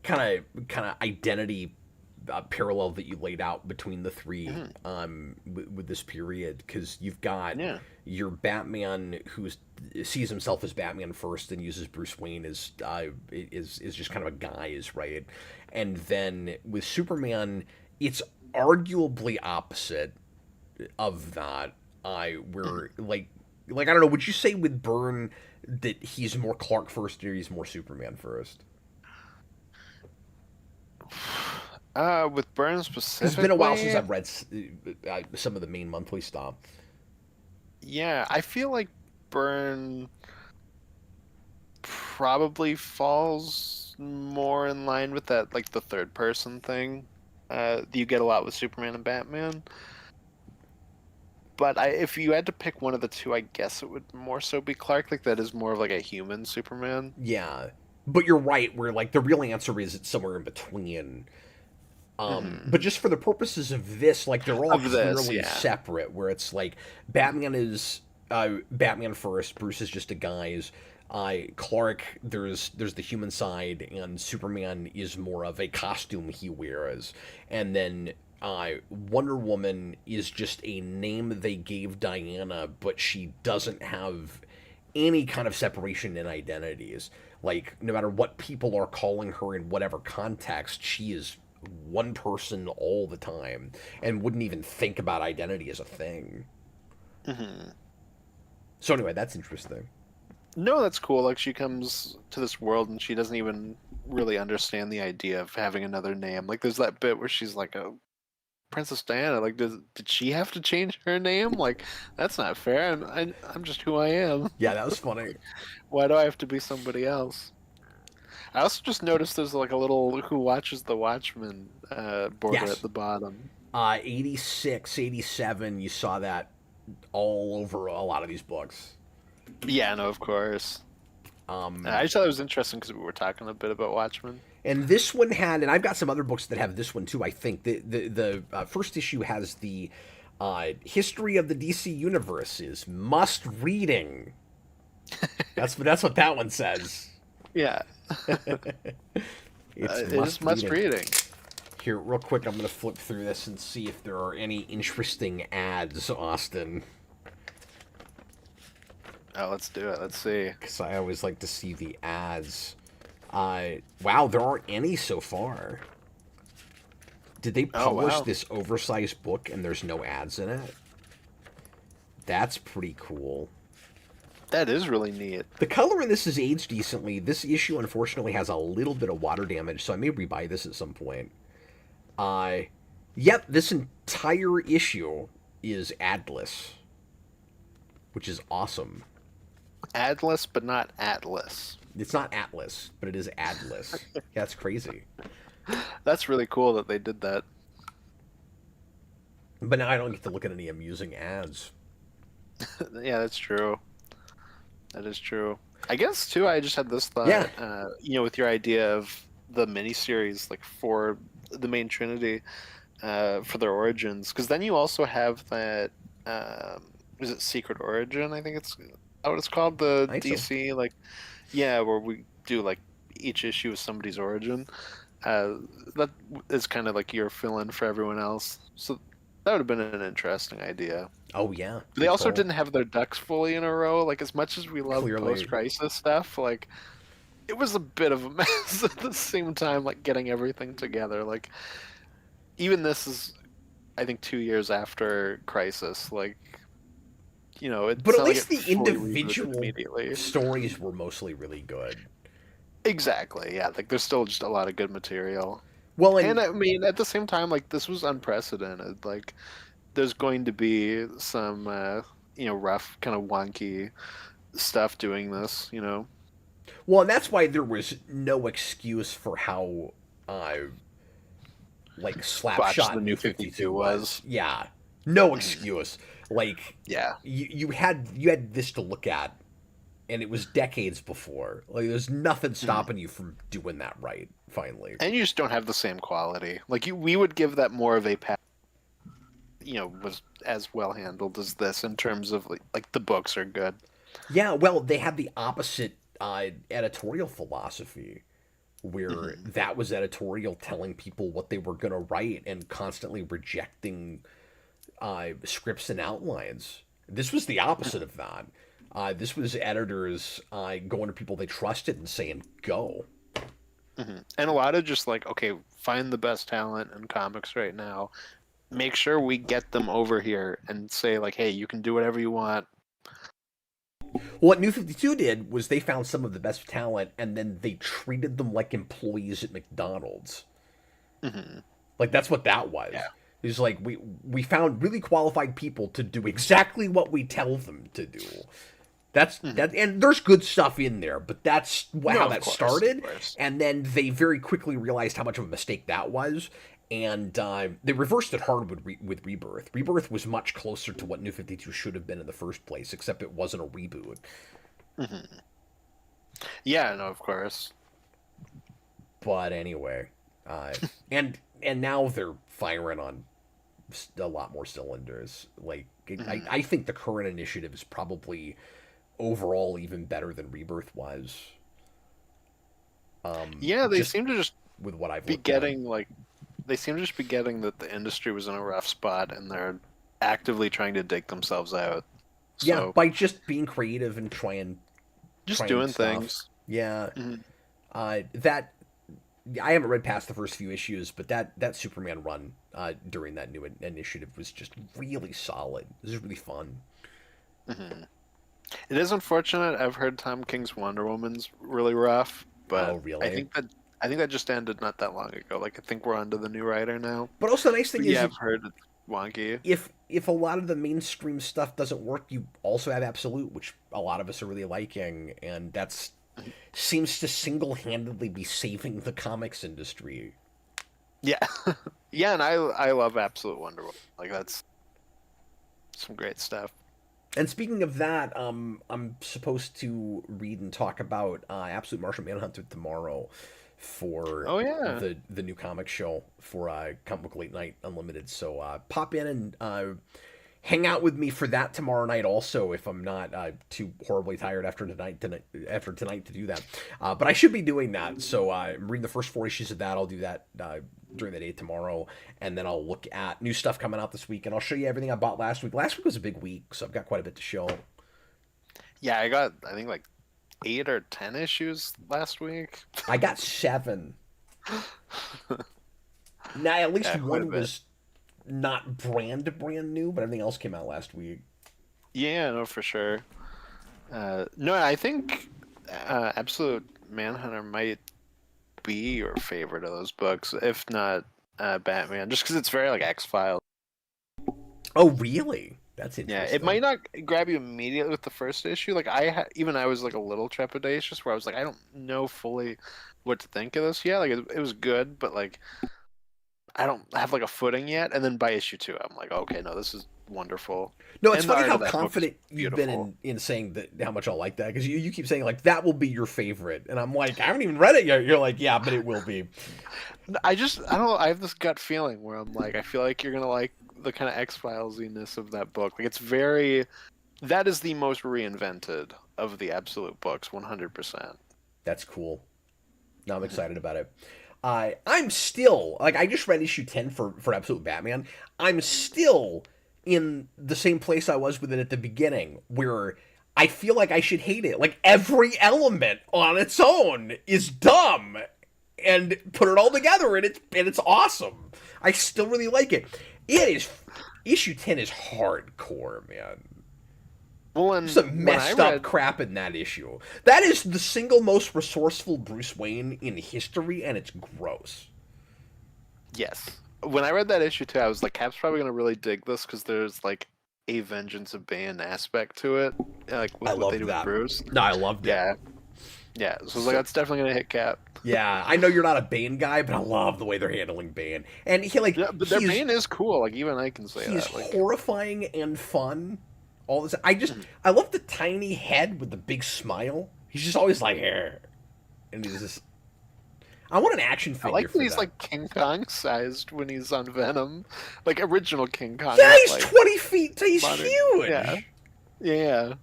of identity parallel that you laid out between the three with this period, because you've got your Batman who sees himself as Batman first and uses Bruce Wayne as is just kind of a guise, right? And then with Superman, it's arguably opposite of that. Where like I don't know, would you say with Byrne that he's more Clark first or he's more Superman first? With Byrne specifically, It's been a while since I've read some of the main monthly stuff. Yeah, I feel like Byrne probably falls more in line with that, like the third person thing you get a lot with Superman and Batman. But if you had to pick one of the two, I guess it would more so be Clark. Like that is more of like a human Superman. Yeah, but you're right. Where like the real answer is it's somewhere in between. But just for the purposes of this, like they're all clearly separate. Where it's like Batman is Batman first, Bruce is just a guise. Clark, there's the human side, and Superman is more of a costume he wears, and then Wonder Woman is just a name they gave Diana, but she doesn't have any kind of separation in identities. Like, no matter what people are calling her in whatever context, she is one person all the time and wouldn't even think about identity as a thing. So anyway, that's interesting. No, that's cool. Like she comes to this world and she doesn't even really understand the idea of having another name. Like there's that bit where she's like, "Oh, Princess Diana, like did she have to change her name? Like that's not fair. I'm just who I am. Yeah, that was funny. Why do I have to be somebody else?" I also just noticed there's like a little "Who Watches the Watchmen" border at the bottom. 86, 87, you saw that all over a lot of these books. Yeah, no, of course. I just thought it was interesting because we were talking a bit about Watchmen. And this one had, and I've got some other books that have this one too. I think the first issue has the history of the DC universe is must reading. That's what that one says. Yeah, it's must reading. Here, real quick, I'm going to flip through this and see if there are any interesting ads, Austin. Oh, let's do it. Let's see. Because I always like to see the ads. Wow, there aren't any so far. Did they publish this oversized book and there's no ads in it? That's pretty cool. That is really neat. The color in this has aged decently. This issue, unfortunately, has a little bit of water damage, so I may rebuy this at some point. Yep, this entire issue is adless, which is awesome. Adless, but not Atlas. It's not Atlas, but it is adless. Yeah, that's crazy. That's really cool that they did that. But now I don't get to look at any amusing ads. Yeah, that's true. That is true. I guess too. I just had this Yeah. thought. With your idea of the miniseries, like for the main Trinity, for their origins, because then you also have that. Is it Secret Origin? I think it's that what it's called. The I think so. DC, like, yeah, where we do like each issue with somebody's origin. Uh, that is kind of like your fill-in for everyone else. So that would have been an interesting idea. Oh yeah, They good also call. didn't have their ducks fully in a row. Like, as much as we love Clearly. post-crisis stuff, like it was a bit of a mess at the same time. Like getting everything together. Like even this is, I think, 2 years after Crisis. Like But it's at not like it least the fully rebooted individual immediately. stories were mostly really good. Exactly. Yeah. Like there's still just a lot of good material. Well, And and I mean, at the same time, like this was unprecedented. Like there's going to be some, rough, kind of wonky stuff doing this. and that's why there was no excuse for how uh like Botch slapshot the New New 52 52 was. was. Yeah. No Mhm. excuse. Like Yeah. you had this to look at, and it was decades before. Like there's nothing Mhm. stopping you from doing that right, finally. And you just don't have the same quality. Like we would give that more of a pass. Was as well handled as this in terms of like the books are good. Yeah, well, they had the opposite editorial philosophy, where Hmm. that was editorial telling people what they were going to write and constantly rejecting scripts and outlines. This was the opposite of that. This was editors going to people they trusted and saying, go. Hmm. And a lot of just like, okay, find the best talent in comics right now. Make sure we get them over here and say like, hey, you can do whatever you want. What New 52 did was they found some of the best talent and then they treated them like employees at McDonald's. Hmm. Like that's what that was. Yeah. It's like we found really qualified people to do exactly what we tell them to do. That's Hmm. that, and there's good stuff in there, but that's No, how of that course, of started. course. And then they very quickly realized how much of a mistake that was, and they reversed it hard with Rebirth. Rebirth was much closer to what New 52 should have been in the first place, except it wasn't a reboot. Hmm. Yeah, no, of course. But anyway, uh, and now they're firing on a lot more cylinders. Like Hmm. I think the current initiative is probably overall even better than Rebirth was. Yeah, they Just seem to just with what I've be looked at. getting like they seem to just be getting that the industry was in a rough spot and they're actively trying to dig themselves out. Yeah, So by just being creative and just trying doing stuff. things. Yeah, Hmm. that I haven't read past the first few issues, but that Superman run during that new initiative was just really solid. This is really fun. Hmm. It is unfortunate. I've heard Tom King's Wonder Woman's really rough, Oh, but I really? think that I think that just ended not that long ago. Like I think we're on to the new writer now. But also, the nice thing But is yeah, I've heard it's wonky. if a lot of the mainstream stuff doesn't work, you also have Absolute, which a lot of us are really liking, and that's seems to single handedly be saving the comics industry. Yeah, yeah, and I love Absolute Wonder Woman. Like that's some great stuff. And speaking of that, I'm supposed to read and talk about Absolute Martian Manhunter tomorrow for Oh yeah, the new comic show for Comic Book Late Night Unlimited. So pop in and hang out with me for that tomorrow night. Also, if I'm not too horribly tired after tonight to do that, but I should be doing that. So I'm reading the first 4 issues of that. I'll do that during the day tomorrow, and then I'll look at new stuff coming out this week, and I'll show you everything I bought last week. Last week was a big week, so I've got quite a bit to show. yeah. I got I think like 8 or 10 issues last week. I got 7. Now at least Yeah, quite a one bit. was not brand new, but everything else came out last week. Yeah, no, for sure. No, I think Absolute Manhunter might be your favorite of those books, if not Batman, just because it's very like X-Files. Oh, really? That's Yeah, it interesting. might not grab you immediately with the first issue. Like even I was like a little trepidatious, where I was like, I don't know fully what to think of this yet. Like it was good, but like I don't have like a footing yet. And then by issue 2, I'm like, okay, no, this is wonderful. No, it's And the funny art how of that book is confident you've been beautiful. in saying that how much I like that, because you keep saying like that will be your favorite, and I'm like, I haven't even read it yet. You're like, yeah, but it will be. I don't know. I have this gut feeling where I'm like, I feel like you're gonna like the kind of X-Files-iness of that book. Like it's very, that is the most reinvented of the Absolute books, 100%. That's cool. No, I'm excited about it. I'm still like I just read issue 10 for Absolute Batman. I'm still in the same place I was with it at the beginning, where I feel like I should hate it. Like every element on its own is dumb, and put it all together, and it's awesome. I still really like it. It is issue 10 is hardcore, man. Well, and Some when I messed up read, crap in that issue. That is the single most resourceful Bruce Wayne in history, and it's gross. yes, when I read that issue too, I was like, Cap's probably gonna really dig this because there's like a Vengeance of Bane aspect to it, like I with what they loved do with that. Bruce. No, I loved it. Yeah, yeah. So I was like, that's definitely gonna hit Cap. Yeah, I know you're not a Bane guy, but I love the way they're handling Bane. And Yeah, but their Bane is cool. Like even I can say he's that. Like, horrifying and fun. All this, mhm. I love the tiny head with the big smile. He's just always like, "Here," and he's just. I want an action I figure like that for he's that. like King Kong sized when he's on Venom, like original King Kong. Yeah, Not he's like 20 feet. He's modern. huge. Yeah, yeah.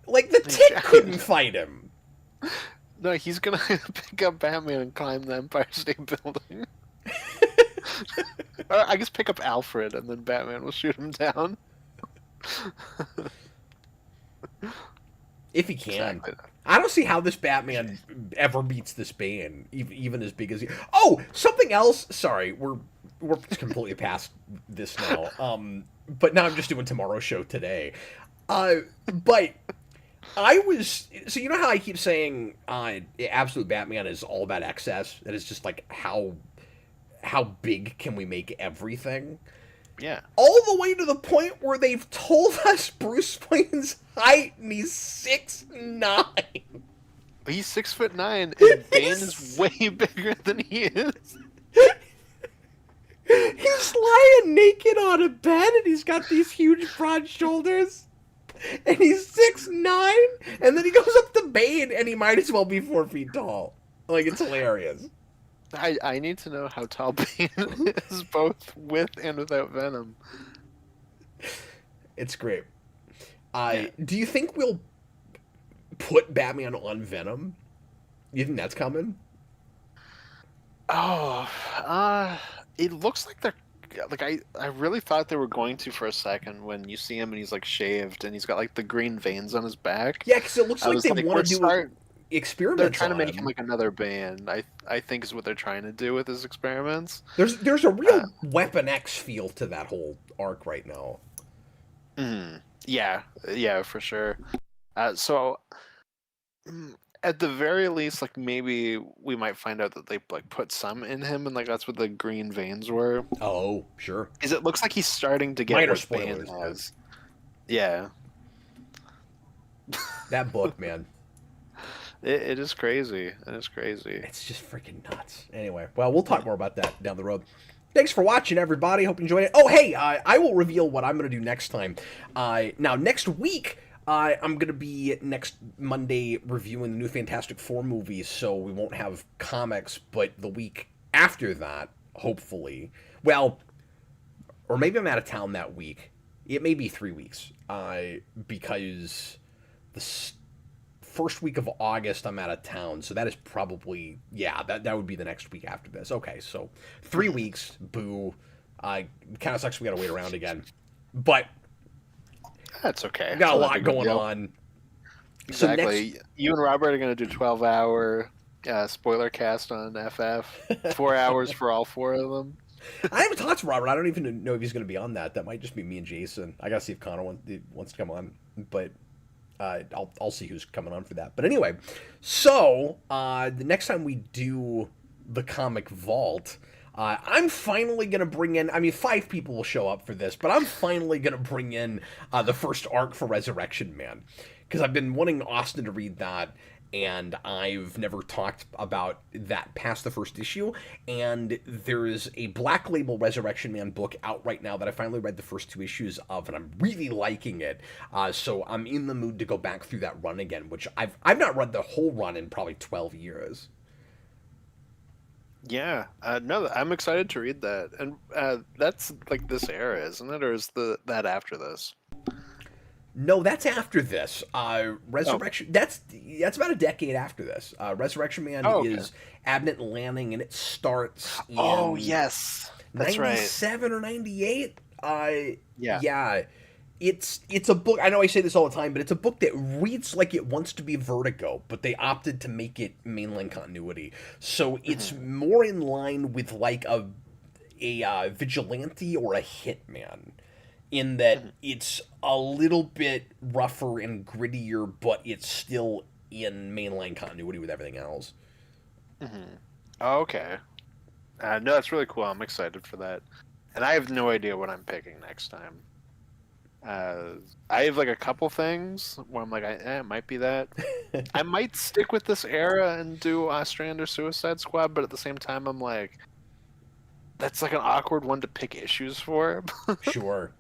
Like the He's Tick couldn't giant. fight him. No, he's gonna pick up Batman and climb the Empire State Building. Or I guess pick up Alfred and then Batman will shoot him down. If he can. Exactly. I don't see how this Batman ever beats this Bane, even as big as he. Oh, something else. Sorry, we're completely past this now. But now I'm just doing tomorrow's show today. But I was so you know how I keep saying Absolute Batman is all about excess. That is just like how big can we make everything? Yeah. All the way to the point where they've told us Bruce Wayne's height and he's 6'9". He's 6'9", and Bane is way bigger than he is. He's lying naked on a bed and he's got these huge broad shoulders. And he's 6'9", and then he goes up to Bane and he might as well be 4 feet tall. Like, it's hilarious. I need to know how tall Bane is, both with and without Venom. It's great. Yeah. Do you think we'll put Batman on Venom? You think that's coming? Oh, it looks like they're like I really thought they were going to for a second when you see him and he's like shaved and he's got like the green veins on his back. Yeah, because it looks I like was they like, want to do they're experiments trying to on make him. him like another Bane. I think is what they're trying to do with his experiments. There's a Uh, real Weapon X feel to that whole arc right now. yeah, yeah, for sure. So at the very least, like maybe we might find out that they like put some in him, and like that's what the green veins were. Oh, sure. Is it looks like he's starting to get Minor what Bane spoilers, but has. Yeah, that book, man, it is crazy. It is crazy. it's just freaking nuts. Anyway, well, we'll talk more about that down the road. Thanks for watching, everybody. Hope you enjoyed it. Oh, hey, I will reveal what I'm going to do next time. Now, next week, I'm going to be next Monday reviewing the new Fantastic Four movies, so we won't have comics, but the week after that, hopefully. Well, or maybe I'm out of town that week. It may be 3 weeks, because the first week of August I'm out of town, so that is probably that would be the next week after this. Okay, so 3 weeks. Boo. Kind of sucks we got to wait around again, but That's okay. we got a It's not lot big going deal. on. Exactly. So You and Robert are going to do 12-hour spoiler cast on FF. 4 hours for all 4 of them. I haven't talked to Robert. I don't even know if he's going to be on that. That might just be me and Jason. I got to see if Connor wants to come on, but I'll see who's coming on for that. But anyway, so the next time we do the comic vault, I'm finally gonna bring in. I mean, 5 people will show up for this, but I'm finally gonna bring in the first arc for Resurrection Man, because I've been wanting Austin to read that, and I've never talked about that past the first issue. And there's a Black Label Resurrection Man book out right now that I finally read the first 2 issues of, and I'm really liking it. So I'm in the mood to go back through that run again, which I've not read the whole run in probably 12 years. Yeah, no, I'm excited to read that, and that's like this era, isn't it, or is that after this? No, that's after this. Oh, Resurrection. That's about a decade after this. Resurrection Man oh, okay. is Abnett Lanning, and it starts Oh, in yes, that's right. 97 or 98. Yeah. Yeah, it's a book. I know I say this all the time, but it's a book that reads like it wants to be Vertigo, but they opted to make it mainline continuity, so it's Hmm. more in line with like a vigilante or a hitman, in that Hmm. it's a little bit rougher and grittier, but it's still in mainline continuity with everything else. Hmm. Oh, okay. No, that's really cool. I'm excited for that, and I have no idea what I'm picking next time. Uh, I have like a couple things where I'm like, it might be that. I might stick with this era and do Strand or Suicide Squad, but at the same time, I'm like, that's like an awkward one to pick issues for. Sure.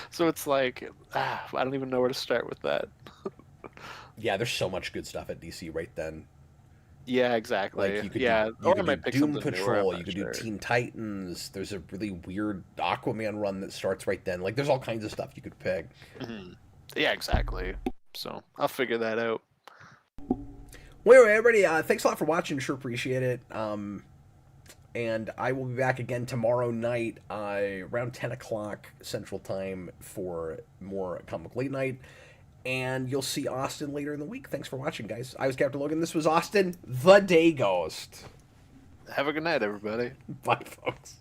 So it's like, I don't even know where to start with that. Yeah, there's so much good stuff at DC right then. Yeah, Like exactly. you could do Yeah, you or I could do might pick Doom something newer. I'm Patrol, you not could do sure. Teen Titans. There's a really weird Aquaman run that starts right then. Like there's all kinds of stuff you could pick. Hmm. Yeah, exactly. So I'll figure that out. Well, anyway, everybody, thanks a lot for watching. Sure appreciate it. And I will be back again tomorrow night, around 10 o'clock Central Time for more Comic Late Night. And you'll see Austin later in the week. Thanks for watching, guys. I was Captain Logan. This was Austin, the Day Ghost. Have a good night, everybody. Bye, folks.